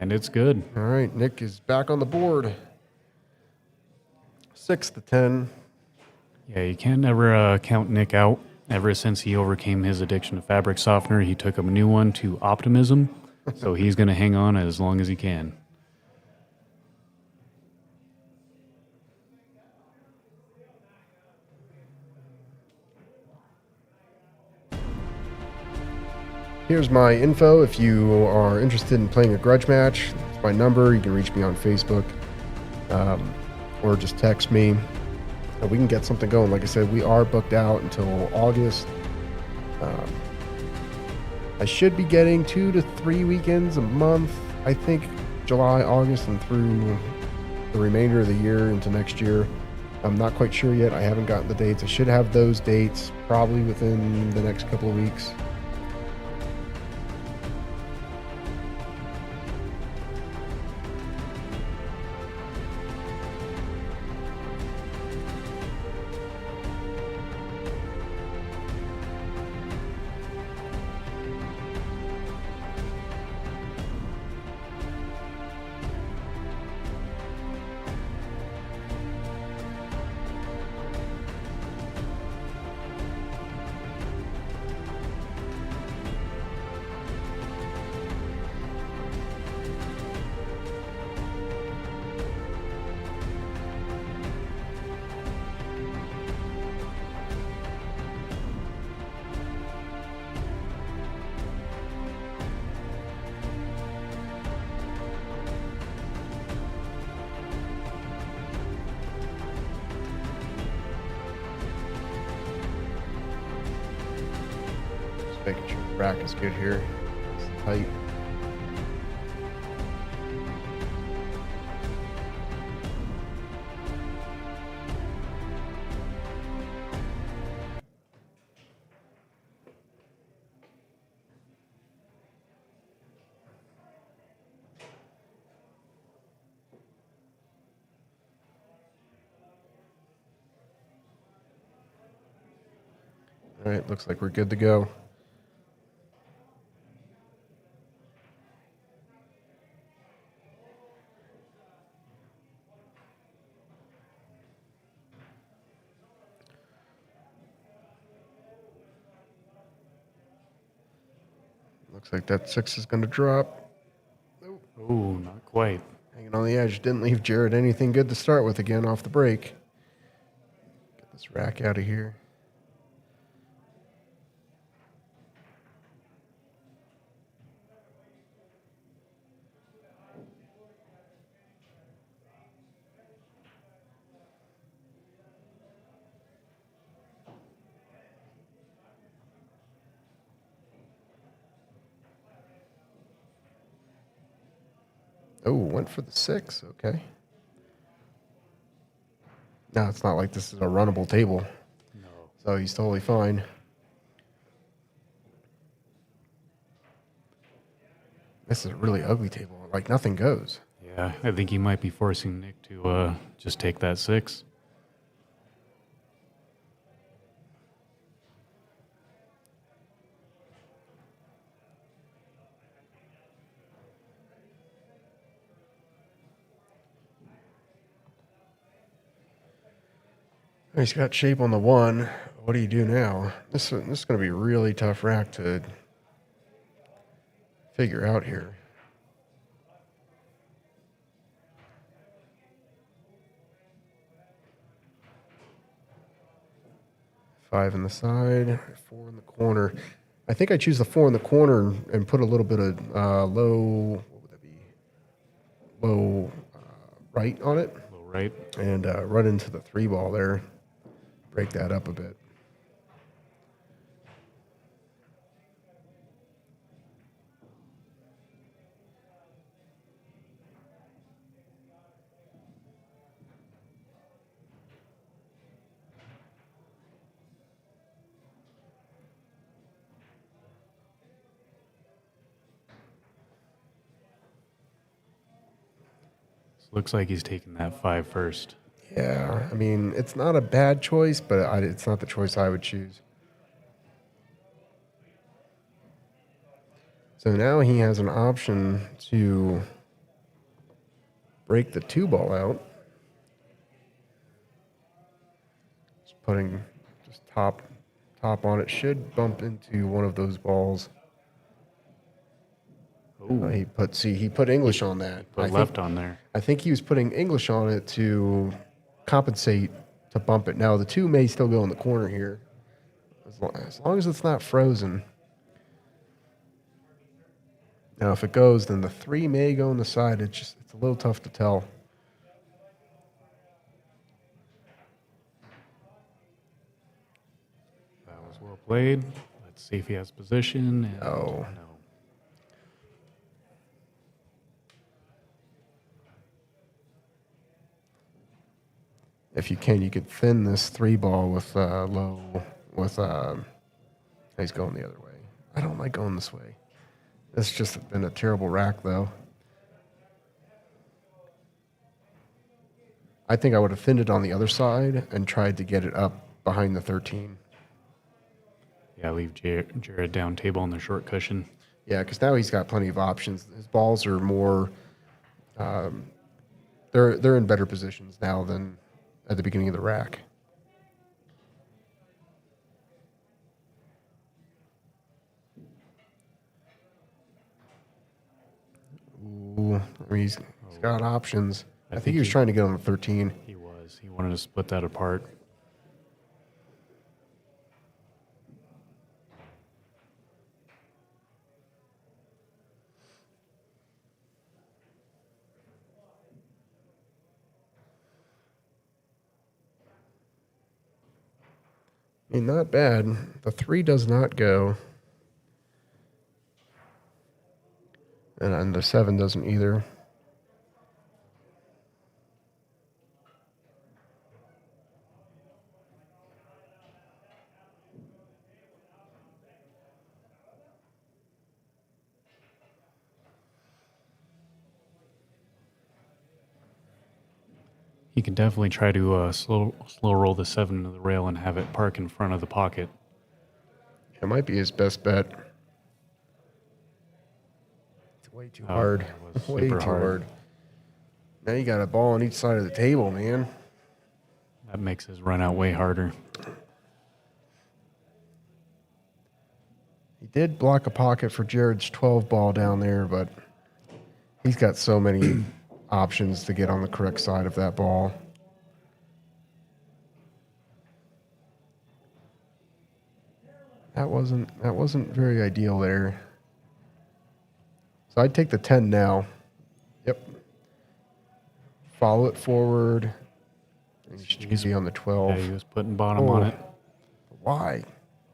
And it's good. All right, Nick is back on the board. 6-10. Yeah, you can't ever count Nick out. Ever since he overcame his addiction to fabric softener, he took a new one to optimism. So he's going to hang on as long as he can. Here's my info. If you are interested in playing a grudge match, it's my number. You can reach me on Facebook or just text me. And we can get something going. Like I said, we are booked out until August. I should be getting 2 to 3 weekends a month. I think July, August, and through the remainder of the year into next year. I'm not quite sure yet. I haven't gotten the dates. I should have those dates probably within the next couple of weeks. Making sure the rack is good here. It's tight. All right, looks like we're good to go. Looks like that 6 is going to drop. Oh, not quite. Hanging on the edge. Didn't leave Jared anything good to start with again off the break. Get this rack out of here. Oh, went for the 6. Okay. No, it's not like this is a runnable table. No. So he's totally fine. This is a really ugly table. Like, nothing goes. Yeah, I think he might be forcing Nick to just take that 6. He's got shape on the 1. What do you do now? This is going to be a really tough rack to figure out here. 5 in the side, 4 in the corner. I think I choose the 4 in the corner and put a little bit of low, what would that be? Low right on it. Low right. And run into the 3 ball there. Break that up a bit. Looks like he's taking that 5 first. Yeah, I mean, it's not a bad choice, but it's not the choice I would choose. So now he has an option to break the 2 ball out. Just putting just top on it should bump into one of those balls. He put English on that. Put left on there. I think he was putting English on it to compensate to bump it. Now the 2 may still go in the corner here, as long as it's not frozen. Now if it goes, then the 3 may go on the side. It's a little tough to tell. That was well played. Let's see if he has position. And No. If you can, you could thin this 3 ball with low, with, he's going the other way. I don't like going this way. It's just been a terrible rack, though. I think I would have thinned it on the other side and tried to get it up behind the 13. Yeah, leave Jared down table on the short cushion. Yeah, because now he's got plenty of options. His balls are more, they're in better positions now than at the beginning of the rack. Ooh, I mean, he's got options. I think he was trying to get on the 13. He was. He wanted to split that apart. I mean, not bad. The 3 does not go. And the 7 doesn't either. He can definitely try to slow roll the 7 to the rail and have it park in front of the pocket. It might be his best bet. It's way too hard. It was Way super too hard. Now you got a ball on each side of the table, man. That makes his run out way harder. He did block a pocket for Jared's 12 ball down there, but he's got so many options to get on the correct side of that ball. That wasn't very ideal there. So I'd take the 10 now. Yep. Follow it forward. And you should be on the 12. Yeah, he was putting bottom on it. Why?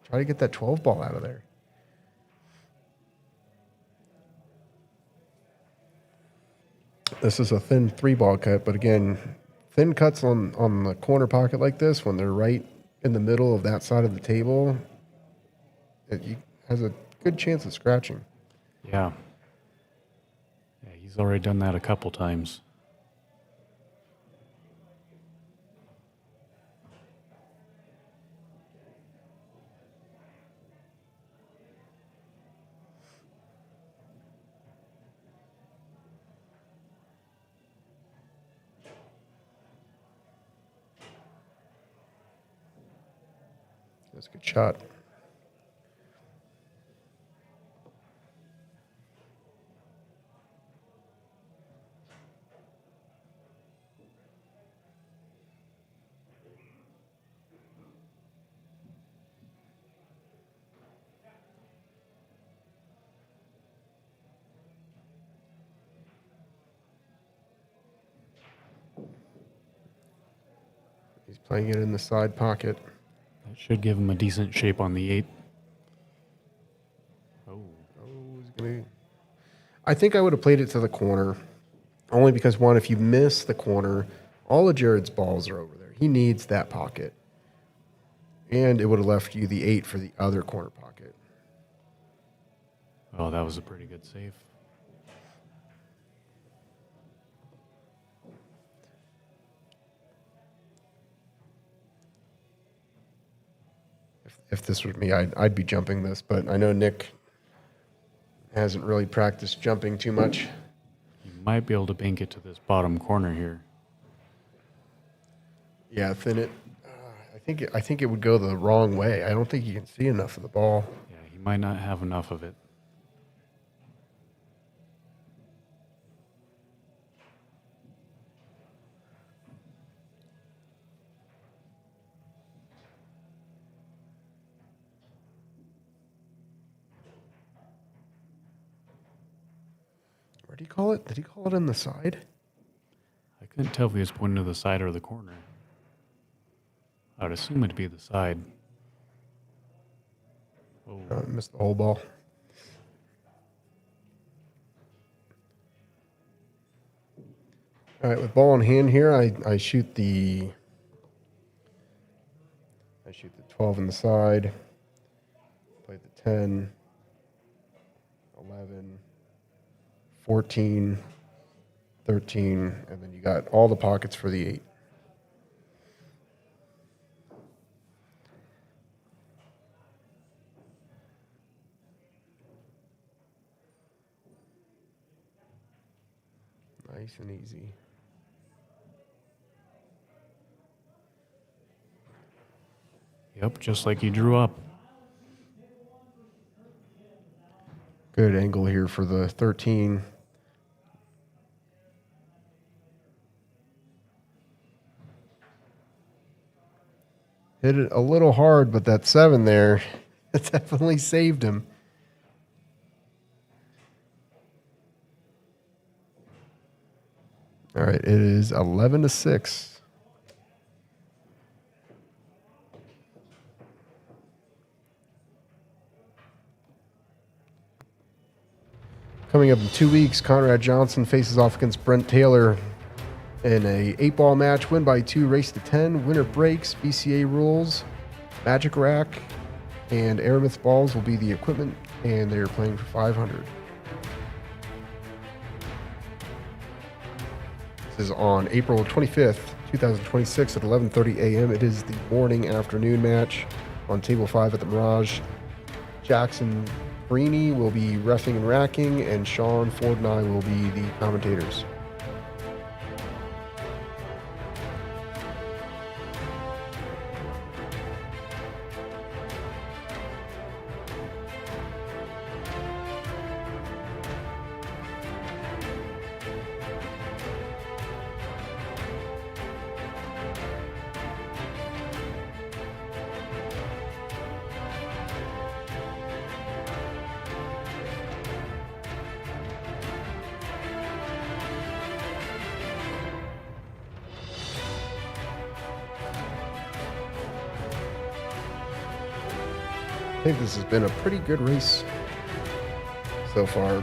Try to get that 12 ball out of there. This is a thin 3 ball cut, but again, thin cuts on the corner pocket like this, when they're right in the middle of that side of the table, it has a good chance of scratching. Yeah. Yeah, he's already done that a couple times. That's a good shot. He's playing it in the side pocket. That should give him a decent shape on the 8. I think I would have played it to the corner, only because, one, if you miss the corner, all of Jared's balls are over there. He needs that pocket. And it would have left you the 8 for the other corner pocket. Oh, that was a pretty good save. If this was me, I'd be jumping this, but I know Nick hasn't really practiced jumping too much. You might be able to bank it to this bottom corner here. Yeah, thin it. I think it would go the wrong way. I don't think you can see enough of the ball. Yeah, he might not have enough of it. Where did he call it? Did he call it in the side? I couldn't tell if he was pointing to the side or the corner. I would assume it'd be the side. Oh, Missed the whole ball. All right, with ball in hand here, I shoot the 12 in the side. Play the 10, 11, 14, 13, and then you got all the pockets for the 8. Nice and easy. yep, just like he drew up. Good angle here for the 13. Hit it a little hard, but that 7 there, it definitely saved him. All right, it is 11-6. Coming up in 2 weeks, Conrad Johnson faces off against Brent Taylor in a 8-ball match. Win by 2, race to 10. Winner breaks, BCA rules, Magic Rack, and Aramith balls will be the equipment, and they're playing for 500. This is on April 25th, 2026 at 11:30 a.m. It is the morning-afternoon match on Table 5 at the Mirage. Jackson Brini will be reffing and racking, and Sean Ford and I will be the commentators. I think this has been a pretty good race so far.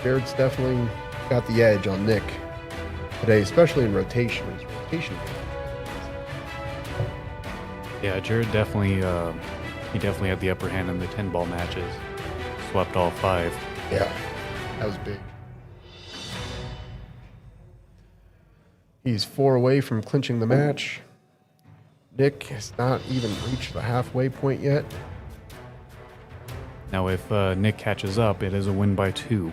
Jared's definitely got the edge on Nick. today, especially in rotation. His rotation. Yeah, Jared definitely he definitely had the upper hand in the 10-ball matches. Swept all 5. Yeah, that was big. He's 4 away from clinching the match. Nick has not even reached the halfway point yet. Now, if Nick catches up, it is a win by 2.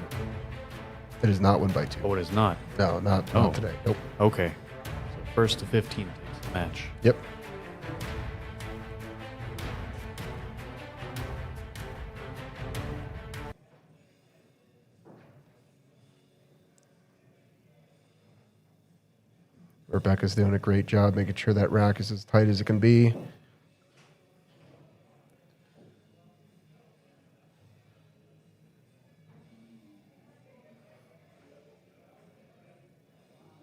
It is not win by 2. Oh, it is not. No, not today. Nope. Okay. So first to 15 takes the match. Yep. Rebecca's doing a great job making sure that rack is as tight as it can be.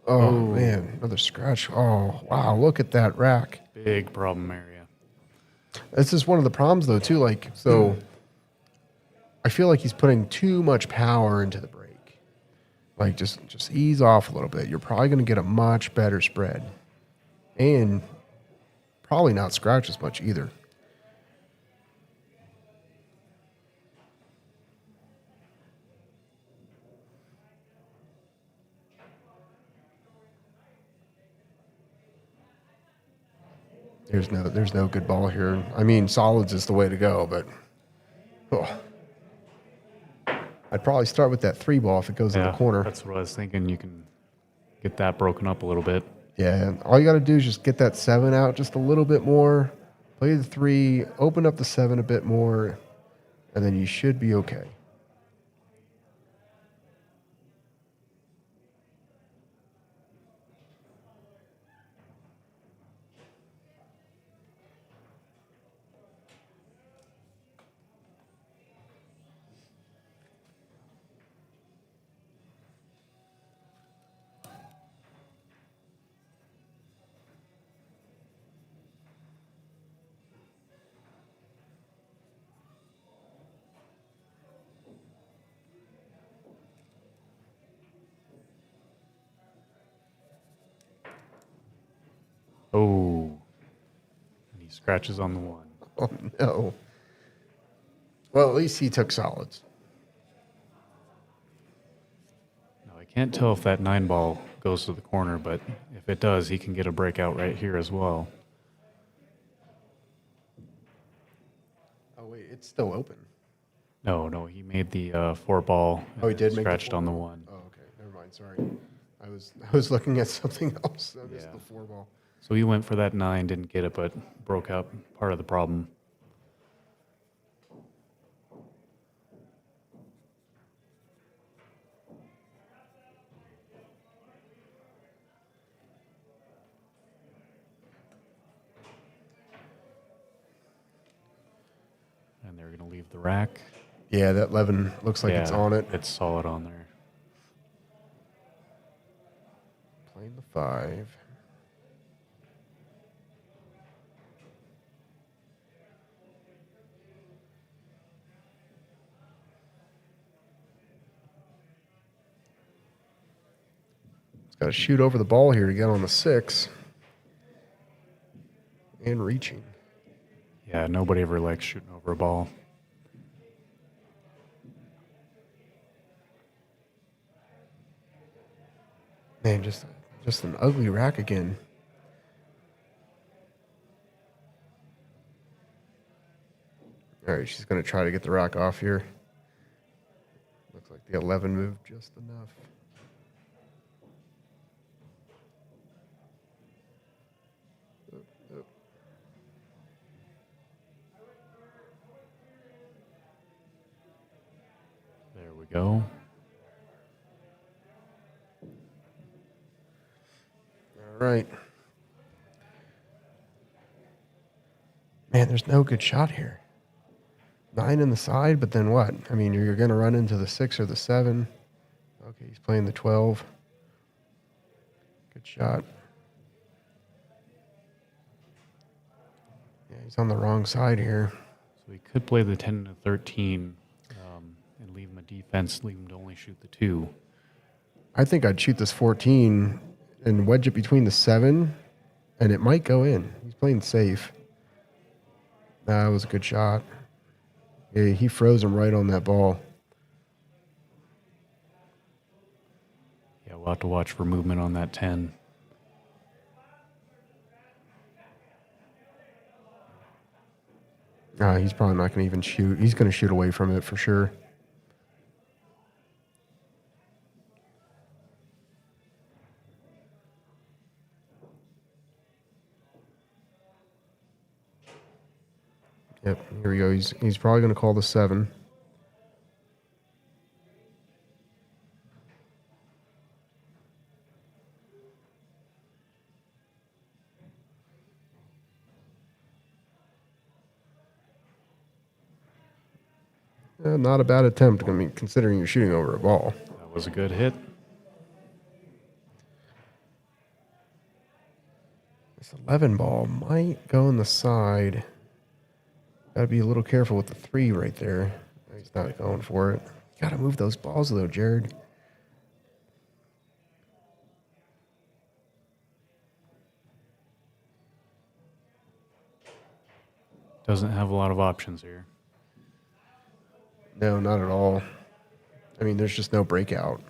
Oh, man, another scratch. Oh, wow, look at that rack. Big problem area. This is one of the problems, though, too. Like, so I feel like he's putting too much power into the break. Like, just ease off a little bit. You're probably going to get a much better spread. And probably not scratch as much either. There's no good ball here. I mean, solids is the way to go, but I'd probably start with that 3 ball if it goes in the corner. That's what I was thinking. You can get that broken up a little bit. Yeah, all you got to do is just get that 7 out just a little bit more, play the 3, open up the 7 a bit more, and then you should be okay. Oh. And he scratches on the 1. Oh, no. Well, at least he took solids. Now, I can't tell if that 9 ball goes to the corner, but if it does, he can get a breakout right here as well. Oh, wait, it's still open. No, he made the 4 ball. Oh, he did make the scratched 4 on the ball? 1. Oh, okay. Never mind. Sorry. I was looking at something else. I missed the 4 ball. So he went for that 9, didn't get it, but broke up part of the problem. And they're going to leave the rack. Yeah, that 11 looks like it's on it. It's solid on there. Playing the 5. It's got to shoot over the ball here to get on the 6. And reaching. Yeah, nobody ever likes shooting over a ball. Man, just an ugly rack again. All right, she's going to try to get the rack off here. Looks like the 11 moved just enough. There we go. All right. Man, there's no good shot here. 9 in the side, but then what? I mean, you're going to run into the 6 or the 7. Okay, he's playing the 12. Good shot. Yeah, he's on the wrong side here. So he could play the 10 and the 13 and leave him a defense, leave him to only shoot the 2. I think I'd shoot this 14 and wedge it between the 7, and it might go in. He's playing safe. That was a good shot. Yeah, he froze him right on that ball. Yeah, we'll have to watch for movement on that 10. He's probably not going to even shoot. He's going to shoot away from it for sure. Yep, here we go. He's probably going to call the 7. Not a bad attempt, I mean, considering you're shooting over a ball. That was a good hit. This 11 ball might go on the side. Got to be a little careful with the 3 right there. He's not going for it. Got to move those balls, though, Jared. Doesn't have a lot of options here. No, not at all. I mean, there's just no breakout.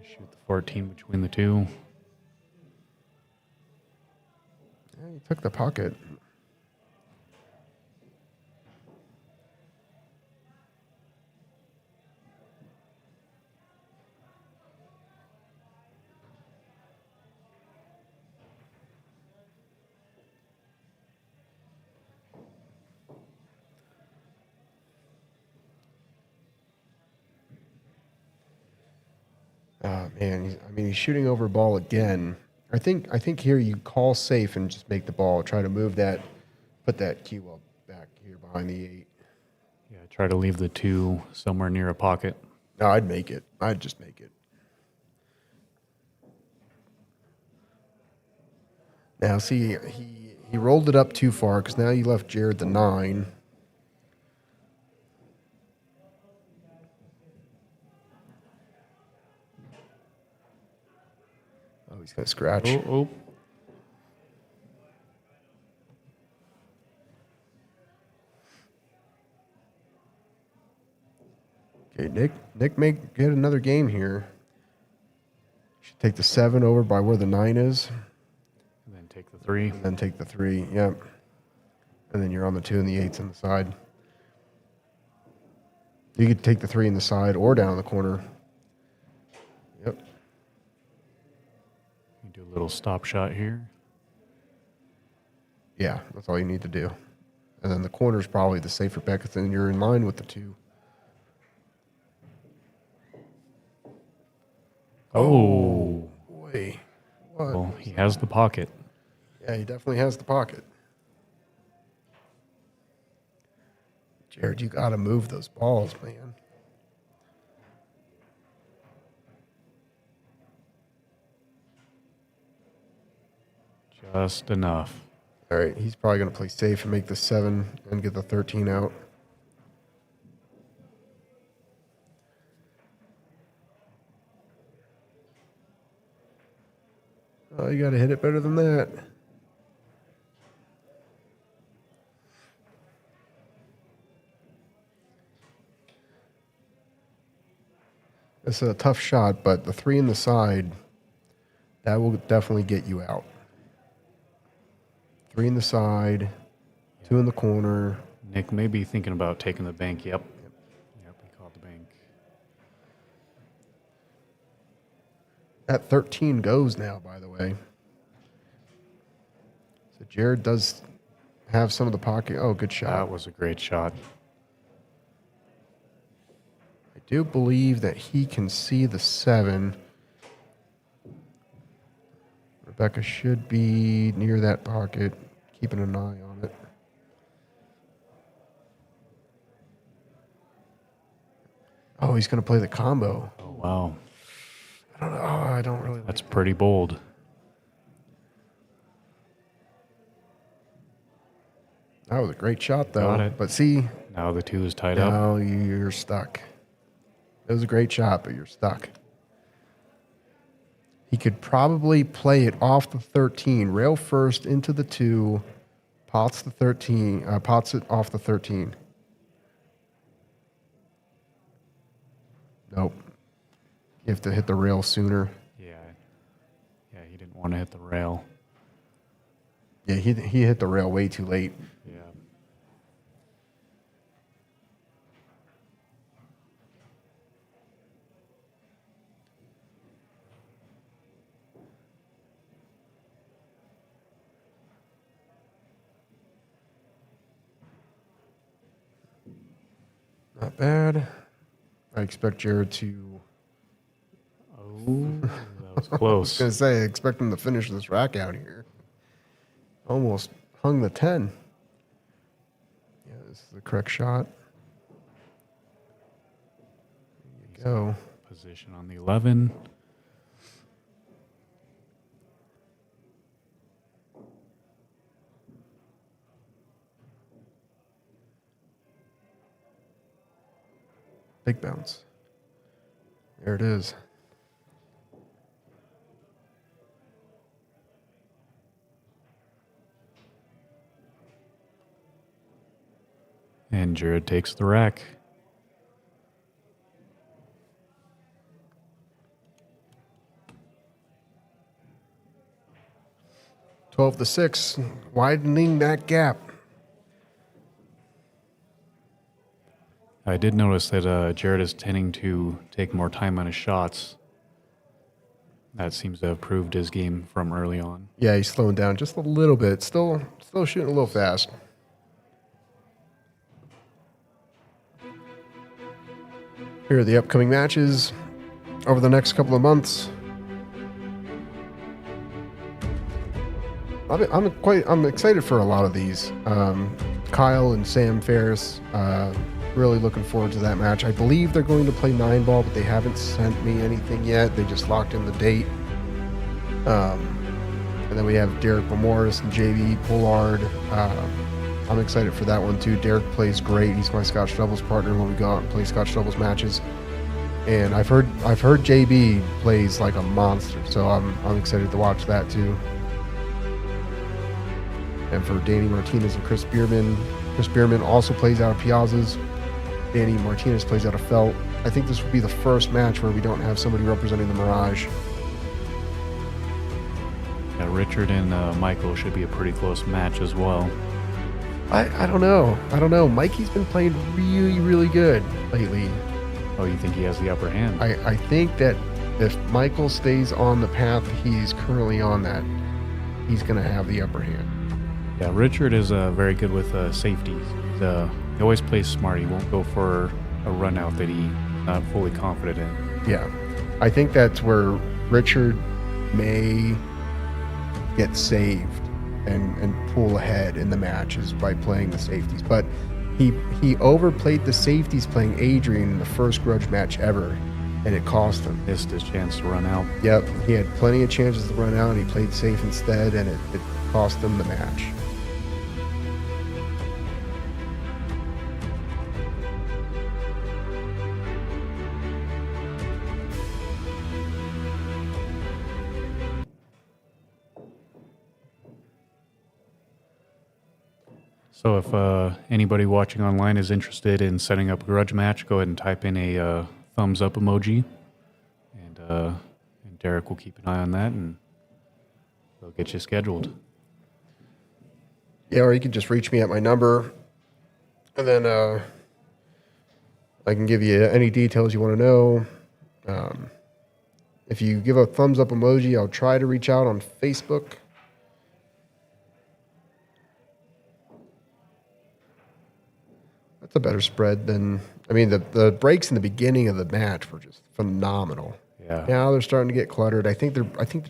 Shoot the 14 between the 2. Yeah, he took the pocket. Oh, man, he's shooting over ball again. I think here you call safe and just make the ball. Try to move that, put that cue up back here behind the 8. Yeah, try to leave the 2 somewhere near a pocket. No, I'd make it. I'd just make it. Now, see, he rolled it up too far because now you left Jared the 9. Oh, he's going to scratch. Oh. Okay, Nick may get another game here. Should take the 7 over by where the 9 is. And then take the 3. And then take the 3, yep. And then you're on the 2 and the 8's on the side. You could take the 3 in the side or down in the corner. Yep. You do a little stop shot here. Yeah, that's all you need to do. And then the corner's probably the safer bet because then you're in line with the 2. Oh. Boy. What? Well, he has the pocket. Yeah, he definitely has the pocket. Jared, you got to move those balls, man. Just enough. All right, he's probably going to play safe and make the 7 and get the 13 out. Oh, you got to hit it better than that. This is a tough shot, but the 3 in the side, that will definitely get you out. 3 in the side, 2 in the corner. Nick may be thinking about taking the bank. Yep, he called the bank. That 13 goes now, by the way. So Jared does have some of the pocket. Oh, good shot. That was a great shot. I do believe that he can see the 7. Rebecca should be near that pocket, keeping an eye on it. Oh, he's going to play the combo. Oh, wow. I don't know. Oh, I don't really. That's pretty bold. That was a great shot, though. Got it. But see, Now the 2 is tied up. Now you're stuck. It was a great shot, but you're stuck. He could probably play it off the 13, rail first into the 2, pots the 13, pots it off the 13. Nope. You have to hit the rail sooner. Yeah, he didn't want to hit the rail. Yeah, he hit the rail way too late. Yeah. Not bad. I expect Jared to... Oh, that was I was close. going to say, I expect him to finish this rack out here. Almost hung the 10. Yeah, this is the correct shot. There you go. Position on the 11. Big bounce. There it is. And Jared takes the rack. Twelve to 6, widening that gap. I did notice that Jared is tending to take more time on his shots. That seems to have proved his game from early on. Yeah, he's slowing down just a little bit. Still shooting a little fast. Here are the upcoming matches over the next couple of months. I'm excited for a lot of these. Kyle and Sam Ferris. Really looking forward to that match. I believe they're going to play 9-ball, but they haven't sent me anything yet. They just locked in the date. And then we have Derek Morris and JB Pollard. I'm excited for that one too. Derek plays great. He's my Scotch doubles partner when we go out and play Scotch doubles matches. And I've heard JB plays like a monster, so I'm excited to watch that too. And for Danny Martinez and Chris Bierman also plays out of Piazza's. Danny Martinez plays out of Felt. I think this will be the first match where we don't have somebody representing the Mirage. Yeah, Richard and Michael should be a pretty close match as well. I don't know. Mikey's been playing really, really good lately. Oh, you think he has the upper hand? I think that if Michael stays on the path he's currently on, that he's going to have the upper hand. Yeah, Richard is very good with safeties. He always plays smart. He won't go for a run out that he's not fully confident in. Yeah. I think that's where Richard may get saved and pull ahead in the match is by playing the safeties. But he overplayed the safeties playing Adrian in the first Grudge match ever, and it cost him. Missed his chance to run out. Yep, he had plenty of chances to run out, and he played safe instead, and it cost him the match. So if anybody watching online is interested in setting up a Grudge match, go ahead and type in a thumbs up emoji, and Derek will keep an eye on that, and they'll get you scheduled. Yeah, or you can just reach me at my number, and then I can give you any details you want to know. If you give a thumbs up emoji, I'll try to reach out on Facebook. That's a better spread than... I mean, the breaks in the beginning of the match were just phenomenal. Yeah. Now they're starting to get cluttered. I think they're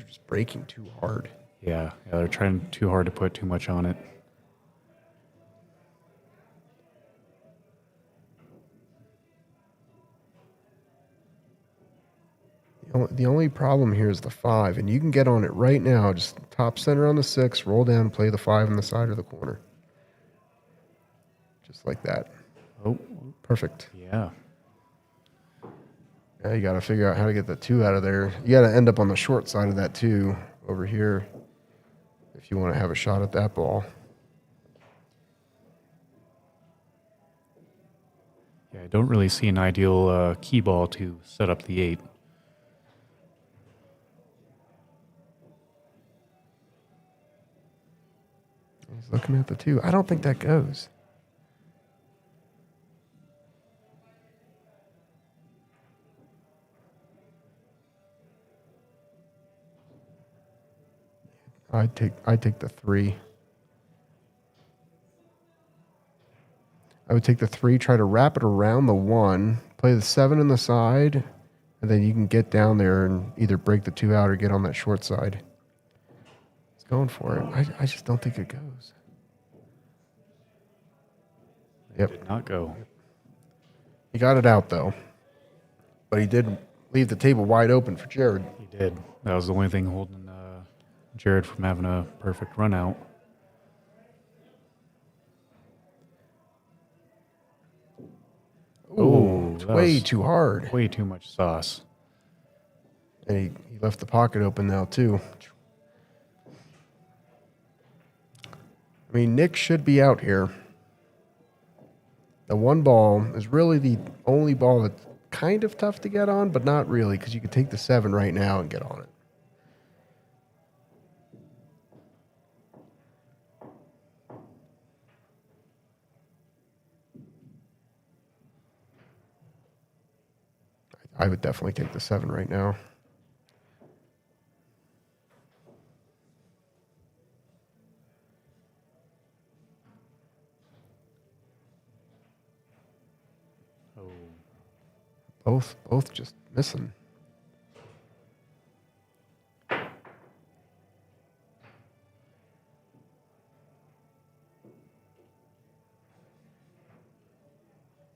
just breaking too hard. Yeah, they're trying too hard to put too much on it. The only problem here is the 5, and you can get on it right now. Just top center on the 6, roll down, play the 5 on the side of the corner. Just like that. Oh, Perfect. yeah. Yeah, you got to figure out how to get the 2 out of there. You got to end up on the short side of that 2 over here if you want to have a shot at that ball. Yeah, I don't really see an ideal key ball to set up the 8. He's looking at the 2. I don't think that goes. I'd take the 3. I would take the 3, try to wrap it around the 1, play the 7 on the side, and then you can get down there and either break the 2 out or get on that short side. He's going for it. I just don't think it goes. Yep. Did not go. He got it out, though. But he did leave the table wide open for Jared. He did. That was the only thing holding Jared from having a perfect run out. Ooh, it's that way was too hard. Way too much sauce. And he left the pocket open now, too. I mean, Nick should be out here. The 1 ball is really the only ball that's kind of tough to get on, but not really, because you could take the 7 right now and get on it. I would definitely take the 7 right now. Oh, Both just missing.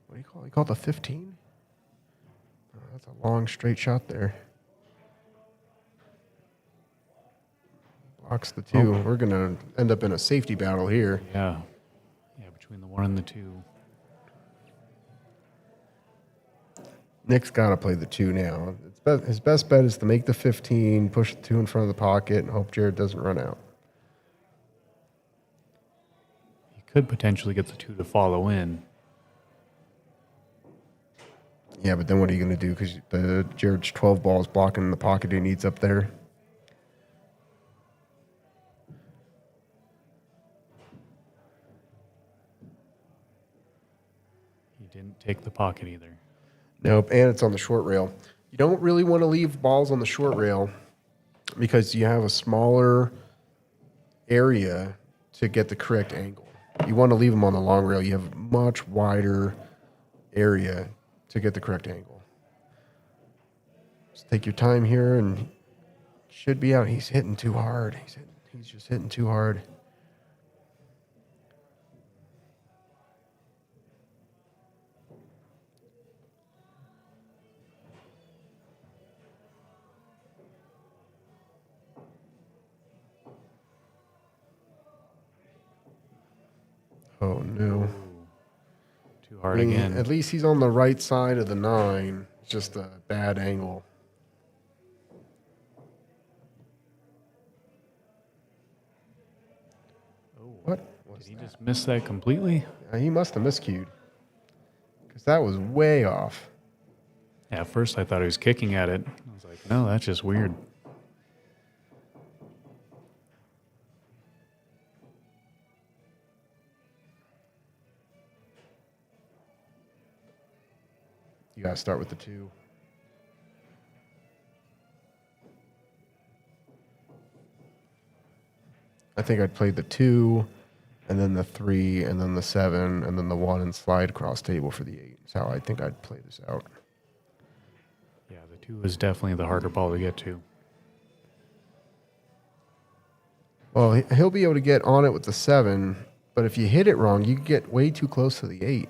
What do you call it? You call it the 15? Oh, that's a long straight shot there. Blocks the 2. Oh. We're going to end up in a safety battle here. yeah. Yeah, between the 1 and the 2. Nick's got to play the 2 now. His best bet is to make the 15, push the 2 in front of the pocket, and hope Jared doesn't run out. He could potentially get the 2 to follow in. Yeah, but then what are you going to do? Because Jared's 12 ball is blocking the pocket he needs up there. He didn't take the pocket either. Nope, and it's on the short rail. You don't really want to leave balls on the short rail because you have a smaller area to get the correct angle. You want to leave them on the long rail. You have a much wider area to get the correct angle. Just take your time here and should be out. He's hitting too hard. He's just hitting too hard. Oh, no. Too hard again. At least he's on the right side of the 9. It's just a bad angle. Oh, What did was he that? just miss that completely? He must have miscued. Because that was way off. Yeah, at first I thought he was kicking at it. I was like, no, that's just weird. You got to start with the 2. I think I'd play the 2, and then the 3, and then the 7, and then the 1, and slide across table for the 8. That's how I think I'd play this out. Yeah, the 2 is definitely the harder ball to get to. Well, he'll be able to get on it with the 7, but if you hit it wrong, you get way too close to the 8.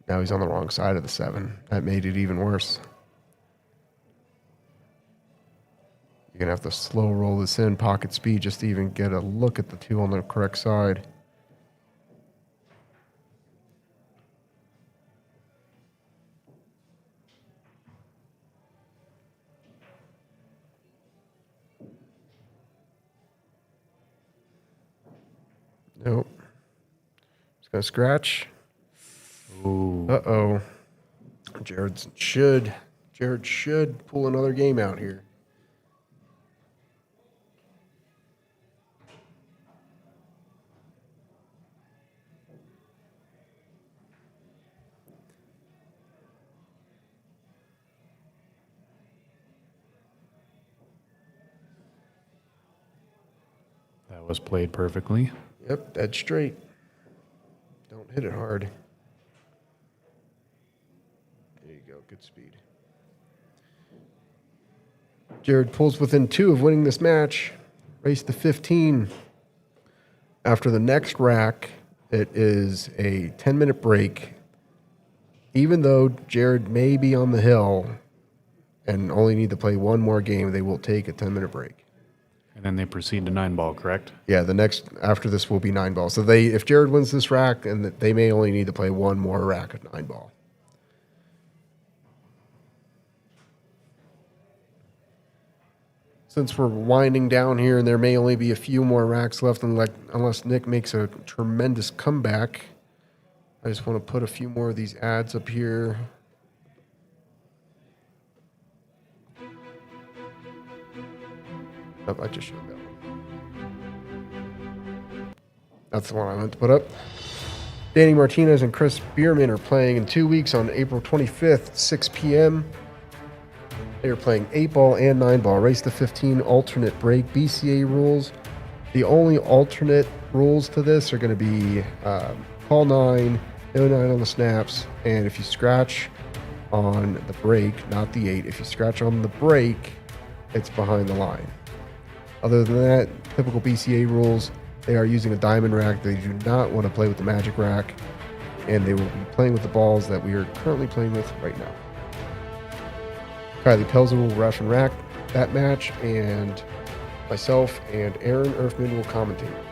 Now he's on the wrong side of the 7. That made it even worse. You're going to have to slow roll this in, pocket speed, just to even get a look at the 2 on the correct side. Gonna scratch. Ooh. Uh-oh. Jared should pull another game out here. That was played perfectly. Yep, dead straight. Don't hit it hard. There you go, good speed. Jared pulls within 2 of winning this match. Race to 15. After the next rack, it is a 10-minute break. Even though Jared may be on the hill and only need to play one more game, they will take a 10-minute break. And then they proceed to 9-ball, correct? Yeah, the next after this will be 9-ball. So if Jared wins this rack, and they may only need to play one more rack of 9-ball. Since we're winding down here, and there may only be a few more racks left, unless Nick makes a tremendous comeback, I just want to put a few more of these ads up here. Oh, I just showed that one. That's the one I meant to put up. Danny Martinez and Chris Bierman are playing in 2 weeks on April 25th, 6 p.m. They are playing 8-ball and 9-ball. Race to 15 alternate break. BCA rules. The only alternate rules to this are going to be call 9, no 9 on the snaps, and if you scratch on the break, not the 8, if you scratch on the break, it's behind the line. Other than that, typical BCA rules, they are using a diamond rack. They do not want to play with the magic rack, and they will be playing with the balls that we are currently playing with right now. Kylie Pelzer will ref and rack that match, and myself and Aaron Erfman will commentate.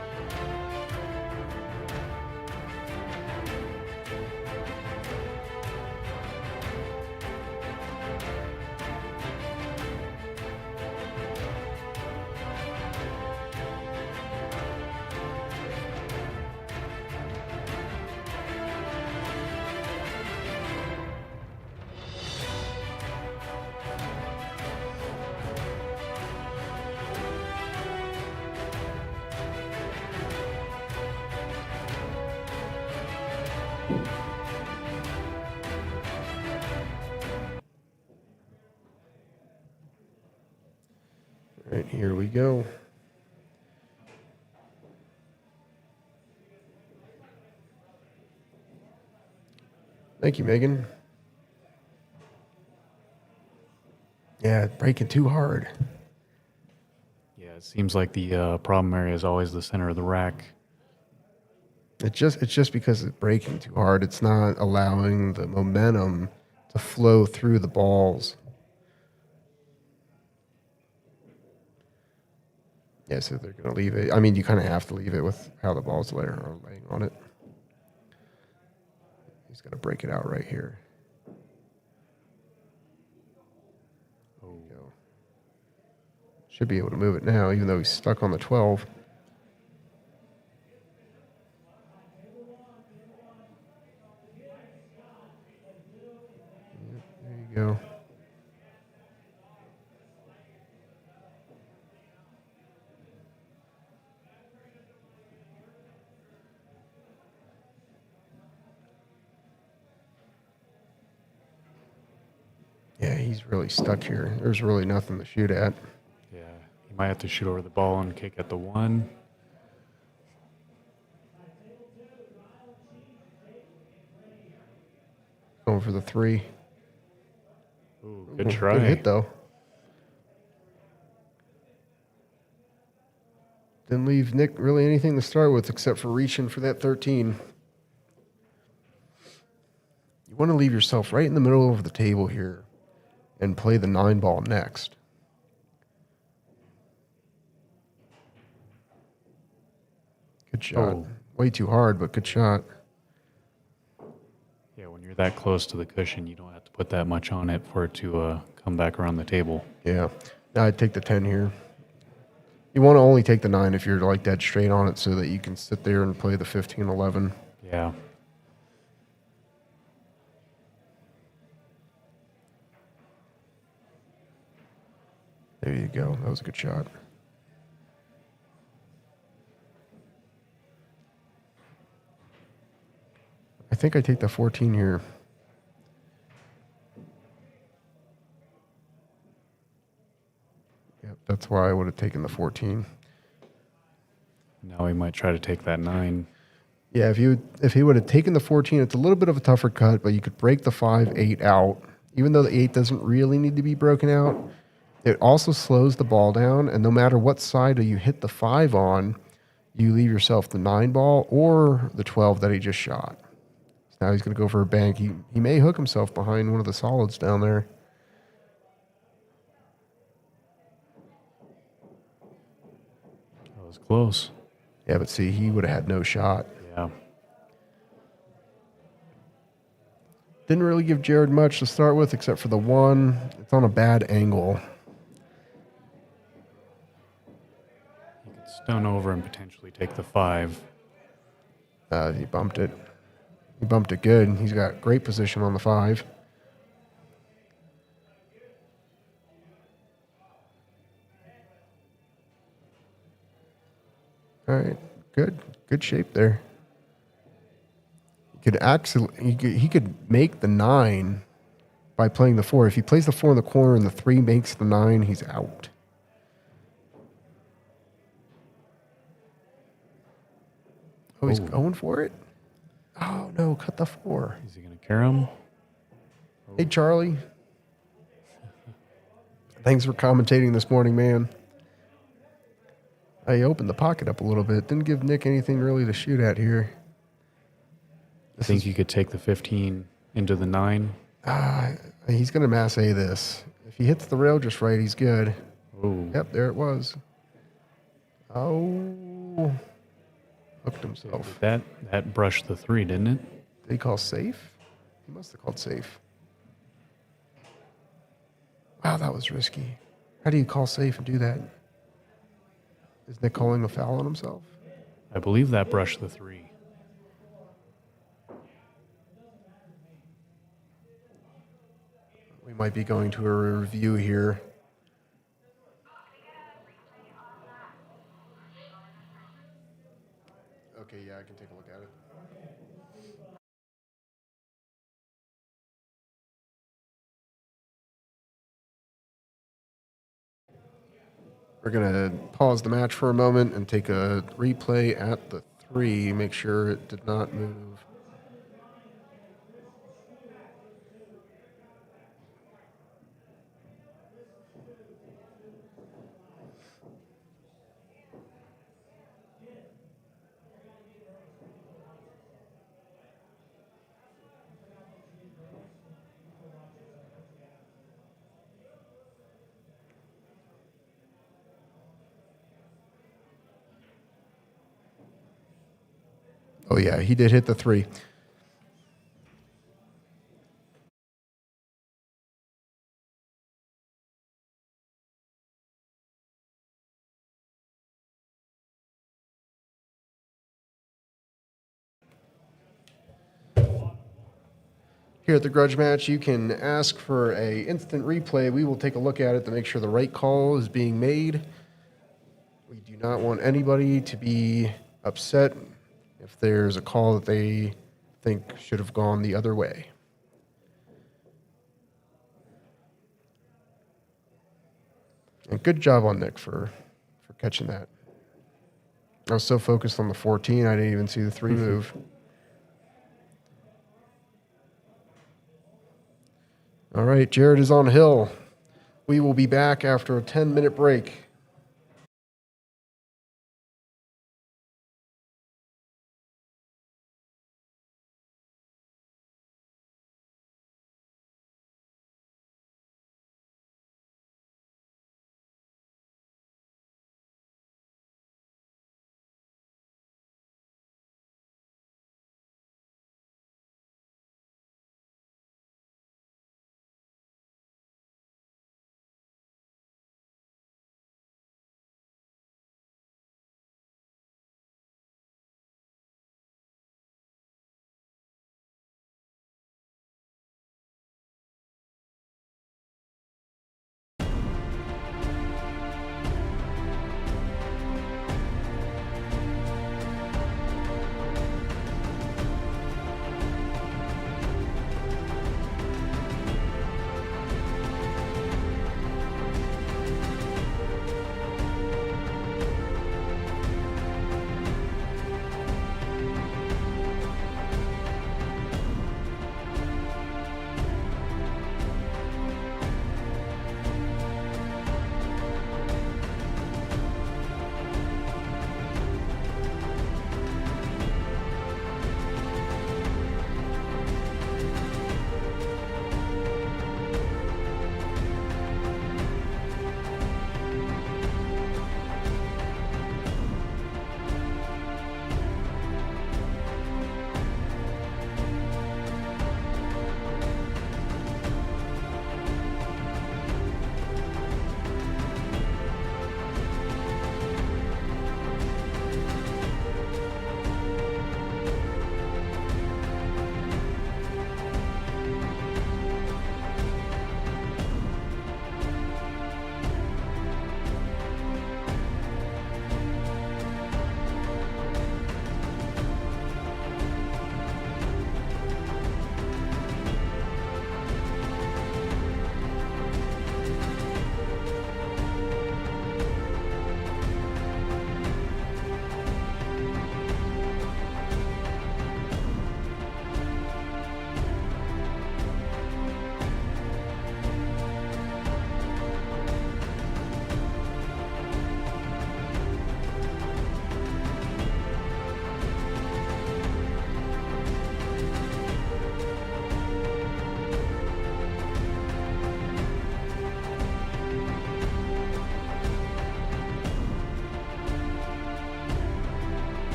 All right, here we go. Thank you, Megan. Yeah, breaking too hard. Yeah, it seems like the problem area is always the center of the rack. It's just because it's breaking too hard. It's not allowing the momentum to flow through the balls. Yeah, so they're going to leave it. I mean, you kind of have to leave it with how the balls are laying on it. He's going to break it out right here. There you go. Should be able to move it now, even though he's stuck on the 12. Yep, there you go. Yeah, he's really stuck here. There's really nothing to shoot at. Yeah, you might have to shoot over the ball and kick at the 1. Going for the 3. Ooh, good try. Good hit, though. Didn't leave Nick really anything to start with except for reaching for that 13. You want to leave yourself right in the middle of the table here and play the 9-ball next. Good shot. Oh. Way too hard, but good shot. Yeah, when you're that close to the cushion, you don't have to put that much on it for it to come back around the table. Yeah. Now I'd take the 10 here. You want to only take the 9 if you're like dead straight on it so that you can sit there and play the 15, 11. Yeah. There you go. That was a good shot. I think I take the 14 here. Yep, that's why I would have taken the 14. Now he might try to take that 9. Yeah, if he would have taken the 14, it's a little bit of a tougher cut, but you could break the 5-8 out. Even though the 8 doesn't really need to be broken out, it also slows the ball down, and no matter what side you hit the 5 on, you leave yourself the 9 ball or the 12 that he just shot. So now he's going to go for a bank. He may hook himself behind one of the solids down there. That was close. Yeah, but see, he would have had no shot. Yeah. Didn't really give Jared much to start with, except for the 1. It's on a bad angle. He could stun over and potentially take the 5. He bumped it. He bumped it good. He's got great position on the 5. All right, good. Good shape there. He could make the 9 by playing the 4. If he plays the 4 in the corner and the 3 makes the 9, he's out. Oh, he's going for it? Oh, no, cut the 4. Is he going to carry him? Hey, Charlie. Thanks for commentating this morning, man. I opened the pocket up a little bit. Didn't give Nick anything really to shoot at here. I think you could take the 15 into the 9. He's going to mass A this. If he hits the rail just right, he's good. Oh. Yep, there it was. Oh. Hooked himself. That brushed the 3, didn't it? Did he call safe? He must have called safe. Wow, that was risky. How do you call safe and do that? Is Nick calling a foul on himself? I believe that brushed the 3. We might be going to a review here. Okay, yeah, I can take a look at it. We're going to pause the match for a moment and take a replay at the 3, make sure it did not move. Oh, yeah, he did hit the 3. Here at the Grudge match, you can ask for a instant replay. We will take a look at it to make sure the right call is being made. We do not want anybody to be upset if there's a call that they think should have gone the other way. And good job on Nick for catching that. I was so focused on the 14, I didn't even see the 3 move. All right, Jared is on hill. We will be back after a 10-minute break.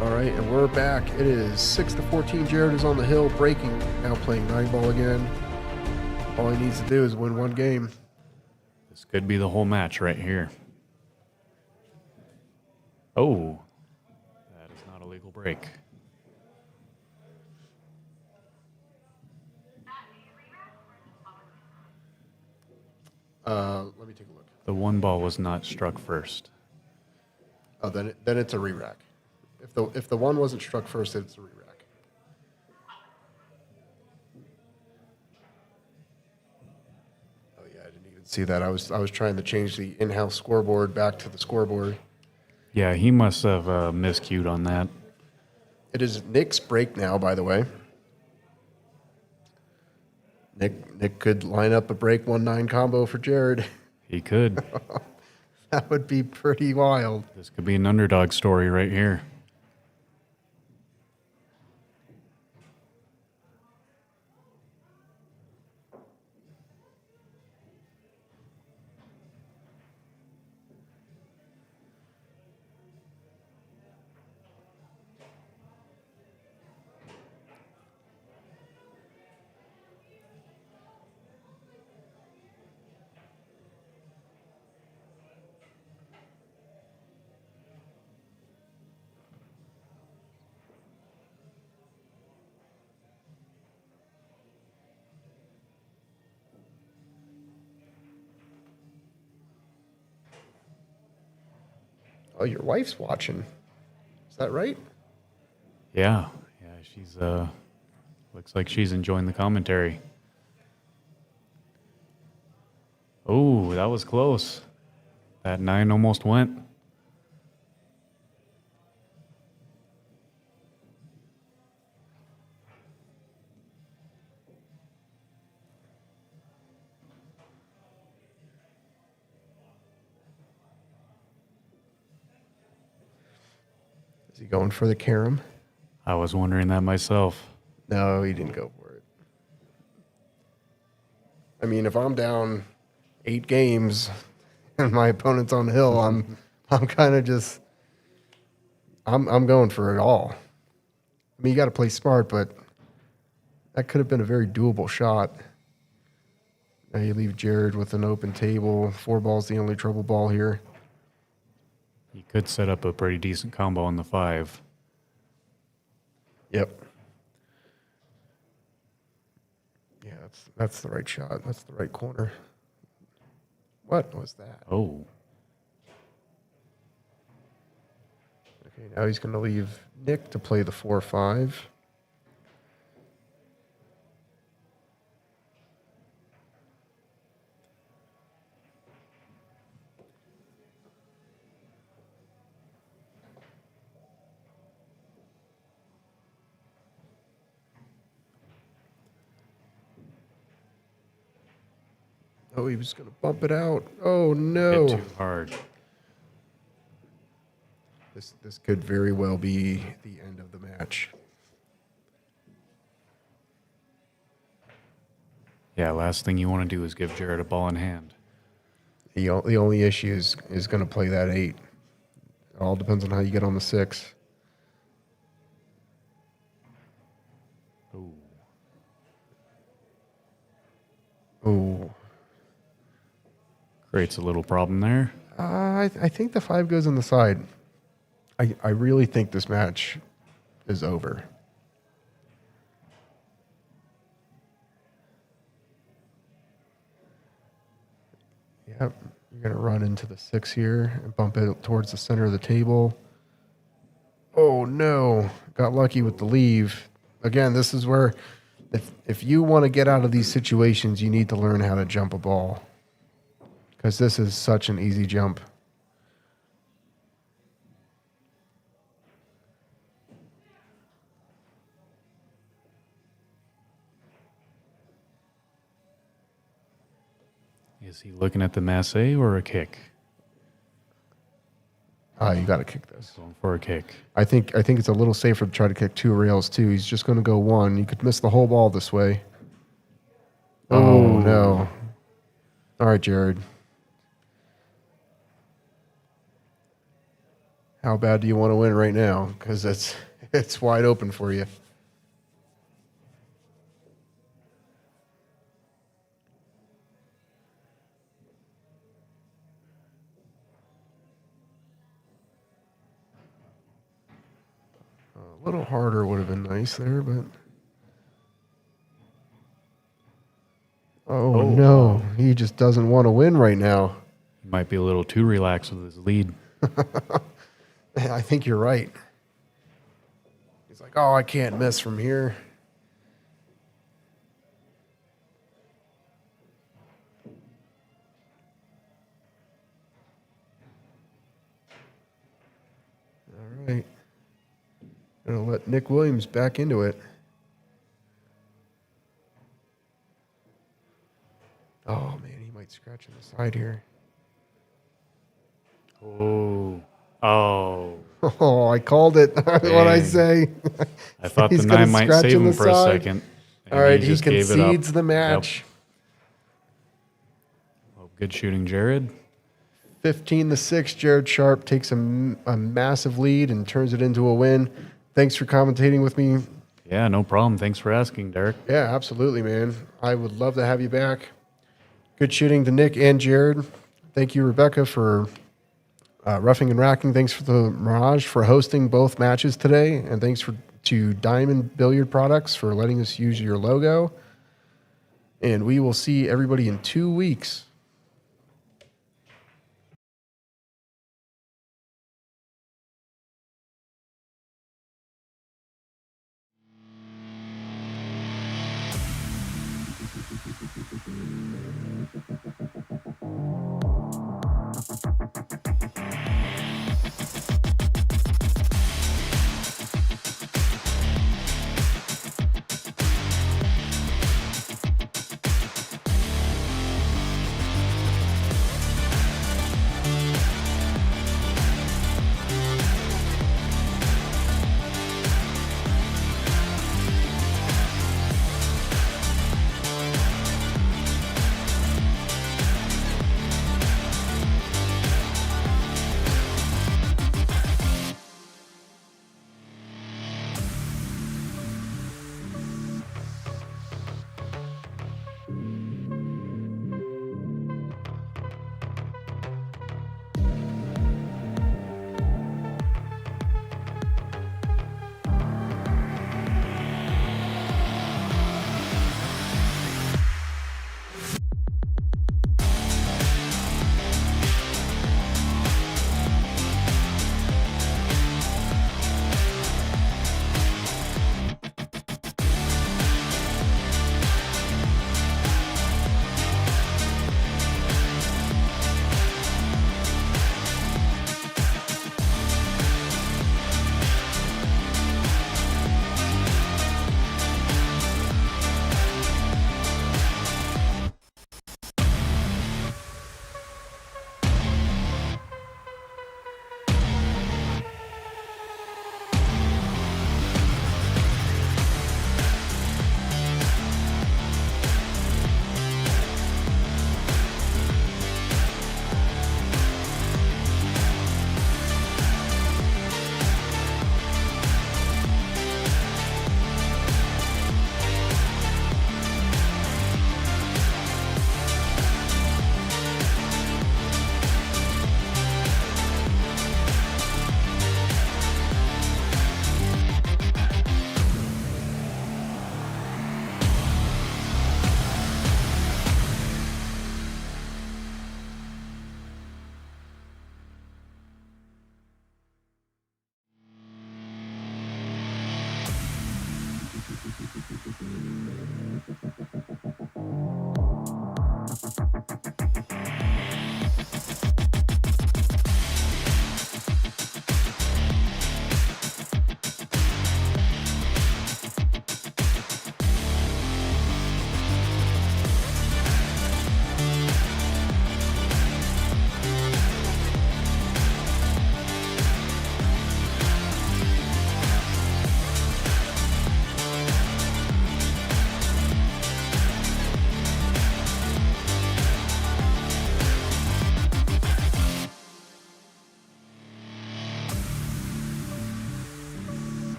All right, and we're back. It is 6-14. Jared is on the hill, breaking, now playing 9-ball again. All he needs to do is win one game. This could be the whole match right here. Oh, that is not a legal break. Let me take a look. The one ball was not struck first. Oh, then it's a re-rack. If the one wasn't struck first, it's a re-rack. Oh yeah, I didn't even see that. I was trying to change the in-house scoreboard back to the scoreboard. Yeah, he must have miscued on that. It is Nick's break now, by the way. Nick could line up a break 1-9 combo for Jared. He could. That would be pretty wild. This could be an underdog story right here. Oh, your wife's watching. Is that right? Yeah, she's looks like she's enjoying the commentary. Oh, that was close. That 9 almost went. Is he going for the carom? I was wondering that myself. No, he didn't go for it. I mean, if I'm down 8 games and my opponent's on the hill, I'm kind of just I'm going for it all. I mean, you got to play smart, but that could have been a very doable shot. Now you leave Jared with an open table. 4 ball's the only trouble ball here. He could set up a pretty decent combo on the 5. Yep. Yeah, that's the right shot. That's the right corner. What was that? Oh, Okay, now he's going to leave Nick to play the 4-5. Oh, he was going to bump it out. Oh, no. hit too hard. This could very well be the end of the match. Yeah, last thing you want to do is give Jared a ball in hand. The only issue is going to play that 8. It all depends on how you get on the 6. Ooh. Oh. Creates a little problem there. I think the 5 goes on the side. I really think this match is over. Yep, you're going to run into the 6 here and bump it towards the center of the table. Oh, no. Got lucky with the leave. Again, this is where if you want to get out of these situations, you need to learn how to jump a ball. Because this is such an easy jump. Is he looking at the masse or a kick? You got to kick this. Going for a kick. I think it's a little safer to try to kick 2 rails too. He's just going to go 1. You could miss the whole ball this way. Oh no! All right, Jared. how bad do you want to win right now? Because it's wide open for you. A little harder would have been nice there, but... Oh, no. He just doesn't want to win right now. He might be a little too relaxed with his lead. I think you're right. He's like, oh, I can't miss from here. All right. Gonna let Nick Williams back into it. Oh, man, he might scratch on the side here. Oh. Oh, I called it. What'd I say? I thought the He's gonna 9 might scratch save on him the for a side. second. All right, he just gave it up. concedes the match. Yep. Oh, good shooting, Jared. 15-6, Jared Sharpe takes a massive lead and turns it into a win. Thanks for commentating with me. Yeah, no problem. Thanks for asking, Derek. Yeah, absolutely, man. I would love to have you back. Good shooting to Nick and Jared. Thank you, Rebecca, for roughing and racking. Thanks for the Mirage for hosting both matches today. And thanks to Diamond Billiard Products for letting us use your logo. And we will see everybody in 2 weeks.